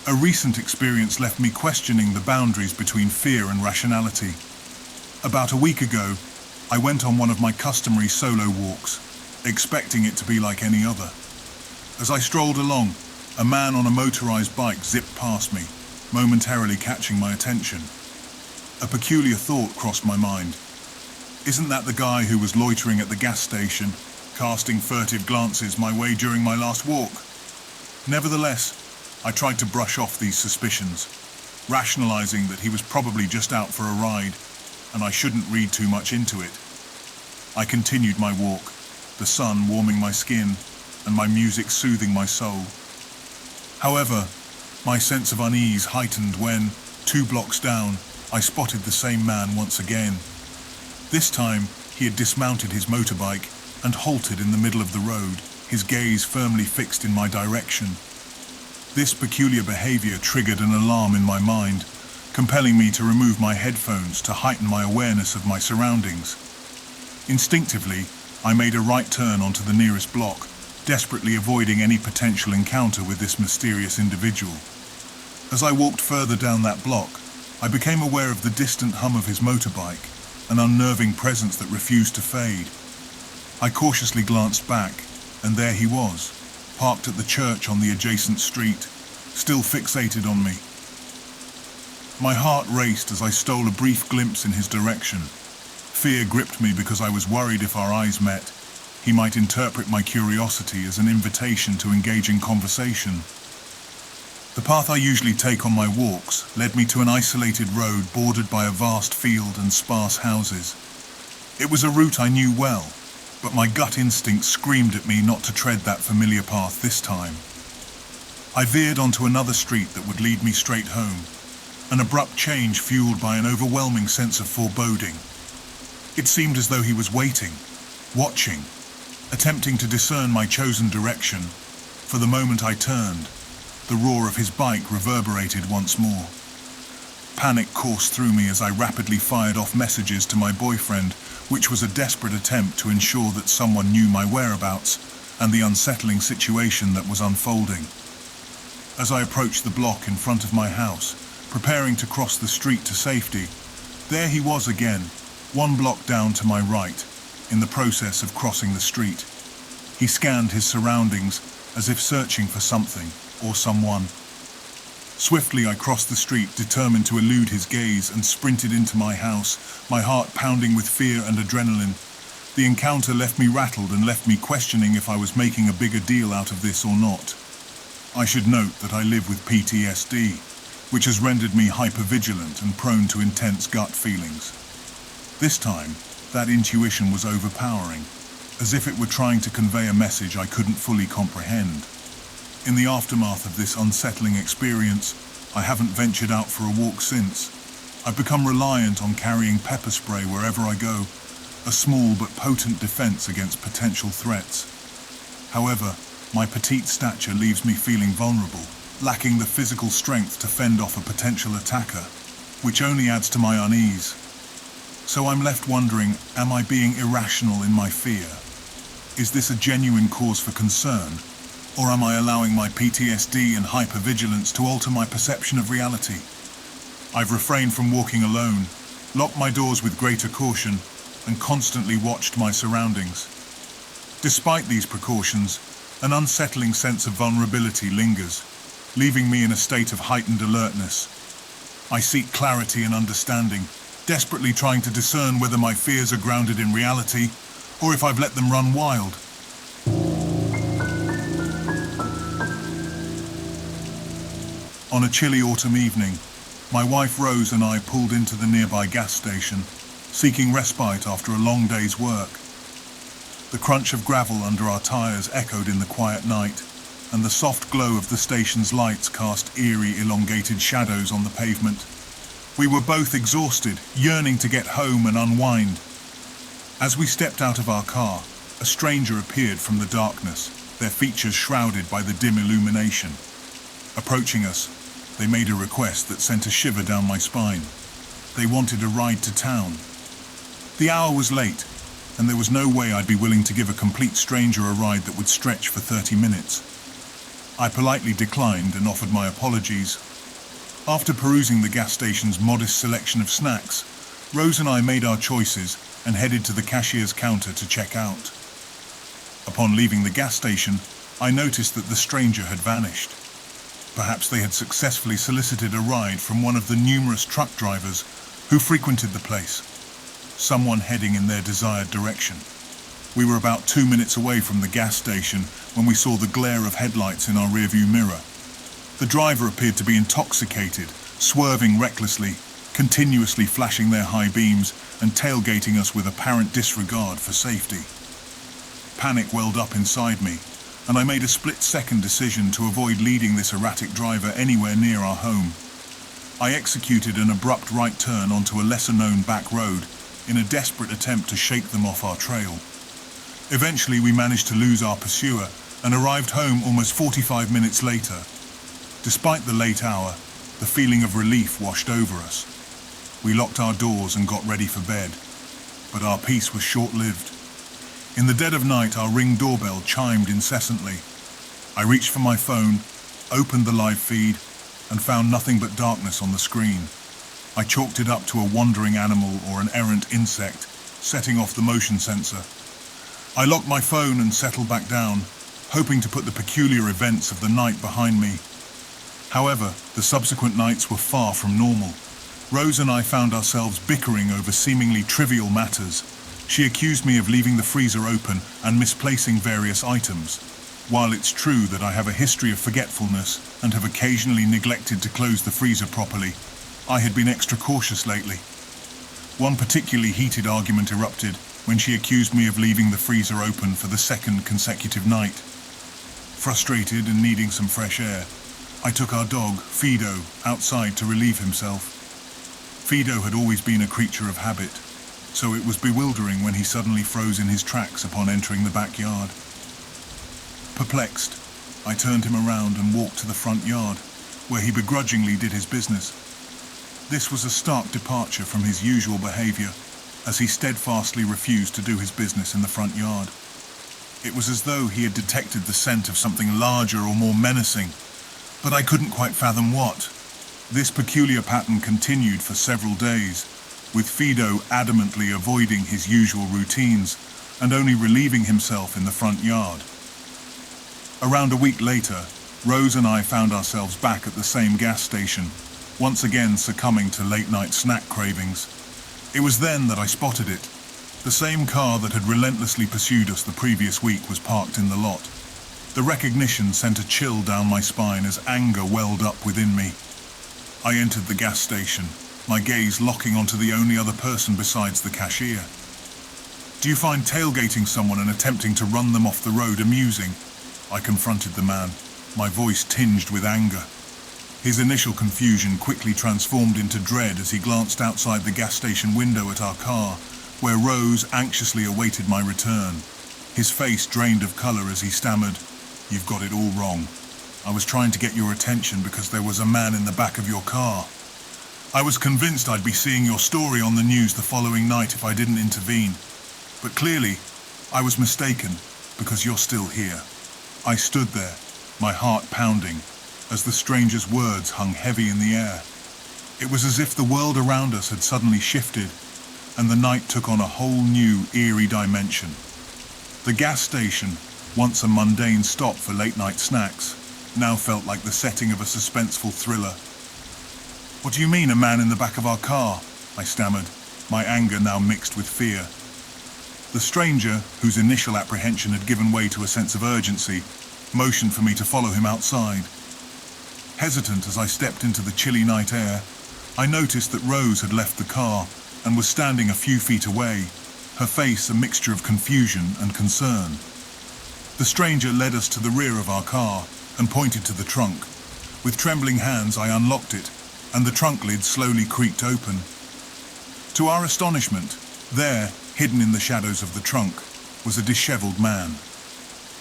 a recent experience left me questioning the boundaries between fear and rationality. About a week ago, I went on one of my customary solo walks, expecting it to be like any other. As I strolled along, a man on a motorized bike zipped past me, momentarily catching my attention. A peculiar thought crossed my mind. Isn't that the guy who was loitering at the gas station, casting furtive glances my way during my last walk? Nevertheless, I tried to brush off these suspicions, rationalizing that he was probably just out for a ride, and I shouldn't read too much into it. I continued my walk, the sun warming my skin, and my music soothing my soul. However, my sense of unease heightened when, 2 blocks down, I spotted the same man once again. This time, he had dismounted his motorbike and halted in the middle of the road, his gaze firmly fixed in my direction. This peculiar behavior triggered an alarm in my mind, compelling me to remove my headphones to heighten my awareness of my surroundings. Instinctively, I made a right turn onto the nearest block, desperately avoiding any potential encounter with this mysterious individual. As I walked further down that block, I became aware of the distant hum of his motorbike, an unnerving presence that refused to fade. I cautiously glanced back, and there he was, parked at the church on the adjacent street, still fixated on me. My heart raced as I stole a brief glimpse in his direction. Fear gripped me because I was worried if our eyes met, he might interpret my curiosity as an invitation to engage in conversation. The path I usually take on my walks led me to an isolated road bordered by a vast field and sparse houses. It was a route I knew well, but my gut instinct screamed at me not to tread that familiar path this time. I veered onto another street that would lead me straight home, an abrupt change fueled by an overwhelming sense of foreboding. It seemed as though he was waiting, watching, attempting to discern my chosen direction. For the moment I turned, the roar of his bike reverberated once more. Panic coursed through me as I rapidly fired off messages to my boyfriend, which was a desperate attempt to ensure that someone knew my whereabouts and the unsettling situation that was unfolding. As I approached the block in front of my house, preparing to cross the street to safety, there he was again, 1 block down to my right, in the process of crossing the street. He scanned his surroundings as if searching for something or someone. Swiftly I crossed the street, determined to elude his gaze, and sprinted into my house, my heart pounding with fear and adrenaline. The encounter left me rattled and left me questioning if I was making a bigger deal out of this or not. I should note that I live with PTSD, which has rendered me hypervigilant and prone to intense gut feelings. This time, that intuition was overpowering, as if it were trying to convey a message I couldn't fully comprehend. In the aftermath of this unsettling experience, I haven't ventured out for a walk since. I've become reliant on carrying pepper spray wherever I go, a small but potent defense against potential threats. However, my petite stature leaves me feeling vulnerable, lacking the physical strength to fend off a potential attacker, which only adds to my unease. So I'm left wondering, am I being irrational in my fear? Is this a genuine cause for concern? Or am I allowing my PTSD and hypervigilance to alter my perception of reality? I've refrained from walking alone, locked my doors with greater caution, and constantly watched my surroundings. Despite these precautions, an unsettling sense of vulnerability lingers, leaving me in a state of heightened alertness. I seek clarity and understanding, desperately trying to discern whether my fears are grounded in reality or if I've let them run wild. On a chilly autumn evening, my wife Rose and I pulled into the nearby gas station, seeking respite after a long day's work. The crunch of gravel under our tires echoed in the quiet night, and the soft glow of the station's lights cast eerie, elongated shadows on the pavement. We were both exhausted, yearning to get home and unwind. As we stepped out of our car, a stranger appeared from the darkness, their features shrouded by the dim illumination. Approaching us, they made a request that sent a shiver down my spine. They wanted a ride to town. The hour was late, and there was no way I'd be willing to give a complete stranger a ride that would stretch for 30 minutes. I politely declined and offered my apologies. After perusing the gas station's modest selection of snacks, Rose and I made our choices and headed to the cashier's counter to check out. Upon leaving the gas station, I noticed that the stranger had vanished. Perhaps they had successfully solicited a ride from one of the numerous truck drivers who frequented the place, someone heading in their desired direction. We were about 2 minutes away from the gas station when we saw the glare of headlights in our rearview mirror. The driver appeared to be intoxicated, swerving recklessly, continuously flashing their high beams and tailgating us with apparent disregard for safety. Panic welled up inside me, and I made a split-second decision to avoid leading this erratic driver anywhere near our home. I executed an abrupt right turn onto a lesser-known back road in a desperate attempt to shake them off our trail. Eventually, we managed to lose our pursuer and arrived home almost 45 minutes later. Despite the late hour, the feeling of relief washed over us. We locked our doors and got ready for bed, but our peace was short-lived. In the dead of night, our Ring doorbell chimed incessantly. I reached for my phone, opened the live feed, and found nothing but darkness on the screen. I chalked it up to a wandering animal or an errant insect, setting off the motion sensor. I locked my phone and settled back down, hoping to put the peculiar events of the night behind me. However, the subsequent nights were far from normal. Rose and I found ourselves bickering over seemingly trivial matters. She accused me of leaving the freezer open and misplacing various items. While it's true that I have a history of forgetfulness and have occasionally neglected to close the freezer properly, I had been extra cautious lately. One particularly heated argument erupted when she accused me of leaving the freezer open for the second consecutive night. Frustrated and needing some fresh air, I took our dog, Fido, outside to relieve himself. Fido had always been a creature of habit, so it was bewildering when he suddenly froze in his tracks upon entering the backyard. Perplexed, I turned him around and walked to the front yard, where he begrudgingly did his business. This was a stark departure from his usual behavior, as he steadfastly refused to do his business in the front yard. It was as though he had detected the scent of something larger or more menacing, but I couldn't quite fathom what. This peculiar pattern continued for several days, with Fido adamantly avoiding his usual routines and only relieving himself in the front yard. Around a week later, Rose and I found ourselves back at the same gas station, once again succumbing to late-night snack cravings. It was then that I spotted it. The same car that had relentlessly pursued us the previous week was parked in the lot. The recognition sent a chill down my spine as anger welled up within me. I entered the gas station, my gaze locking onto the only other person besides the cashier. "Do you find tailgating someone and attempting to run them off the road amusing?" I confronted the man, my voice tinged with anger. His initial confusion quickly transformed into dread as he glanced outside the gas station window at our car, where Rose anxiously awaited my return. His face drained of color as he stammered, "You've got it all wrong. I was trying to get your attention because there was a man in the back of your car. I was convinced I'd be seeing your story on the news the following night if I didn't intervene. But clearly, I was mistaken because you're still here." I stood there, my heart pounding, as the stranger's words hung heavy in the air. It was as if the world around us had suddenly shifted, and the night took on a whole new, eerie dimension. The gas station, once a mundane stop for late-night snacks, now felt like the setting of a suspenseful thriller. "What do you mean, a man in the back of our car?" I stammered, my anger now mixed with fear. The stranger, whose initial apprehension had given way to a sense of urgency, motioned for me to follow him outside. Hesitant as I stepped into the chilly night air, I noticed that Rose had left the car and was standing a few feet away, her face a mixture of confusion and concern. The stranger led us to the rear of our car and pointed to the trunk. With trembling hands, I unlocked it, and the trunk lid slowly creaked open. To our astonishment, there, hidden in the shadows of the trunk, was a disheveled man.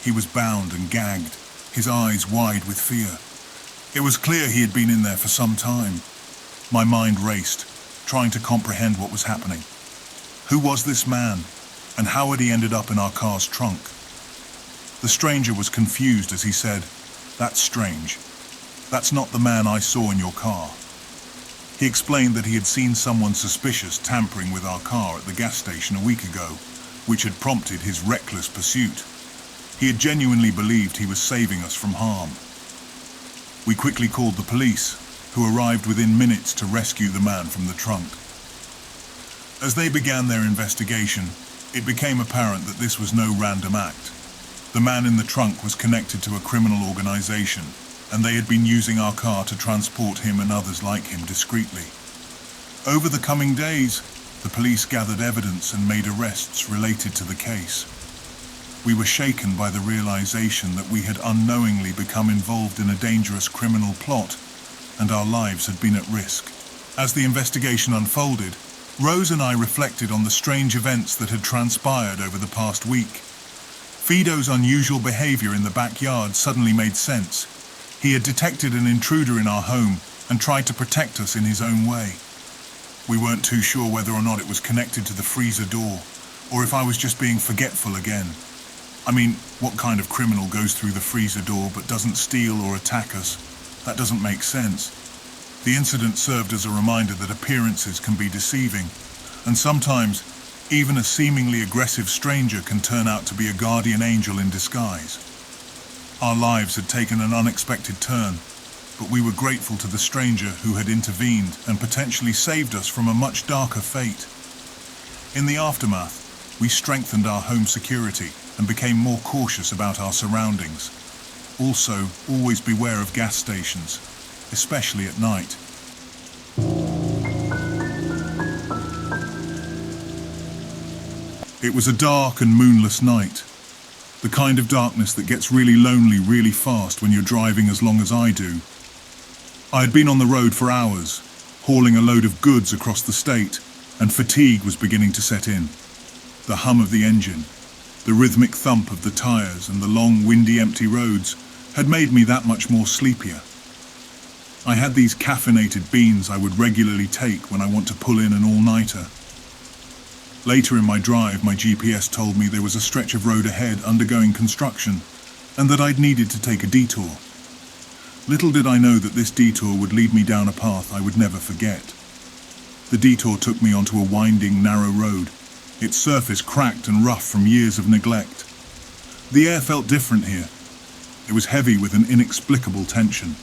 He was bound and gagged, his eyes wide with fear. It was clear he had been in there for some time. My mind raced, trying to comprehend what was happening. Who was this man, and how had he ended up in our car's trunk? The stranger was confused as he said, "That's strange. That's not the man I saw in your car." He explained that he had seen someone suspicious tampering with our car at the gas station a week ago, which had prompted his reckless pursuit. He had genuinely believed he was saving us from harm. We quickly called the police, who arrived within minutes to rescue the man from the trunk. As they began their investigation, it became apparent that this was no random act. The man in the trunk was connected to a criminal organization, and they had been using our car to transport him and others like him discreetly. Over the coming days, the police gathered evidence and made arrests related to the case. We were shaken by the realization that we had unknowingly become involved in a dangerous criminal plot, and our lives had been at risk. As the investigation unfolded, Rose and I reflected on the strange events that had transpired over the past week. Fido's unusual behavior in the backyard suddenly made sense. He had detected an intruder in our home and tried to protect us in his own way. We weren't too sure whether or not it was connected to the freezer door, or if I was just being forgetful again. I mean, what kind of criminal goes through the freezer door but doesn't steal or attack us? That doesn't make sense. The incident served as a reminder that appearances can be deceiving, and sometimes even a seemingly aggressive stranger can turn out to be a guardian angel in disguise. Our lives had taken an unexpected turn, but we were grateful to the stranger who had intervened and potentially saved us from a much darker fate. In the aftermath, we strengthened our home security and became more cautious about our surroundings. Also, always beware of gas stations, especially at night. It was a dark and moonless night. The kind of darkness that gets really lonely really fast when you're driving as long as I do. I had been on the road for hours, hauling a load of goods across the state, and fatigue was beginning to set in. The hum of the engine, the rhythmic thump of the tires, and the long, windy, empty roads had made me that much more sleepier. I had these caffeinated beans I would regularly take when I want to pull in an all-nighter. Later in my drive, my GPS told me there was a stretch of road ahead undergoing construction, and that I'd needed to take a detour. Little did I know that this detour would lead me down a path I would never forget. The detour took me onto a winding, narrow road, its surface cracked and rough from years of neglect. The air felt different here. It was heavy with an inexplicable tension.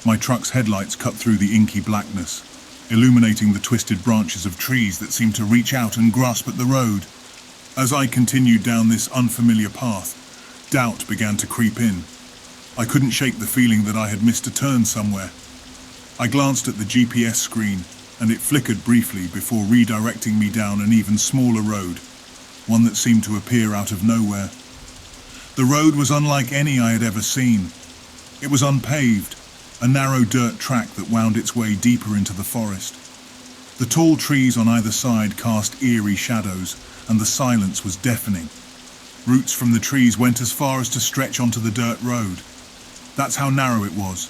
My truck's headlights cut through the inky blackness, illuminating the twisted branches of trees that seemed to reach out and grasp at the road. As I continued down this unfamiliar path, Doubt began to creep in. I couldn't shake the feeling that I had missed a turn somewhere. I glanced at the GPS screen, and it flickered briefly before redirecting me down an even smaller road, one that seemed to appear out of nowhere. The road was unlike any I had ever seen. It was unpaved, a narrow dirt track that wound its way deeper into the forest. The tall trees on either side cast eerie shadows, and the silence was deafening. Roots from the trees went as far as to stretch onto the dirt road. That's how narrow it was,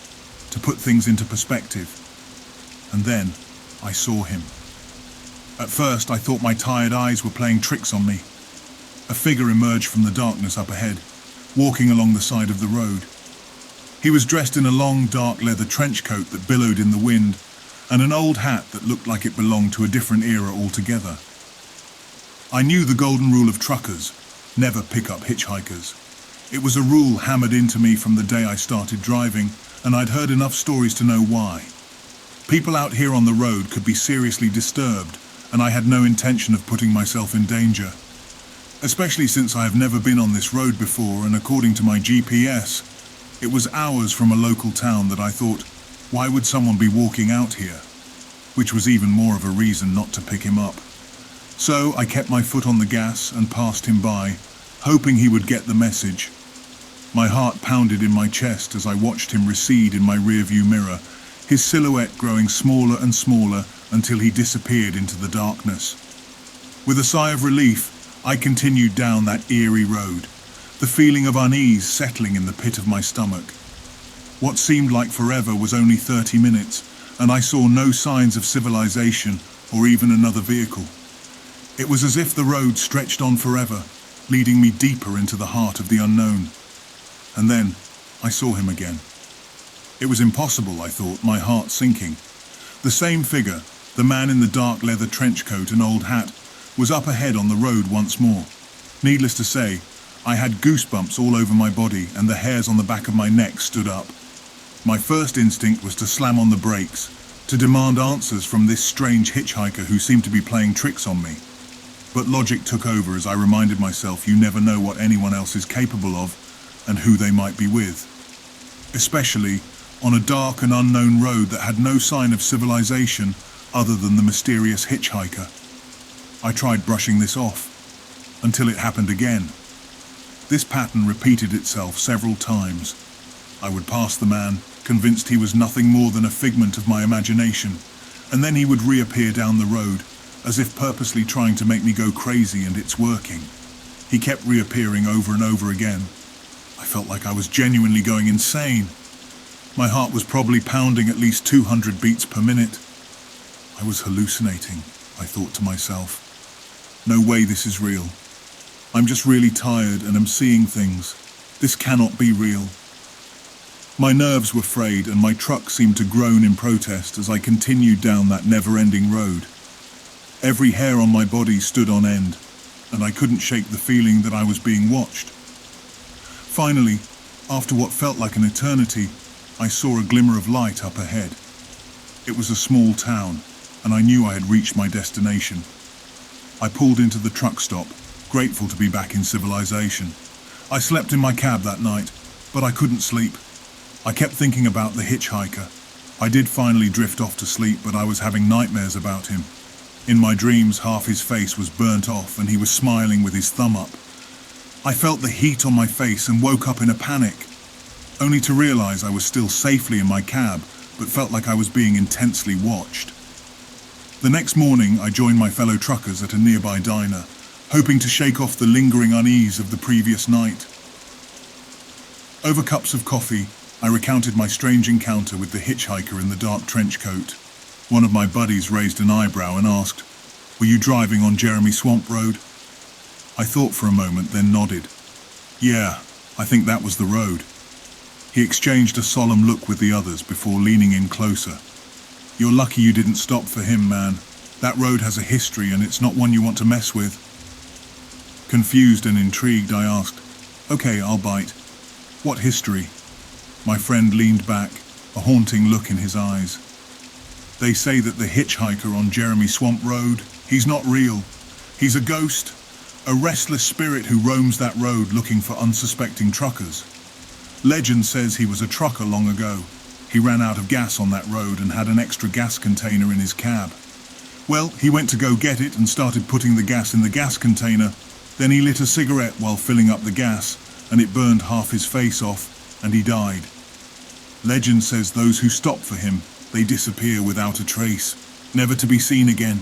to put things into perspective. And then I saw him. At first I thought my tired eyes were playing tricks on me. A figure emerged from the darkness up ahead, walking along the side of the road. He was dressed in a long, dark leather trench coat that billowed in the wind, and an old hat that looked like it belonged to a different era altogether. I knew the golden rule of truckers: never pick up hitchhikers. It was a rule hammered into me from the day I started driving, and I'd heard enough stories to know why. People out here on the road could be seriously disturbed, and I had no intention of putting myself in danger. Especially since I have never been on this road before, and according to my GPS, it was hours from a local town that I thought, why would someone be walking out here? Which was even more of a reason not to pick him up. So I kept my foot on the gas and passed him by, hoping he would get the message. My heart pounded in my chest as I watched him recede in my rearview mirror, his silhouette growing smaller and smaller until he disappeared into the darkness. With a sigh of relief, I continued down that eerie road, the feeling of unease settling in the pit of my stomach. What seemed like forever was only 30 minutes, and I saw no signs of civilization or even another vehicle. It was as if the road stretched on forever, leading me deeper into the heart of the unknown. And then I saw him again. It was impossible, I thought, my heart sinking. The same figure, the man in the dark leather trench coat and old hat, was up ahead on the road once more. Needless to say, I had goosebumps all over my body and the hairs on the back of my neck stood up. My first instinct was to slam on the brakes, to demand answers from this strange hitchhiker who seemed to be playing tricks on me. But logic took over as I reminded myself you never know what anyone else is capable of and who they might be with. Especially on a dark and unknown road that had no sign of civilization other than the mysterious hitchhiker. I tried brushing this off, until it happened again. This pattern repeated itself several times. I would pass the man, convinced he was nothing more than a figment of my imagination, and then he would reappear down the road, as if purposely trying to make me go crazy, and it's working. He kept reappearing over and over again. I felt like I was genuinely going insane. My heart was probably pounding at least 200 beats per minute. I was hallucinating, I thought to myself. No way this is real. I'm just really tired and am seeing things. This cannot be real. My nerves were frayed and my truck seemed to groan in protest as I continued down that never-ending road. Every hair on my body stood on end, and I couldn't shake the feeling that I was being watched. Finally, after what felt like an eternity, I saw a glimmer of light up ahead. It was a small town, and I knew I had reached my destination. I pulled into the truck stop, grateful to be back in civilization. I slept in my cab that night, but I couldn't sleep. I kept thinking about the hitchhiker. I did finally drift off to sleep, but I was having nightmares about him. In my dreams, half his face was burnt off and he was smiling with his thumb up. I felt the heat on my face and woke up in a panic, only to realize I was still safely in my cab, but felt like I was being intensely watched. The next morning, I joined my fellow truckers at a nearby diner, hoping to shake off the lingering unease of the previous night. Over cups of coffee, I recounted my strange encounter with the hitchhiker in the dark trench coat. One of my buddies raised an eyebrow and asked, "Were you driving on Jeremy Swamp Road?" I thought for a moment, then nodded. "Yeah, I think that was the road." He exchanged a solemn look with the others before leaning in closer. "You're lucky you didn't stop for him, man. That road has a history and it's not one you want to mess with." Confused and intrigued, I asked, "Okay, I'll bite. What history?" My friend leaned back, a haunting look in his eyes. "They say that the hitchhiker on Jeremy Swamp Road, he's not real. He's a ghost. a restless spirit who roams that road looking for unsuspecting truckers. Legend says he was a trucker long ago. He ran out of gas on that road and had an extra gas container in his cab. Well, he went to go get it and started putting the gas in the gas container. Then he lit a cigarette while filling up the gas, and it burned half his face off, and he died. Legend says those who stop for him, they disappear without a trace, never to be seen again.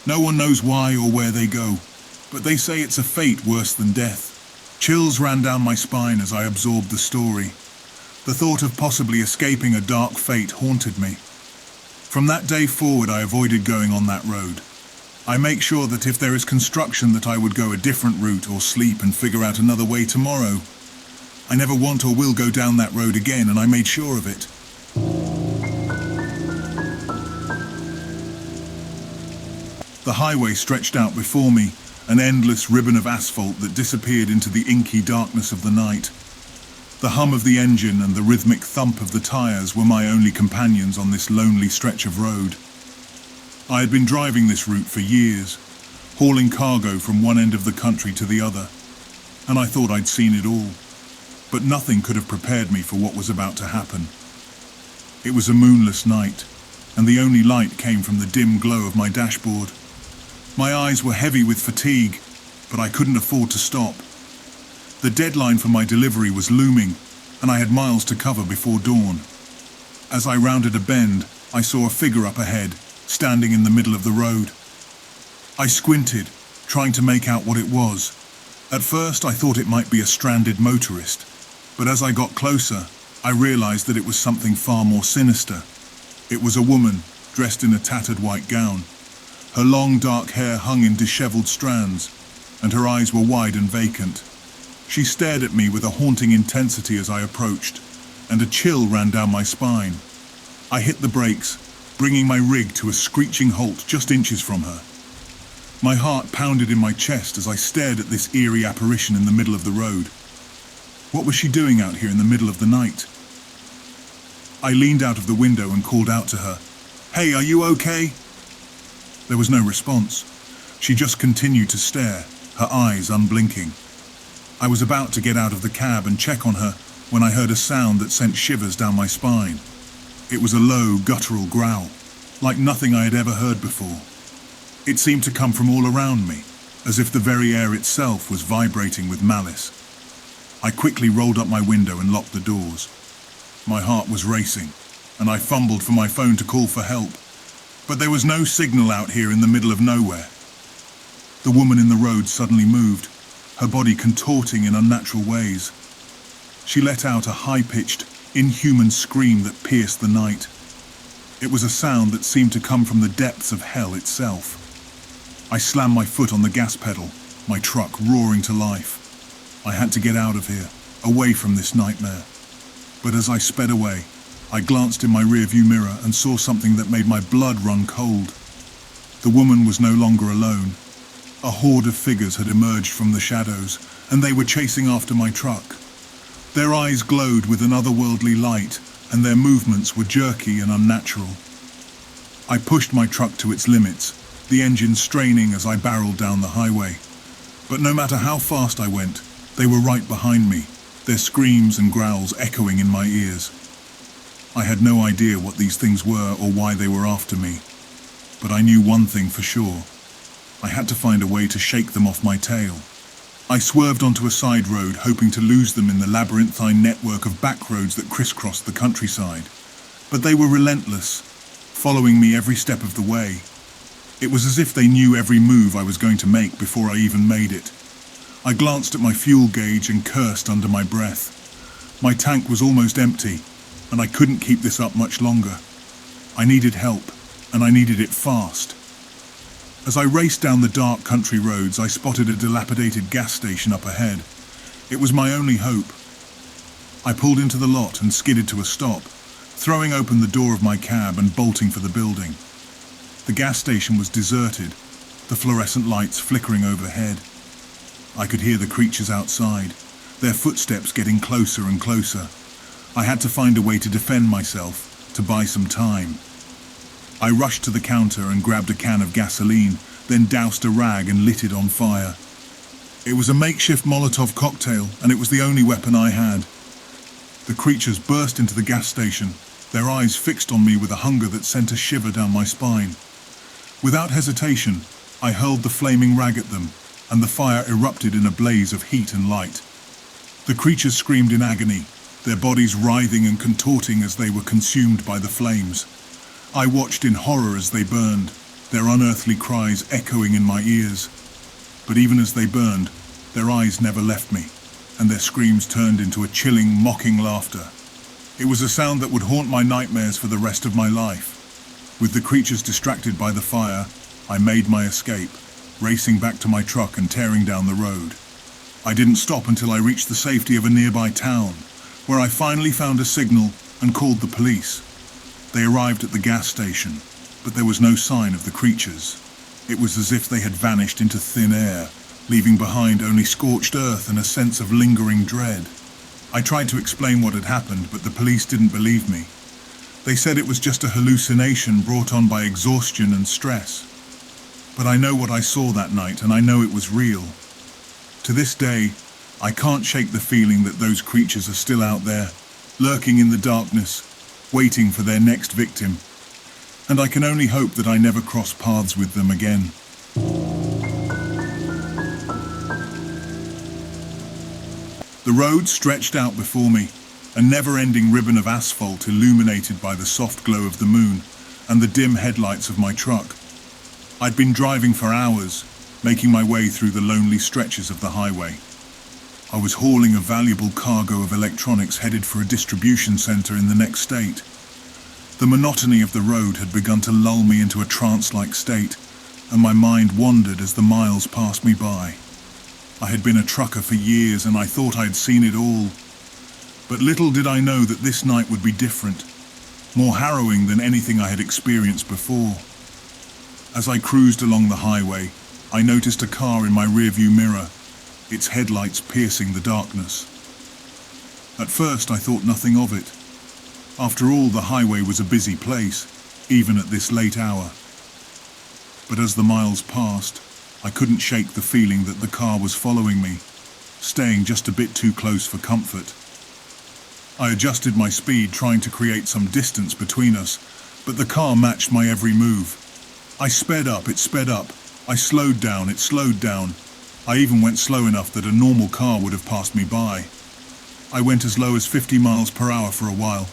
No one knows why or where they go, but they say it's a fate worse than death. Chills ran down my spine as I absorbed the story. The thought of possibly escaping a dark fate haunted me. From that day forward, I avoided going on that road. I make sure that if there is construction that I would go a different route or sleep and figure out another way tomorrow. I never want or will go down that road again, and I made sure of it. The highway stretched out before me, an endless ribbon of asphalt that disappeared into the inky darkness of the night. The hum of the engine and the rhythmic thump of the tires were my only companions on this lonely stretch of road. I had been driving this route for years, hauling cargo from one end of the country to the other, and I thought I'd seen it all. But nothing could have prepared me for what was about to happen. It was a moonless night, and the only light came from the dim glow of my dashboard. My eyes were heavy with fatigue, but I couldn't afford to stop. The deadline for my delivery was looming, and I had miles to cover before dawn. As I rounded a bend, I saw a figure up ahead, standing in the middle of the road. I squinted, trying to make out what it was. At first, I thought it might be a stranded motorist, but as I got closer, I realized that it was something far more sinister. It was a woman, dressed in a tattered white gown. Her long dark hair hung in disheveled strands, and her eyes were wide and vacant. She stared at me with a haunting intensity as I approached, and a chill ran down my spine. I hit the brakes, bringing my rig to a screeching halt just inches from her. My heart pounded in my chest as I stared at this eerie apparition in the middle of the road. What was she doing out here in the middle of the night? I leaned out of the window and called out to her, "Hey, are you okay?" There was no response. She just continued to stare, her eyes unblinking. I was about to get out of the cab and check on her when I heard a sound that sent shivers down my spine. It was a low, guttural growl, like nothing I had ever heard before. It seemed to come from all around me, as if the very air itself was vibrating with malice. I quickly rolled up my window and locked the doors. My heart was racing, and I fumbled for my phone to call for help, but there was no signal out here in the middle of nowhere. The woman in the road suddenly moved, her body contorting in unnatural ways. She let out a high-pitched, inhuman scream that pierced the night. It was a sound that seemed to come from the depths of hell itself. I slammed my foot on the gas pedal, my truck roaring to life. I had to get out of here, away from this nightmare. But as I sped away, I glanced in my rearview mirror and saw something that made my blood run cold. The woman was no longer alone. A horde of figures had emerged from the shadows, and they were chasing after my truck. Their eyes glowed with an otherworldly light, and their movements were jerky and unnatural. I pushed my truck to its limits, the engine straining as I barreled down the highway. But no matter how fast I went, they were right behind me, their screams and growls echoing in my ears. I had no idea what these things were or why they were after me, but I knew one thing for sure. I had to find a way to shake them off my tail. I swerved onto a side road, hoping to lose them in the labyrinthine network of back roads that crisscrossed the countryside. But they were relentless, following me every step of the way. It was as if they knew every move I was going to make before I even made it. I glanced at my fuel gauge and cursed under my breath. My tank was almost empty, and I couldn't keep this up much longer. I needed help, and I needed it fast. As I raced down the dark country roads, I spotted a dilapidated gas station up ahead. It was my only hope. I pulled into the lot and skidded to a stop, throwing open the door of my cab and bolting for the building. The gas station was deserted, the fluorescent lights flickering overhead. I could hear the creatures outside, their footsteps getting closer and closer. I had to find a way to defend myself, to buy some time. I rushed to the counter and grabbed a can of gasoline, then doused a rag and lit it on fire. It was a makeshift Molotov cocktail, and it was the only weapon I had. The creatures burst into the gas station, their eyes fixed on me with a hunger that sent a shiver down my spine. Without hesitation, I hurled the flaming rag at them, and the fire erupted in a blaze of heat and light. The creatures screamed in agony, their bodies writhing and contorting as they were consumed by the flames. I watched in horror as they burned, their unearthly cries echoing in my ears. But even as they burned, their eyes never left me, and their screams turned into a chilling, mocking laughter. It was a sound that would haunt my nightmares for the rest of my life. With the creatures distracted by the fire, I made my escape, racing back to my truck and tearing down the road. I didn't stop until I reached the safety of a nearby town, where I finally found a signal and called the police. They arrived at the gas station, but there was no sign of the creatures. It was as if they had vanished into thin air, leaving behind only scorched earth and a sense of lingering dread. I tried to explain what had happened, but the police didn't believe me. They said it was just a hallucination brought on by exhaustion and stress. But I know what I saw that night, and I know it was real. To this day, I can't shake the feeling that those creatures are still out there, lurking in the darkness, waiting for their next victim. And I can only hope that I never cross paths with them again. The road stretched out before me, a never-ending ribbon of asphalt illuminated by the soft glow of the moon and the dim headlights of my truck. I'd been driving for hours, making my way through the lonely stretches of the highway. I was hauling a valuable cargo of electronics headed for a distribution center in the next state. The monotony of the road had begun to lull me into a trance-like state, and my mind wandered as the miles passed me by. I had been a trucker for years, and I thought I'd seen it all. But little did I know that this night would be different, more harrowing than anything I had experienced before. As I cruised along the highway, I noticed a car in my rearview mirror, its headlights piercing the darkness. At first I thought nothing of it. After all, the highway was a busy place, even at this late hour. But as the miles passed, I couldn't shake the feeling that the car was following me, staying just a bit too close for comfort. I adjusted my speed, trying to create some distance between us, but the car matched my every move. I sped up, it sped up. I slowed down, it slowed down. I even went slow enough that a normal car would have passed me by. I went as low as 50 miles per hour for a while,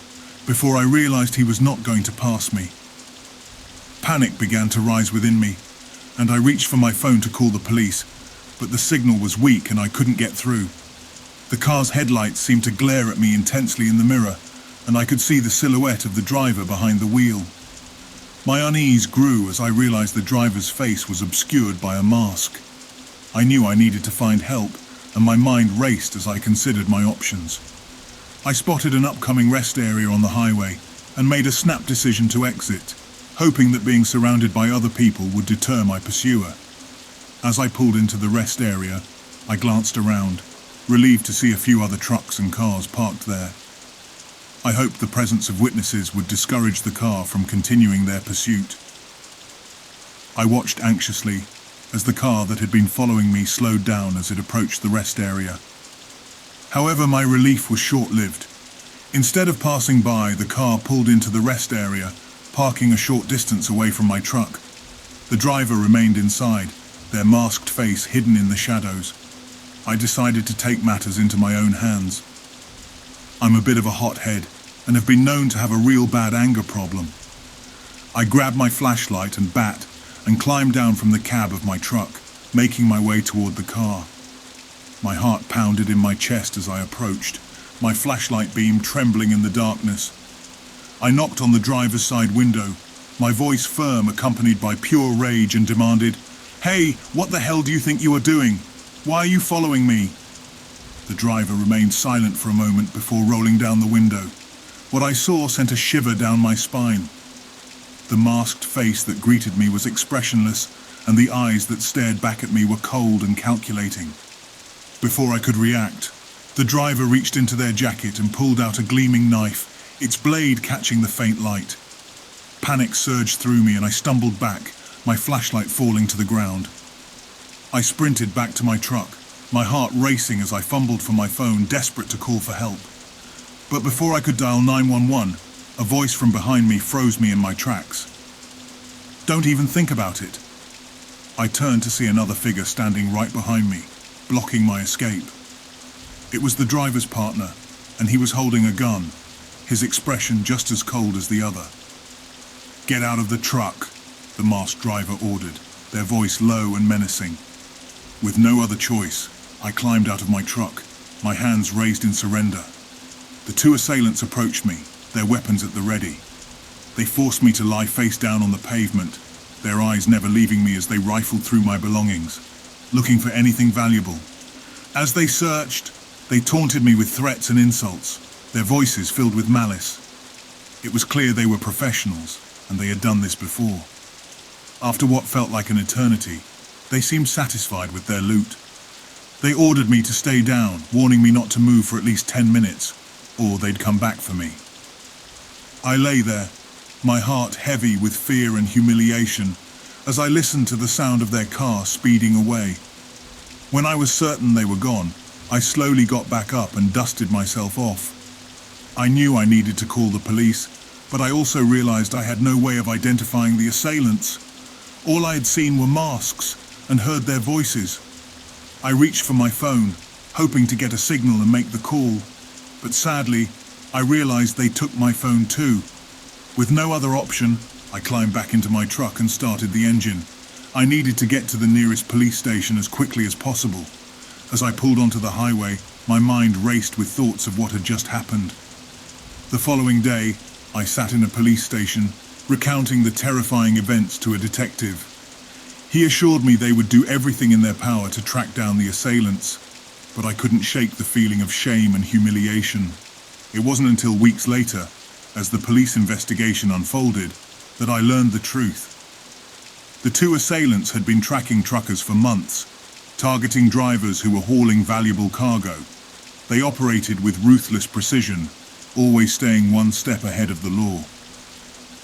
before I realized he was not going to pass me. Panic began to rise within me, and I reached for my phone to call the police, but the signal was weak and I couldn't get through. The car's headlights seemed to glare at me intensely in the mirror, and I could see the silhouette of the driver behind the wheel. My unease grew as I realized the driver's face was obscured by a mask. I knew I needed to find help, and my mind raced as I considered my options. I spotted an upcoming rest area on the highway and made a snap decision to exit, hoping that being surrounded by other people would deter my pursuer. As I pulled into the rest area, I glanced around, relieved to see a few other trucks and cars parked there. I hoped the presence of witnesses would discourage the car from continuing their pursuit. I watched anxiously as the car that had been following me slowed down as it approached the rest area. However, my relief was short-lived. Instead of passing by, the car pulled into the rest area, parking a short distance away from my truck. The driver remained inside, their masked face hidden in the shadows. I decided to take matters into my own hands. I'm a bit of a hothead and have been known to have a real bad anger problem. I grabbed my flashlight and bat and climbed down from the cab of my truck, making my way toward the car. My heart pounded in my chest as I approached, my flashlight beam trembling in the darkness. I knocked on the driver's side window, my voice firm, accompanied by pure rage, and demanded, "Hey, what the hell do you think you are doing? Why are you following me?" The driver remained silent for a moment before rolling down the window. What I saw sent a shiver down my spine. The masked face that greeted me was expressionless, and the eyes that stared back at me were cold and calculating. Before I could react, the driver reached into their jacket and pulled out a gleaming knife, its blade catching the faint light. Panic surged through me and I stumbled back, my flashlight falling to the ground. I sprinted back to my truck, my heart racing as I fumbled for my phone, desperate to call for help. But before I could dial 911, a voice from behind me froze me in my tracks. "Don't even think about it." I turned to see another figure standing right behind me, blocking my escape. It was the driver's partner, and he was holding a gun, his expression just as cold as the other. "Get out of the truck," the masked driver ordered, their voice low and menacing. With no other choice, I climbed out of my truck, my hands raised in surrender. The two assailants approached me, their weapons at the ready. They forced me to lie face down on the pavement, their eyes never leaving me as they rifled through my belongings, looking for anything valuable. As they searched, they taunted me with threats and insults, their voices filled with malice. It was clear they were professionals, and they had done this before. After what felt like an eternity, they seemed satisfied with their loot. They ordered me to stay down, warning me not to move for at least 10 minutes, or they'd come back for me. I lay there, my heart heavy with fear and humiliation, as I listened to the sound of their car speeding away. When I was certain they were gone, I slowly got back up and dusted myself off. I knew I needed to call the police, but I also realized I had no way of identifying the assailants. All I had seen were masks and heard their voices. I reached for my phone, hoping to get a signal and make the call, but sadly, I realized they took my phone too. With no other option, I climbed back into my truck and started the engine. I needed to get to the nearest police station as quickly as possible. As I pulled onto the highway, my mind raced with thoughts of what had just happened. The following day, I sat in a police station, recounting the terrifying events to a detective. He assured me they would do everything in their power to track down the assailants, but I couldn't shake the feeling of shame and humiliation. It wasn't until weeks later, as the police investigation unfolded, that I learned the truth. The two assailants had been tracking truckers for months, targeting drivers who were hauling valuable cargo. They operated with ruthless precision, always staying one step ahead of the law.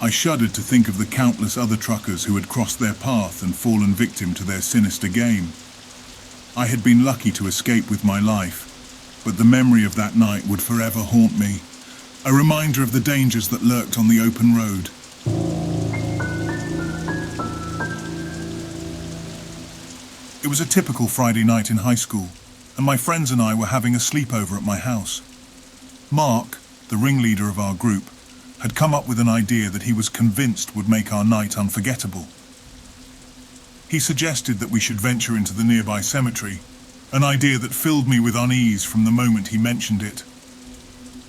I shuddered to think of the countless other truckers who had crossed their path and fallen victim to their sinister game. I had been lucky to escape with my life, but the memory of that night would forever haunt me, a reminder of the dangers that lurked on the open road. It was a typical Friday night in high school, and my friends and I were having a sleepover at my house. Mark, the ringleader of our group, had come up with an idea that he was convinced would make our night unforgettable. He suggested that we should venture into the nearby cemetery, an idea that filled me with unease from the moment he mentioned it.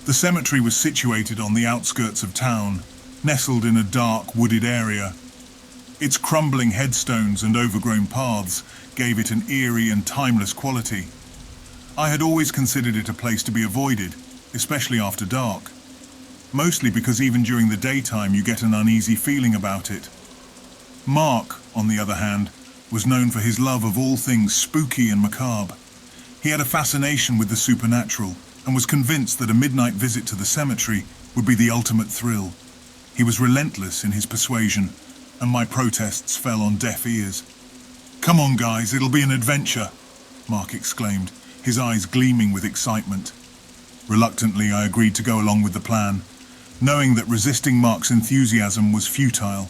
The cemetery was situated on the outskirts of town, nestled in a dark, wooded area. Its crumbling headstones and overgrown paths gave it an eerie and timeless quality. I had always considered it a place to be avoided, especially after dark. Mostly because even during the daytime you get an uneasy feeling about it. Mark, on the other hand, was known for his love of all things spooky and macabre. He had a fascination with the supernatural and was convinced that a midnight visit to the cemetery would be the ultimate thrill. He was relentless in his persuasion, and my protests fell on deaf ears. "Come on, guys, it'll be an adventure," Mark exclaimed, his eyes gleaming with excitement. Reluctantly, I agreed to go along with the plan, knowing that resisting Mark's enthusiasm was futile.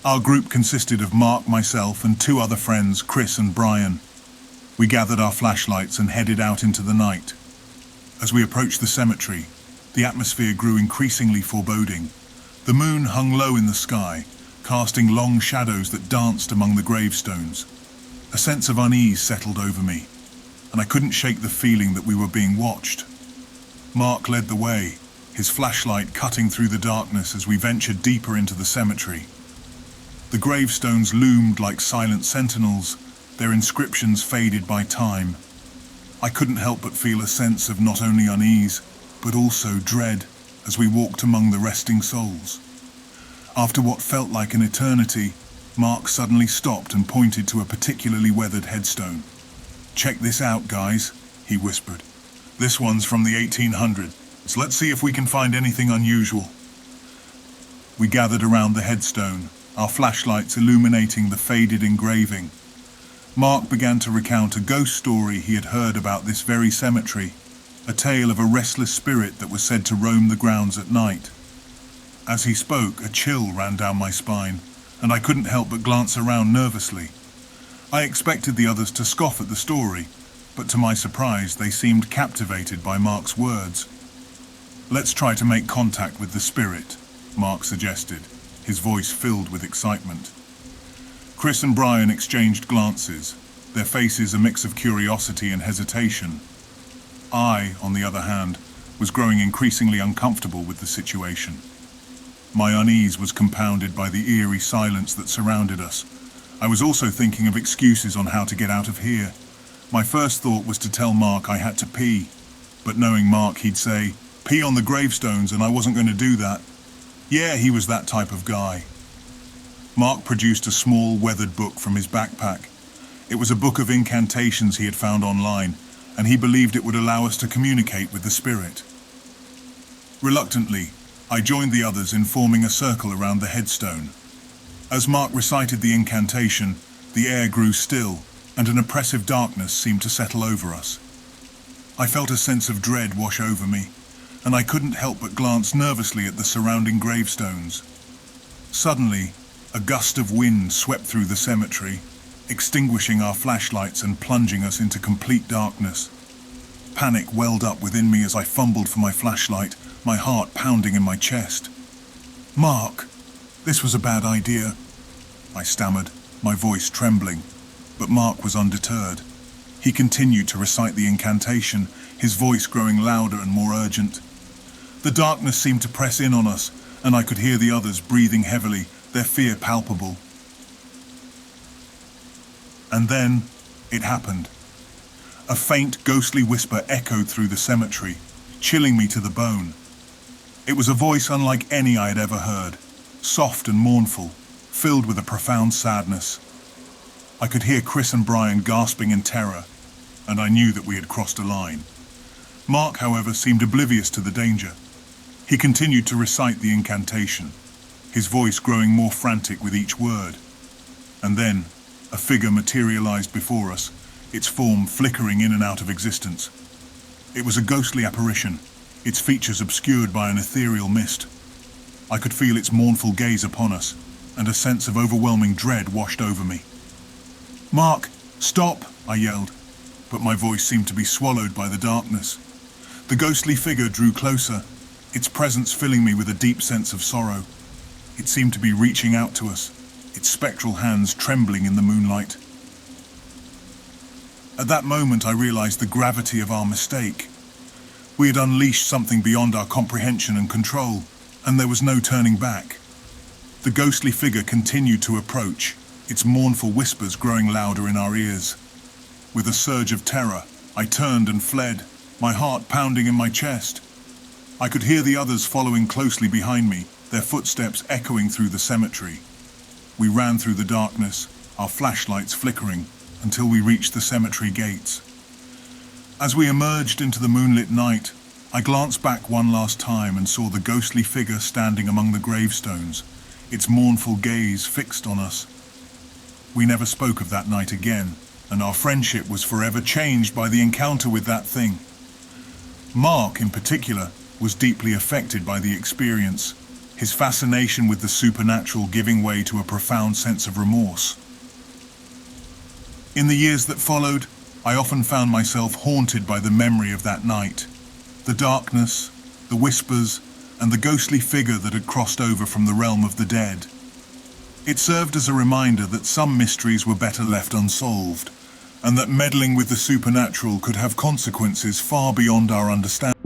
Our group consisted of Mark, myself, and two other friends, Chris and Brian. We gathered our flashlights and headed out into the night. As we approached the cemetery, the atmosphere grew increasingly foreboding. The moon hung low in the sky, casting long shadows that danced among the gravestones. A sense of unease settled over me, and I couldn't shake the feeling that we were being watched. Mark led the way, his flashlight cutting through the darkness as we ventured deeper into the cemetery. The gravestones loomed like silent sentinels, their inscriptions faded by time. I couldn't help but feel a sense of not only unease, but also dread as we walked among the resting souls. After what felt like an eternity, Mark suddenly stopped and pointed to a particularly weathered headstone. "Check this out, guys," he whispered. "This one's from the 1800s. Let's see if we can find anything unusual." We gathered around the headstone, our flashlights illuminating the faded engraving. Mark began to recount a ghost story he had heard about this very cemetery, a tale of a restless spirit that was said to roam the grounds at night. As he spoke, a chill ran down my spine, and I couldn't help but glance around nervously. I expected the others to scoff at the story, but to my surprise they seemed captivated by Mark's words. "Let's try to make contact with the spirit," Mark suggested, his voice filled with excitement. Chris and Brian exchanged glances, their faces a mix of curiosity and hesitation. I, on the other hand, was growing increasingly uncomfortable with the situation. My unease was compounded by the eerie silence that surrounded us. I was also thinking of excuses on how to get out of here. My first thought was to tell Mark I had to pee, but knowing Mark, he'd say, "Pee on the gravestones," and I wasn't going to do that. Yeah, he was that type of guy. Mark produced a small, weathered book from his backpack. It was a book of incantations he had found online, and he believed it would allow us to communicate with the spirit. Reluctantly, I joined the others in forming a circle around the headstone. As Mark recited the incantation, the air grew still, and an oppressive darkness seemed to settle over us. I felt a sense of dread wash over me, and I couldn't help but glance nervously at the surrounding gravestones. Suddenly, a gust of wind swept through the cemetery, extinguishing our flashlights and plunging us into complete darkness. Panic welled up within me as I fumbled for my flashlight, my heart pounding in my chest. "Mark, this was a bad idea," I stammered, my voice trembling, but Mark was undeterred. He continued to recite the incantation, his voice growing louder and more urgent. The darkness seemed to press in on us, and I could hear the others breathing heavily, their fear palpable. And then, it happened. A faint, ghostly whisper echoed through the cemetery, chilling me to the bone. It was a voice unlike any I had ever heard, soft and mournful, filled with a profound sadness. I could hear Chris and Brian gasping in terror, and I knew that we had crossed a line. Mark, however, seemed oblivious to the danger. He continued to recite the incantation, his voice growing more frantic with each word. And then, a figure materialized before us, its form flickering in and out of existence. It was a ghostly apparition, its features obscured by an ethereal mist. I could feel its mournful gaze upon us, and a sense of overwhelming dread washed over me. "Mark, stop!" I yelled, but my voice seemed to be swallowed by the darkness. The ghostly figure drew closer, its presence filling me with a deep sense of sorrow. It seemed to be reaching out to us, its spectral hands trembling in the moonlight. At that moment I realized the gravity of our mistake. We had unleashed something beyond our comprehension and control, and there was no turning back. The ghostly figure continued to approach, its mournful whispers growing louder in our ears. With a surge of terror, I turned and fled, my heart pounding in my chest. I could hear the others following closely behind me, their footsteps echoing through the cemetery. We ran through the darkness, our flashlights flickering, until we reached the cemetery gates. As we emerged into the moonlit night, I glanced back one last time and saw the ghostly figure standing among the gravestones, its mournful gaze fixed on us. We never spoke of that night again, and our friendship was forever changed by the encounter with that thing. Mark, in particular, was deeply affected by the experience, his fascination with the supernatural giving way to a profound sense of remorse. In the years that followed, I often found myself haunted by the memory of that night, the darkness, the whispers, and the ghostly figure that had crossed over from the realm of the dead. It served as a reminder that some mysteries were better left unsolved, and that meddling with the supernatural could have consequences far beyond our understanding.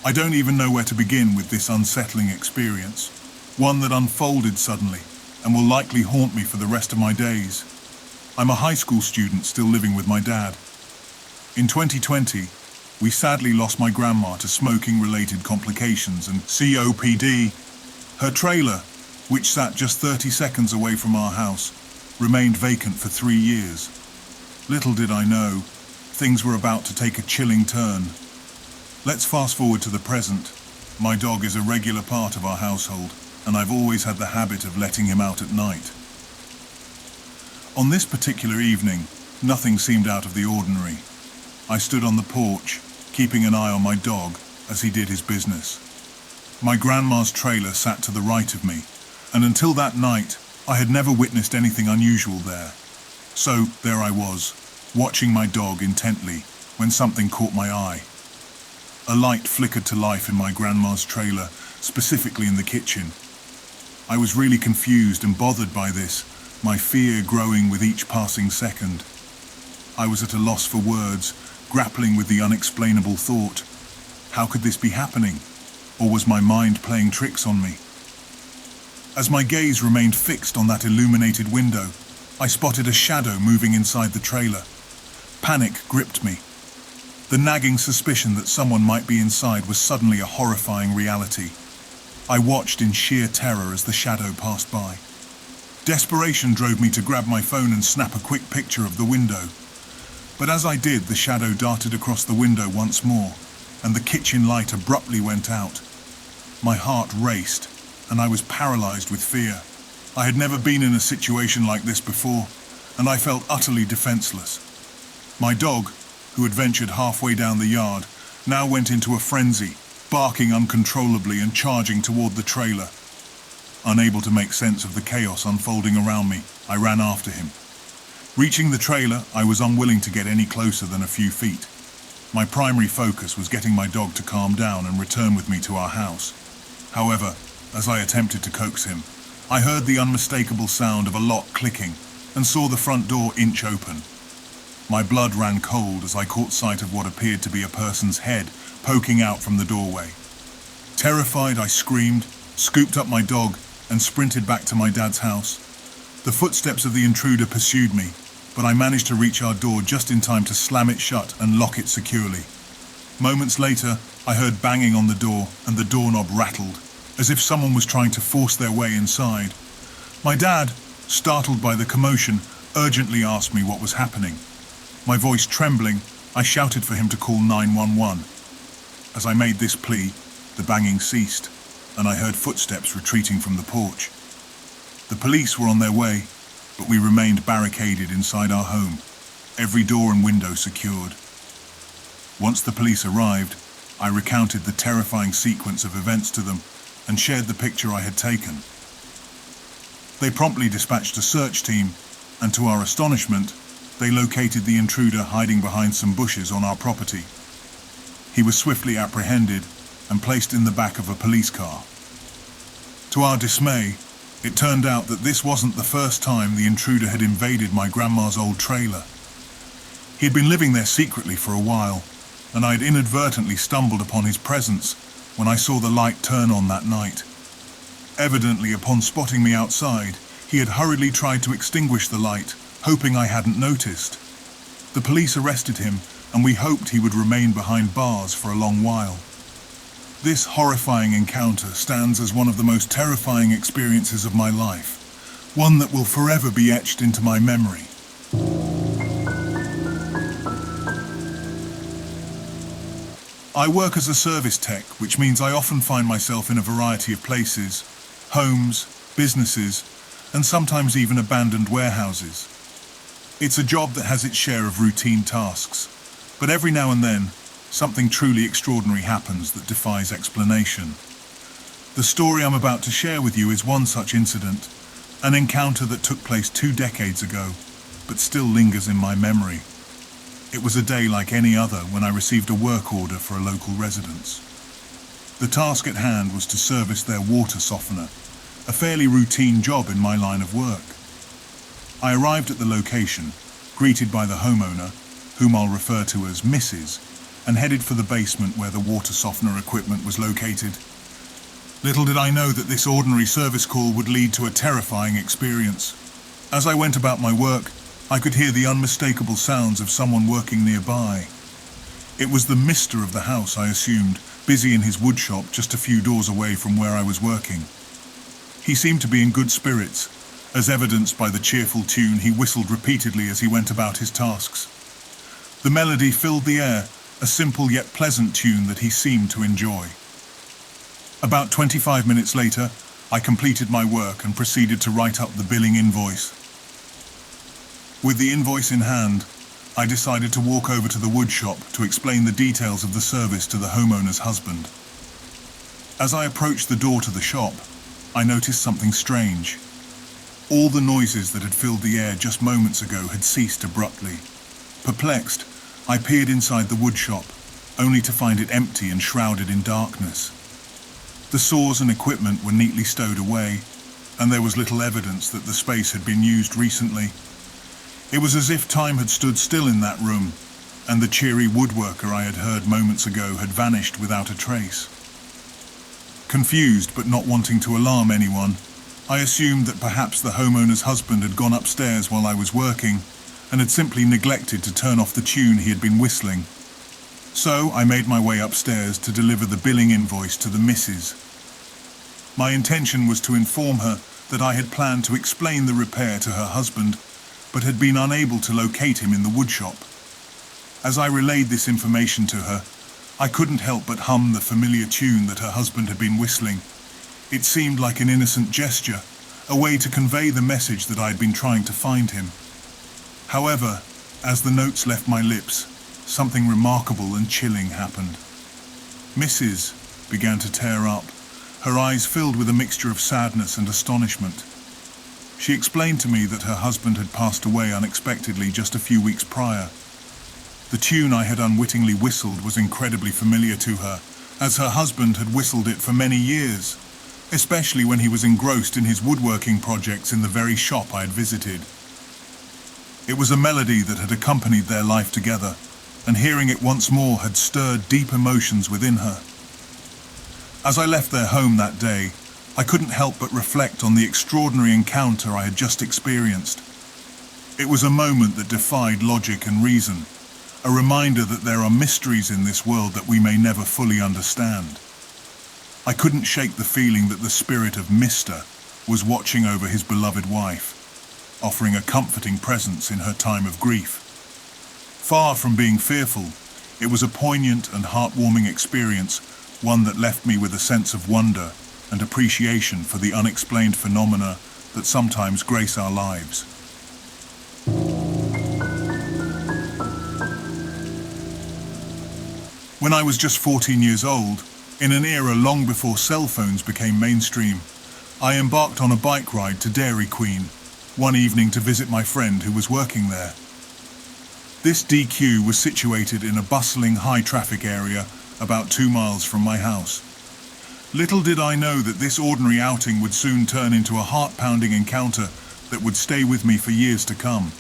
I don't even know where to begin with this unsettling experience, one that unfolded suddenly and will likely haunt me for the rest of my days. I'm a high school student still living with my dad. In 2020, we sadly lost my grandma to smoking-related complications and COPD. Her trailer, which sat just 30 seconds away from our house, remained vacant for 3 years. Little did I know, things were about to take a chilling turn. Let's fast forward to the present. My dog is a regular part of our household, and I've always had the habit of letting him out at night. On this particular evening, nothing seemed out of the ordinary. I stood on the porch, keeping an eye on my dog as he did his business. My grandma's trailer sat to the right of me, and until that night, I had never witnessed anything unusual there. So there I was, watching my dog intently, when something caught my eye. A light flickered to life in my grandma's trailer, specifically in the kitchen. I was really confused and bothered by this, my fear growing with each passing second. I was at a loss for words, grappling with the unexplainable thought. How could this be happening? Or was my mind playing tricks on me? As my gaze remained fixed on that illuminated window, I spotted a shadow moving inside the trailer. Panic gripped me. The nagging suspicion that someone might be inside was suddenly a horrifying reality. I watched in sheer terror as the shadow passed by. Desperation drove me to grab my phone and snap a quick picture of the window. But as I did, the shadow darted across the window once more, and the kitchen light abruptly went out. My heart raced, and I was paralyzed with fear. I had never been in a situation like this before, and I felt utterly defenseless. My dog, who had ventured halfway down the yard, now went into a frenzy, barking uncontrollably and charging toward the trailer. Unable to make sense of the chaos unfolding around me, I ran after him. Reaching the trailer, I was unwilling to get any closer than a few feet. My primary focus was getting my dog to calm down and return with me to our house. However, as I attempted to coax him, I heard the unmistakable sound of a lock clicking and saw the front door inch open. My blood ran cold as I caught sight of what appeared to be a person's head poking out from the doorway. Terrified, I screamed, scooped up my dog, and sprinted back to my dad's house. The footsteps of the intruder pursued me, but I managed to reach our door just in time to slam it shut and lock it securely. Moments later, I heard banging on the door and the doorknob rattled, as if someone was trying to force their way inside. My dad, startled by the commotion, urgently asked me what was happening. My voice trembling, I shouted for him to call 911. As I made this plea, the banging ceased, and I heard footsteps retreating from the porch. The police were on their way, but we remained barricaded inside our home, every door and window secured. Once the police arrived, I recounted the terrifying sequence of events to them and shared the picture I had taken. They promptly dispatched a search team, and to our astonishment, they located the intruder hiding behind some bushes on our property. He was swiftly apprehended and placed in the back of a police car. To our dismay, it turned out that this wasn't the first time the intruder had invaded my grandma's old trailer. He had been living there secretly for a while, and I had inadvertently stumbled upon his presence when I saw the light turn on that night. Evidently, upon spotting me outside, he had hurriedly tried to extinguish the light, hoping I hadn't noticed. The police arrested him, and we hoped he would remain behind bars for a long while. This horrifying encounter stands as one of the most terrifying experiences of my life, one that will forever be etched into my memory. I work as a service tech, which means I often find myself in a variety of places, homes, businesses, and sometimes even abandoned warehouses. It's a job that has its share of routine tasks, but every now and then, something truly extraordinary happens that defies explanation. The story I'm about to share with you is one such incident, an encounter that took place 2 decades ago, but still lingers in my memory. It was a day like any other when I received a work order for a local residence. The task at hand was to service their water softener, a fairly routine job in my line of work. I arrived at the location, greeted by the homeowner, whom I'll refer to as Mrs., and headed for the basement where the water softener equipment was located. Little did I know that this ordinary service call would lead to a terrifying experience. As I went about my work, I could hear the unmistakable sounds of someone working nearby. It was the mister of the house, I assumed, busy in his woodshop just a few doors away from where I was working. He seemed to be in good spirits, as evidenced by the cheerful tune he whistled repeatedly as he went about his tasks. The melody filled the air, a simple yet pleasant tune that he seemed to enjoy. About 25 minutes later, I completed my work and proceeded to write up the billing invoice. With the invoice in hand, I decided to walk over to the wood shop to explain the details of the service to the homeowner's husband. As I approached the door to the shop, I noticed something strange. All the noises that had filled the air just moments ago had ceased abruptly. Perplexed, I peered inside the wood shop, only to find it empty and shrouded in darkness. The saws and equipment were neatly stowed away, and there was little evidence that the space had been used recently. It was as if time had stood still in that room, and the cheery woodworker I had heard moments ago had vanished without a trace. Confused but not wanting to alarm anyone, I assumed that perhaps the homeowner's husband had gone upstairs while I was working and had simply neglected to turn off the tune he had been whistling. So I made my way upstairs to deliver the billing invoice to the missus. My intention was to inform her that I had planned to explain the repair to her husband, but had been unable to locate him in the woodshop. As I relayed this information to her, I couldn't help but hum the familiar tune that her husband had been whistling. It seemed like an innocent gesture, a way to convey the message that I had been trying to find him. However, as the notes left my lips, something remarkable and chilling happened. Mrs. began to tear up, her eyes filled with a mixture of sadness and astonishment. She explained to me that her husband had passed away unexpectedly just a few weeks prior. The tune I had unwittingly whistled was incredibly familiar to her, as her husband had whistled it for many years, especially when he was engrossed in his woodworking projects in the very shop I had visited. It was a melody that had accompanied their life together, and hearing it once more had stirred deep emotions within her. As I left their home that day, I couldn't help but reflect on the extraordinary encounter I had just experienced. It was a moment that defied logic and reason, a reminder that there are mysteries in this world that we may never fully understand. I couldn't shake the feeling that the spirit of Mr. was watching over his beloved wife, offering a comforting presence in her time of grief. Far from being fearful, it was a poignant and heartwarming experience, one that left me with a sense of wonder and appreciation for the unexplained phenomena that sometimes grace our lives. When I was just 14 years old, in an era long before cell phones became mainstream, I embarked on a bike ride to Dairy Queen, one evening to visit my friend who was working there. This DQ was situated in a bustling high-traffic area about 2 miles from my house. Little did I know that this ordinary outing would soon turn into a heart-pounding encounter that would stay with me for years to come.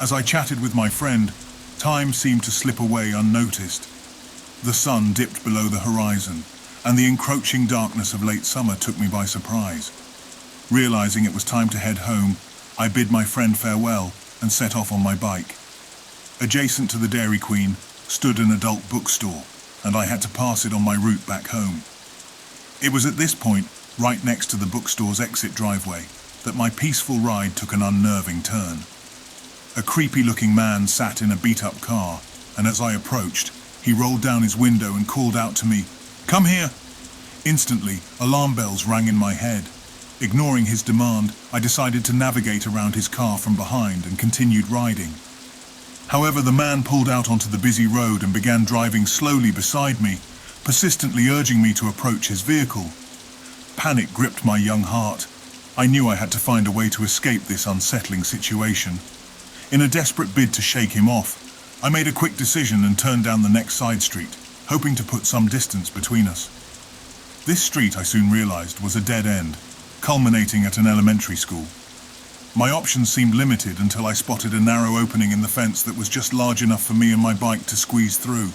As I chatted with my friend, time seemed to slip away unnoticed. The sun dipped below the horizon, and the encroaching darkness of late summer took me by surprise. Realizing it was time to head home, I bid my friend farewell and set off on my bike. Adjacent to the Dairy Queen stood an adult bookstore, and I had to pass it on my route back home. It was at this point, right next to the bookstore's exit driveway, that my peaceful ride took an unnerving turn. A creepy-looking man sat in a beat-up car, and as I approached, he rolled down his window and called out to me, "Come here!" Instantly, alarm bells rang in my head. Ignoring his demand, I decided to navigate around his car from behind and continued riding. However, the man pulled out onto the busy road and began driving slowly beside me, persistently urging me to approach his vehicle. Panic gripped my young heart. I knew I had to find a way to escape this unsettling situation. In a desperate bid to shake him off, I made a quick decision and turned down the next side street, hoping to put some distance between us. This street, I soon realized, was a dead end, culminating at an elementary school. My options seemed limited until I spotted a narrow opening in the fence that was just large enough for me and my bike to squeeze through.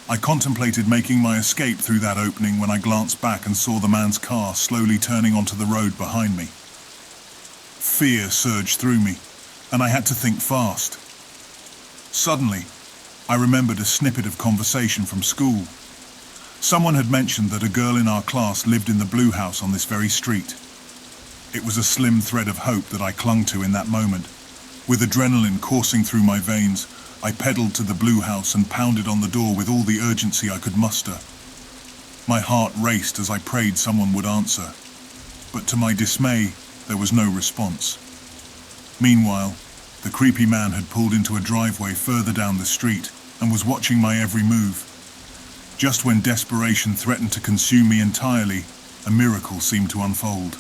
I contemplated making my escape through that opening when I glanced back and saw the man's car slowly turning onto the road behind me. Fear surged through me, and I had to think fast. Suddenly, I remembered a snippet of conversation from school. Someone had mentioned that a girl in our class lived in the blue house on this very street. It was a slim thread of hope that I clung to in that moment. With adrenaline coursing through my veins, I pedaled to the blue house and pounded on the door with all the urgency I could muster. My heart raced as I prayed someone would answer, but to my dismay, there was no response. Meanwhile, the creepy man had pulled into a driveway further down the street and was watching my every move. Just when desperation threatened to consume me entirely, a miracle seemed to unfold.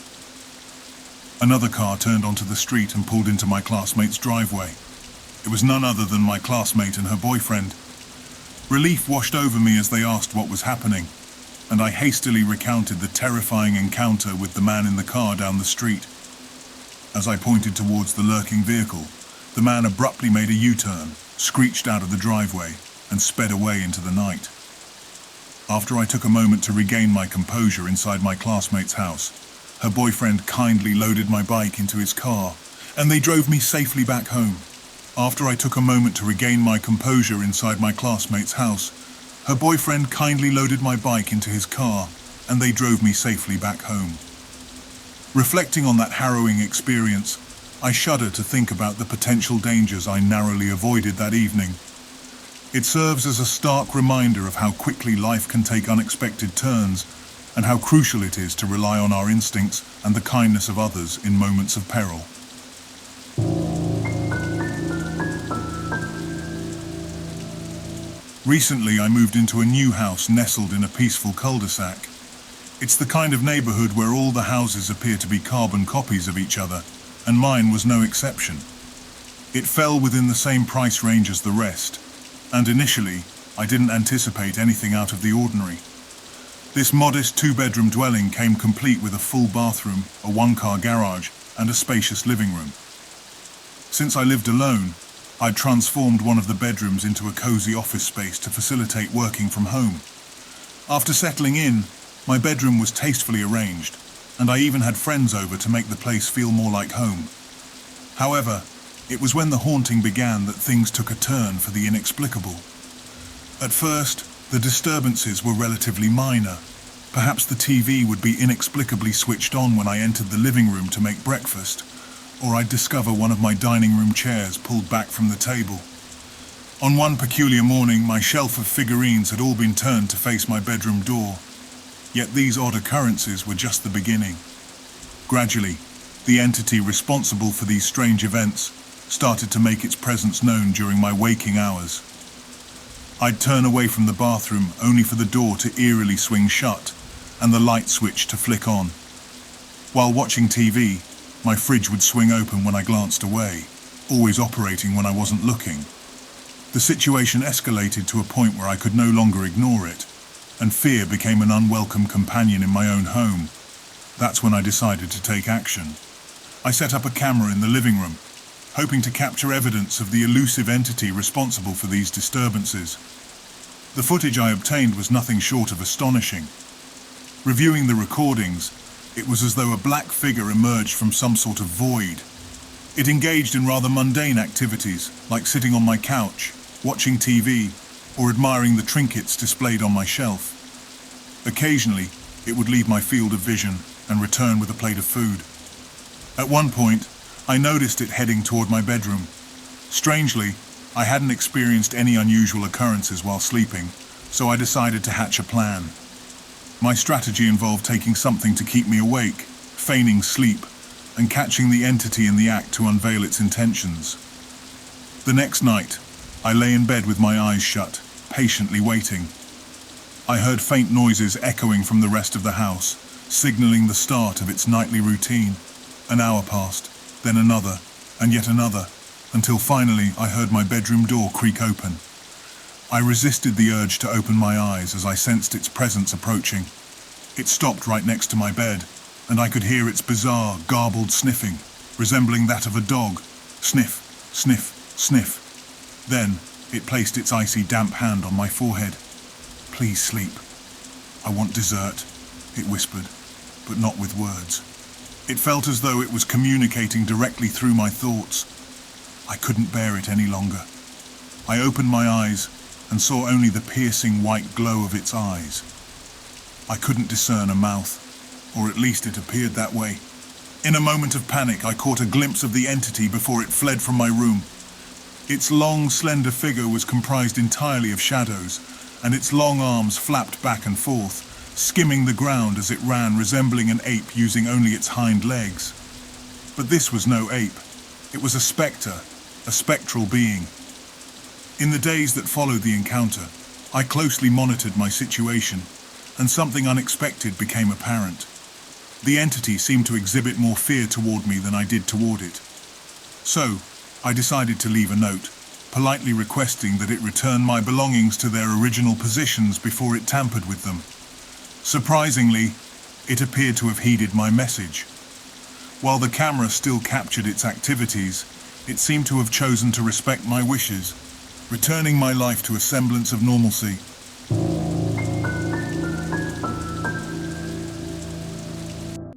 Another car turned onto the street and pulled into my classmate's driveway. It was none other than my classmate and her boyfriend. Relief washed over me as they asked what was happening, and I hastily recounted the terrifying encounter with the man in the car down the street. As I pointed towards the lurking vehicle, the man abruptly made a U-turn, screeched out of the driveway, and sped away into the night. After I took a moment to regain my composure inside my classmate's house, her boyfriend kindly loaded my bike into his car, and they drove me safely back home. After I took a moment to regain my composure inside my classmate's house, her boyfriend kindly loaded my bike into his car, and they drove me safely back home. Reflecting on that harrowing experience, I shudder to think about the potential dangers I narrowly avoided that evening. It serves as a stark reminder of how quickly life can take unexpected turns, and how crucial it is to rely on our instincts and the kindness of others in moments of peril. Recently, I moved into a new house nestled in a peaceful cul-de-sac. It's the kind of neighborhood where all the houses appear to be carbon copies of each other, and mine was no exception. It fell within the same price range as the rest, and initially, I didn't anticipate anything out of the ordinary. This modest two-bedroom dwelling came complete with a full bathroom, a one-car garage, and a spacious living room. Since I lived alone, I'd transformed one of the bedrooms into a cozy office space to facilitate working from home. After settling in, my bedroom was tastefully arranged, and I even had friends over to make the place feel more like home. However, it was when the haunting began that things took a turn for the inexplicable. At first, the disturbances were relatively minor. Perhaps the TV would be inexplicably switched on when I entered the living room to make breakfast, or I'd discover one of my dining room chairs pulled back from the table. On one peculiar morning, my shelf of figurines had all been turned to face my bedroom door. Yet these odd occurrences were just the beginning. Gradually, the entity responsible for these strange events started to make its presence known during my waking hours. I'd turn away from the bathroom only for the door to eerily swing shut and the light switch to flick on. While watching TV, my fridge would swing open when I glanced away, always operating when I wasn't looking. The situation escalated to a point where I could no longer ignore it, and fear became an unwelcome companion in my own home. That's when I decided to take action. I set up a camera in the living room, hoping to capture evidence of the elusive entity responsible for these disturbances. The footage I obtained was nothing short of astonishing. Reviewing the recordings, it was as though a black figure emerged from some sort of void. It engaged in rather mundane activities, like sitting on my couch, watching TV, or admiring the trinkets displayed on my shelf. Occasionally, it would leave my field of vision and return with a plate of food. At one point, I noticed it heading toward my bedroom. Strangely, I hadn't experienced any unusual occurrences while sleeping, so I decided to hatch a plan. My strategy involved taking something to keep me awake, feigning sleep, and catching the entity in the act to unveil its intentions. The next night, I lay in bed with my eyes shut, patiently waiting. I heard faint noises echoing from the rest of the house, signaling the start of its nightly routine. An hour passed, then another, and yet another, until finally I heard my bedroom door creak open. I resisted the urge to open my eyes as I sensed its presence approaching. It stopped right next to my bed, and I could hear its bizarre, garbled sniffing, resembling that of a dog. Sniff, sniff, sniff. Then, it placed its icy, damp hand on my forehead. "Please sleep. I want dessert," it whispered, but not with words. It felt as though it was communicating directly through my thoughts. I couldn't bear it any longer. I opened my eyes and saw only the piercing white glow of its eyes. I couldn't discern a mouth, or at least it appeared that way. In a moment of panic, I caught a glimpse of the entity before it fled from my room. Its long, slender figure was comprised entirely of shadows, and its long arms flapped back and forth, skimming the ground as it ran, resembling an ape using only its hind legs. But this was no ape. It was a spectre, a spectral being. In the days that followed the encounter, I closely monitored my situation, and something unexpected became apparent. The entity seemed to exhibit more fear toward me than I did toward it. So, I decided to leave a note, politely requesting that it return my belongings to their original positions before it tampered with them. Surprisingly, it appeared to have heeded my message. While the camera still captured its activities, it seemed to have chosen to respect my wishes, returning my life to a semblance of normalcy.